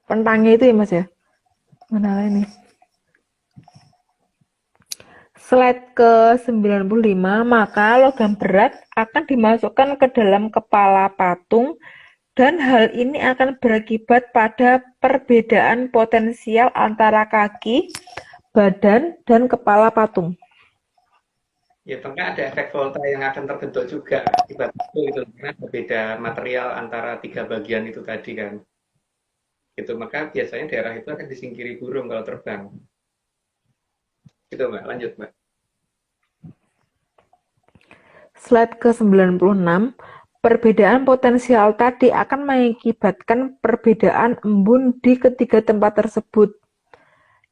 Speaker 3: Pentangnya itu ya Mas ya? Mana ini? Slide ke-95, maka logam berat akan dimasukkan ke dalam kepala patung dan hal ini akan berakibat pada perbedaan potensial antara kaki, badan, dan kepala patung.
Speaker 2: Ya tentunya ada efek volta yang akan terbentuk juga akibat itu karena berbeda material antara tiga bagian itu tadi kan. Gitu, maka biasanya daerah itu akan disingkiri burung kalau terbang. Gitu Mbak, lanjut Mbak.
Speaker 3: Slide ke-96, perbedaan potensial tadi akan mengakibatkan perbedaan embun di ketiga tempat tersebut.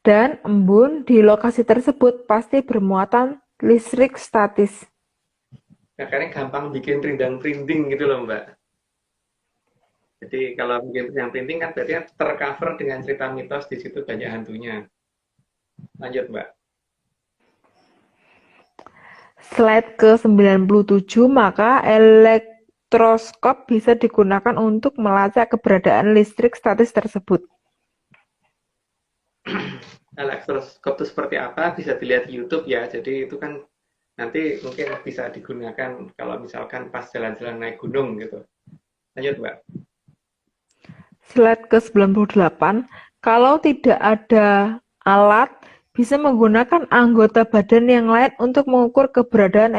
Speaker 3: Dan embun di lokasi tersebut pasti bermuatan listrik statis.
Speaker 2: Nah, karena gampang bikin rindang-rinding gitu loh Mbak. Jadi kalau bikin rindang-rinding kan berarti tercover dengan cerita mitos di situ banyak hantunya. Lanjut Mbak.
Speaker 3: Slide ke-97, maka elektroskop bisa digunakan untuk melacak keberadaan listrik statis tersebut.
Speaker 2: Elektroskop itu seperti apa bisa dilihat di YouTube ya. Jadi itu kan nanti mungkin bisa digunakan kalau misalkan pas jalan-jalan naik gunung gitu. Lanjut Mbak.
Speaker 3: Slide ke-98, kalau tidak ada alat bisa menggunakan anggota badan yang lain untuk mengukur keberadaan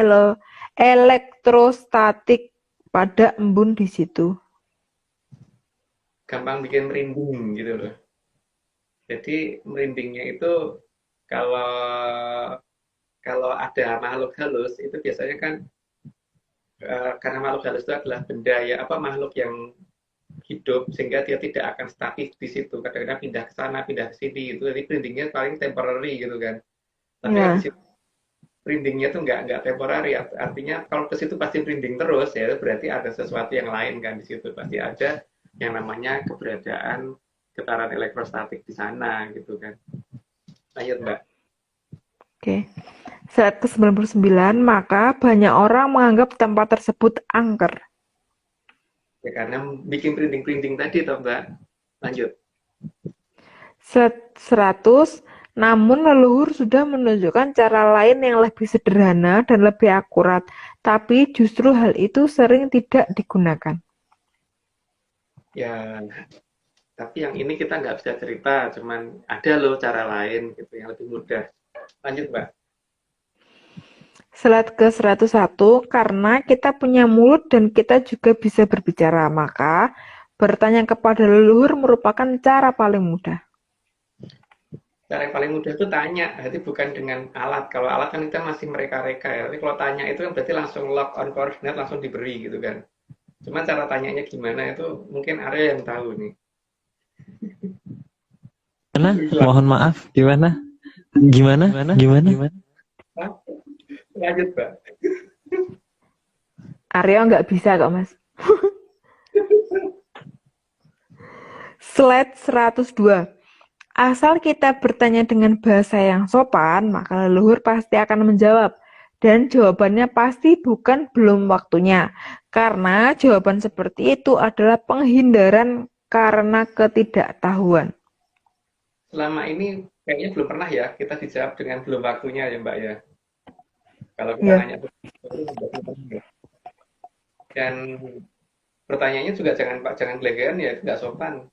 Speaker 3: elektrostatik pada embun di situ.
Speaker 2: Gampang bikin merinding gitu loh. Jadi merindingnya itu kalau kalau ada makhluk halus itu biasanya kan karena makhluk halus itu adalah benda ya apa makhluk yang hidup sehingga dia tidak akan statis di situ. Kadang-kadang pindah ke sana, pindah ke sini gitu. Jadi merindingnya paling temporary gitu kan. Tapi kalau di
Speaker 3: Ya,
Speaker 2: situ merindingnya tuh nggak temporary, artinya kalau ke situ pasti merinding terus ya berarti ada sesuatu yang lain kan di situ pasti ada yang namanya keberadaan getaran elektrostatik di sana gitu kan. Lanjut Mbak.
Speaker 3: oke. Slide ke-99, maka banyak orang menganggap tempat tersebut angker.
Speaker 2: Ya karena bikin merinding-merinding tadi toh Mbak. Lanjut.
Speaker 3: Slide 100, namun leluhur sudah menunjukkan cara lain yang lebih sederhana dan lebih akurat, tapi justru hal itu sering tidak digunakan.
Speaker 2: Ya, tapi yang ini kita nggak bisa cerita, cuman ada loh cara lain gitu yang lebih mudah. Lanjut Mbak.
Speaker 3: Slide ke-101, karena kita punya mulut dan kita juga bisa berbicara, maka bertanya kepada leluhur merupakan cara paling mudah.
Speaker 2: Cara yang paling mudah itu tanya, berarti bukan dengan alat. Kalau alat kan kita masih mereka-reka ya. Tapi kalau tanya itu kan berarti langsung lock on coordinate, langsung diberi gitu kan. Cuma cara tanyanya gimana itu mungkin Arya yang tahu nih.
Speaker 1: Gimana? Mohon maaf, gimana? Gimana?
Speaker 2: Lanjut Mbak.
Speaker 3: Aryo nggak bisa kok, Mas. Slide 102. Asal kita bertanya dengan bahasa yang sopan, maka leluhur pasti akan menjawab. Dan jawabannya pasti bukan belum waktunya. Karena jawaban seperti itu adalah penghindaran karena ketidaktahuan.
Speaker 2: Selama ini kayaknya belum pernah ya kita dijawab dengan belum waktunya ya Mbak ya. Kalau kita
Speaker 3: Ya.
Speaker 2: nanya itu belum pernah. Dan pertanyaannya juga jangan gelegean ya, itu nggak sopan.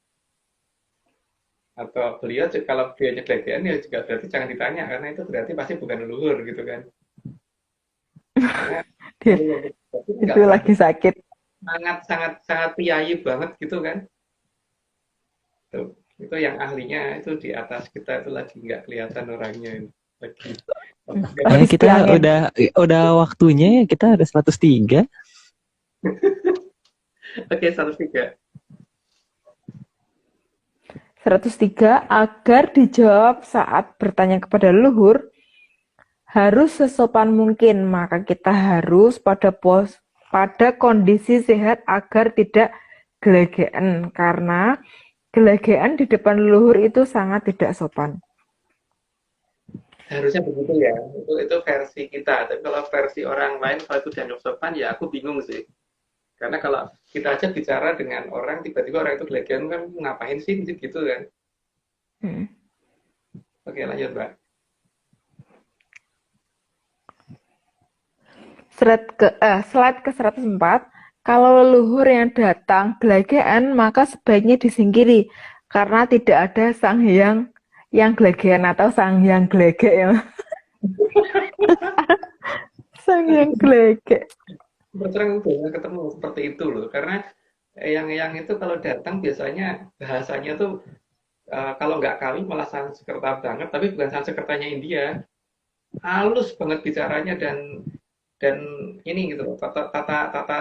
Speaker 2: Atau beliau kalau beliau gelegean ya juga berarti jangan ditanya karena itu berarti pasti bukan leluhur gitu kan. Karena
Speaker 3: Itu lagi sakit.
Speaker 2: sangat priayi banget gitu kan. Itu yang ahlinya itu di atas kita itu lagi nggak kelihatan orangnya lagi.
Speaker 1: Kita udah waktunya ya, kita ada 103.
Speaker 2: Oke, 103.
Speaker 3: 103, agar dijawab saat bertanya kepada leluhur, harus sesopan mungkin, maka kita harus pada kondisi sehat agar tidak gelegean, karena gelegean di depan leluhur itu sangat tidak sopan.
Speaker 2: Harusnya begitu ya. Itu versi kita. Tapi kalau versi orang lain kalau itu dianggap sopan ya aku bingung sih. Karena kalau kita aja bicara dengan orang tiba-tiba orang itu gelegean kan ngapain sih gitu kan. Oke, lanjut Mbak.
Speaker 3: Slide ke 104, kalau leluhur yang datang gelegean, maka sebaiknya disingkiri, karena tidak ada sang hyang yang gelegean atau sang hyang gelegek ya. Sang hyang gelegek.
Speaker 2: Berterang banyak ketemu seperti itu loh. Karena yang itu kalau datang biasanya bahasanya tuh kalau nggak kali malah Sanskerta banget, tapi bukan Sanskertanya India. Halus banget bicaranya dan ini gitu loh, tata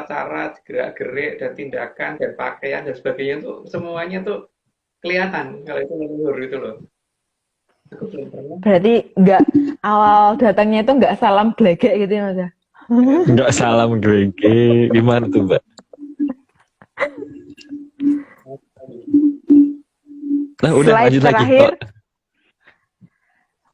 Speaker 2: cara gerak-gerik dan tindakan dan pakaian dan sebagainya tuh semuanya tuh kelihatan kalau itu leluhur gitu loh. Aku belum pernah.
Speaker 3: Berarti nggak awal datangnya itu nggak salam gelegek gitu ya Mas ya?
Speaker 1: Nggak salam grege. Gimana tuh Mbak? Nah udah
Speaker 3: Slide
Speaker 1: lanjut lagi.
Speaker 3: terakhir.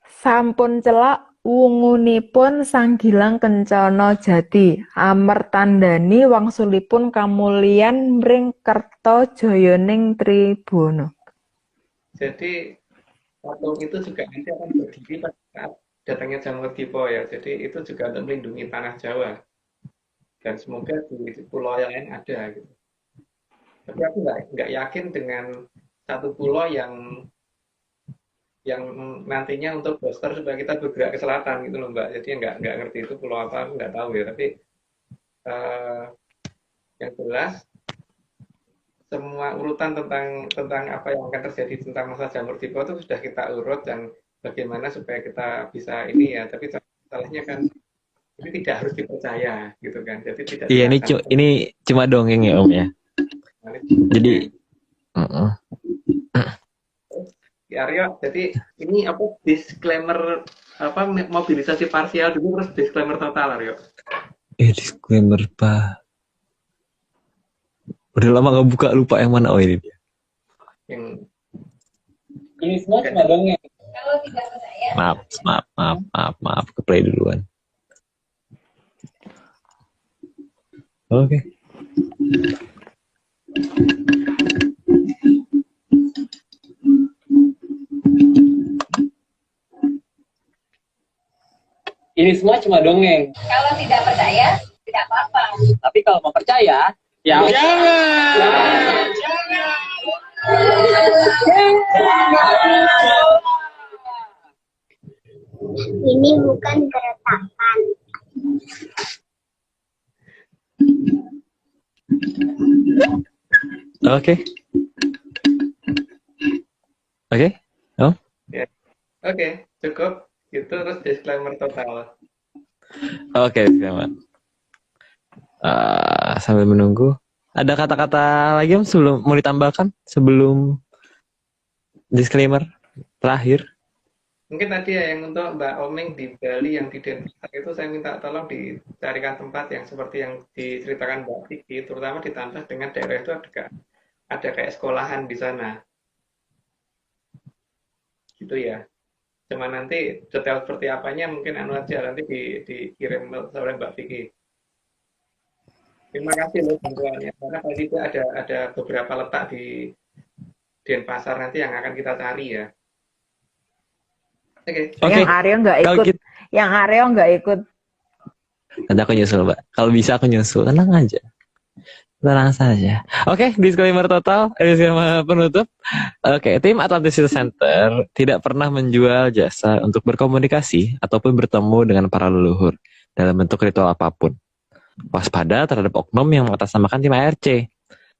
Speaker 3: Sampun celak wungunipun sang Gilang Kencana Jati, amertandani wangsulipun kamulyan mring kerta jayaning Tribuna.
Speaker 2: Jadi patung itu juga nanti akan berdiri pada saat datangnya Jamuddipa ya. Jadi itu juga untuk melindungi tanah Jawa. Dan semoga di pulau yang lain ada gitu. Tapi aku nggak yakin dengan satu pulau yang yang nantinya untuk booster supaya kita bergerak ke selatan gitu loh Mbak. Jadi nggak ngerti itu pulau apa, aku nggak tahu ya. Tapi yang jelas semua urutan tentang apa yang akan terjadi tentang masa jamur tiba itu sudah kita urut dan bagaimana supaya kita bisa ini ya. Tapi salahnya kan ini tidak harus dipercaya gitu kan. Jadi tidak.
Speaker 1: Iya, ini cuma dongeng ya Om ya. Jadi
Speaker 2: Ya Aryo, jadi ini apa disclaimer apa mobilisasi parsial dulu terus disclaimer total Aryo.
Speaker 1: disclaimer Pak. Udah lama nggak buka, lupa yang mana. Oh ini dia.
Speaker 2: Yang
Speaker 7: Ini semua cuma dongeng.
Speaker 6: Kalau tidak percaya,
Speaker 1: Maaf, ke play duluan. Oke.
Speaker 7: Ini semua cuma dongeng.
Speaker 6: kalau tidak percaya, tidak apa-apa.
Speaker 7: Tapi kalau mau percaya, ya jangan.
Speaker 6: Ini bukan keretakan.
Speaker 1: Oke.
Speaker 2: Oke, cukup. Itu terus disclaimer total.
Speaker 1: Oke, selamat. Sambil menunggu. Ada kata-kata lagi Om sebelum mau ditambahkan sebelum disclaimer terakhir?
Speaker 2: Mungkin tadi ya yang untuk Mbak Omeng di Bali yang di Denpasar itu saya minta tolong dicarikan tempat yang seperti yang diceritakan Mbak Vicky, terutama ditambah dengan daerah itu ada kayak sekolahan di sana. Gitu ya. Cuma nanti detail seperti apanya mungkin anu aja nanti dikirim oleh Mbak Vicky. Terima kasih loh bantuannya karena tadi itu ada beberapa letak di Denpasar nanti yang akan kita cari ya. Oke.
Speaker 3: Yang Aryo nggak
Speaker 1: Kalau
Speaker 3: ikut. Yang Aryo nggak ikut.
Speaker 1: Nanti aku nyusul, Mbak. Kalau bisa aku nyusul, tenang aja. Tenang saja. Oke, disclaimer total, disclaimer penutup. Oke, tim Atlantis Center tidak pernah menjual jasa untuk berkomunikasi ataupun bertemu dengan para leluhur dalam bentuk ritual apapun. Waspada terhadap oknum yang mengatasnamakan tim ARC.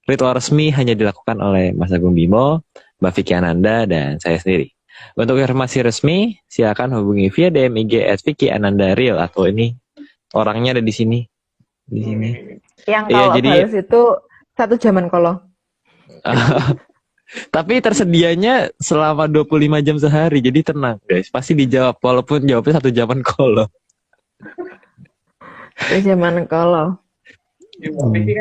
Speaker 1: Ritual resmi hanya dilakukan oleh Mas Agung Bimo, Mbak Vicky Ananda, dan saya sendiri. Untuk informasi resmi, silakan hubungi via DM IG @VickyAnandaReal atau ini orangnya ada di sini. Di sini.
Speaker 3: Yang
Speaker 1: Iya,
Speaker 3: kalau
Speaker 1: jadi-
Speaker 3: balas itu satu zaman kolong.
Speaker 1: Tapi tersedianya selama 25 jam sehari, jadi tenang guys. Pasti dijawab, walaupun jawabnya satu zaman kolong.
Speaker 3: Satu zaman kolong.
Speaker 2: Ya, Mbak Vicky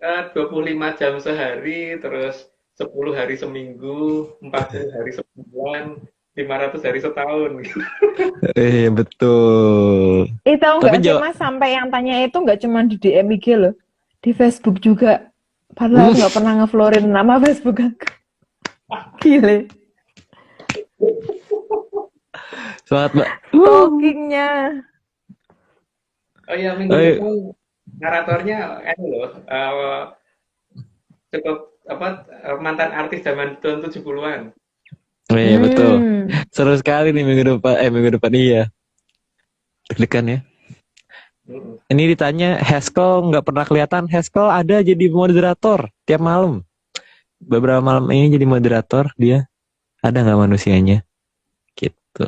Speaker 2: kan 25 jam sehari, terus 10 hari seminggu, 40 hari sebulan, 500 hari setahun.
Speaker 1: Betul.
Speaker 3: Tahu
Speaker 1: Tapi
Speaker 3: nggak sih Mas, sampai yang tanya itu nggak cuma di DM IG loh, di Facebook juga. Padahal nggak pernah ngeflorin nama Facebook aku. Gile.
Speaker 1: Semangat, Mbak.
Speaker 3: Stalkingnya.
Speaker 2: Oh iya, minggu depan naratornya loh, cukup mantan artis zaman tahun 70-an.
Speaker 1: Iya, betul. Seru sekali nih minggu depan iya. Deg-degan ya. Ini ditanya, Haskell nggak pernah kelihatan. Haskell ada jadi moderator tiap malam. Beberapa malam ini jadi moderator dia. Ada nggak manusianya? Gitu.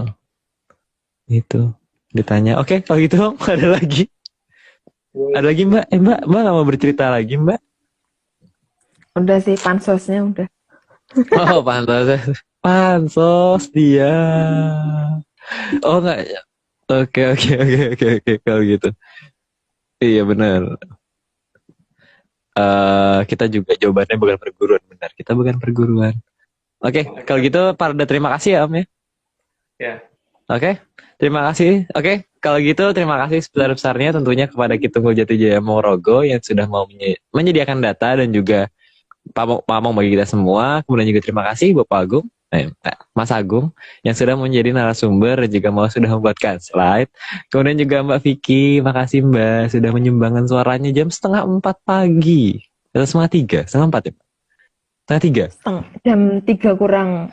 Speaker 1: Itu ditanya. Oke, kalau gitu ada lagi. Ada lagi Mbak? Mbak nggak mau bercerita lagi Mbak?
Speaker 3: Udah sih, pansosnya udah.
Speaker 1: Oh, pansos dia. Oh nggak. Oke, kalau gitu. Iya benar. Kita juga jawabannya bukan perguruan, benar. Kita bukan perguruan. Oke, kalau gitu Parda terima kasih ya Om ya.
Speaker 2: Ya.
Speaker 1: Oke, terima kasih. Oke, kalau gitu terima kasih sebesar-besarnya tentunya kepada Kitungul Jatijaya Morogo yang sudah mau menyediakan data dan juga pamong bagi kita semua. Kemudian juga terima kasih Bapak Agung, Mas Agung yang sudah menjadi narasumber dan juga sudah membuatkan slide. Kemudian juga Mbak Vicky, makasih Mbak sudah menyumbangkan suaranya jam 3:30 pagi. Atau 2:30, 3:30 ya? 3:30.
Speaker 3: Jam 3 kurang.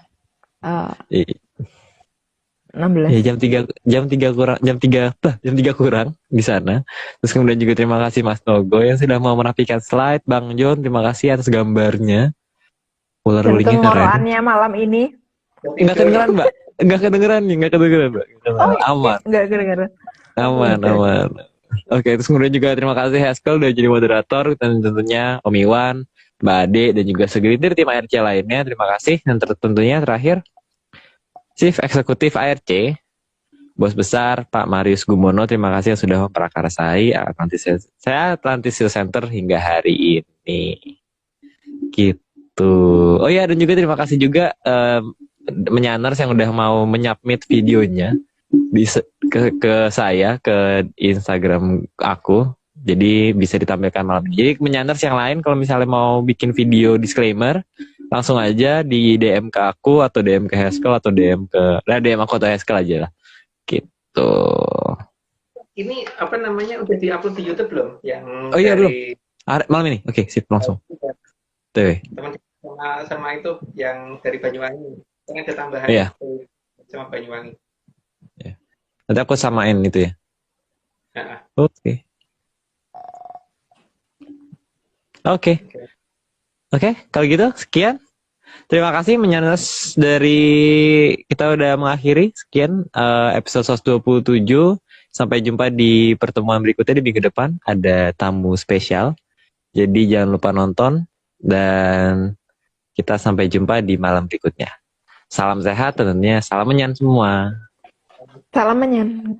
Speaker 1: Iya.
Speaker 3: 16.
Speaker 1: Ya jam 3 kurang di sana. Terus kemudian juga terima kasih Mas Nogo yang sudah mau merapikan slide. Bang John, terima kasih atas gambarnya.
Speaker 3: Dan
Speaker 1: Ular-ulingnya keren.
Speaker 3: kengoroannya malam ini.
Speaker 1: Enggak kedengeran, Mbak. Enggak kedengeran, Mbak.
Speaker 3: Oh,
Speaker 1: Aman.
Speaker 3: enggak kedengeran.
Speaker 1: Aman. Oke, terus kemudian juga terima kasih Haskell udah jadi moderator dan tentunya Om Iwan, Mbak Ade dan juga segelintir tim ARC lainnya. Terima kasih. Dan tentunya terakhir Chief Eksekutif ARC, Bos Besar Pak Marius Gumono, terima kasih yang sudah memprakarsai Atlantis Center hingga hari ini. Gitu. Oh ya, dan juga terima kasih juga Menyaners yang udah mau menyubmit videonya ke saya ke Instagram aku. Jadi bisa ditampilkan malam ini. Jadi Menyaners yang lain kalau misalnya mau bikin video disclaimer, langsung aja di DM ke aku atau DM ke Haskell atau DM aku atau Haskell aja lah. Gitu.
Speaker 2: Ini apa namanya udah diupload di YouTube belum? Yang
Speaker 1: Oh iya,
Speaker 2: dari
Speaker 1: malam ini. Oke, sip langsung. Tuh.
Speaker 2: Teman sama itu yang dari Banyuwangi. Kan ada tambahan
Speaker 1: Iya.
Speaker 2: sama Banyuwangi.
Speaker 1: Ya. Nanti aku samain itu ya.
Speaker 2: Nah,
Speaker 1: Oke, kalau gitu sekian. Terima kasih Menyaners dari kita udah mengakhiri sekian episode 127. Sampai jumpa di pertemuan berikutnya di minggu depan. Ada tamu spesial. Jadi jangan lupa nonton dan kita sampai jumpa di malam berikutnya. Salam sehat tentunya, salam menyan semua.
Speaker 3: Salam menyan.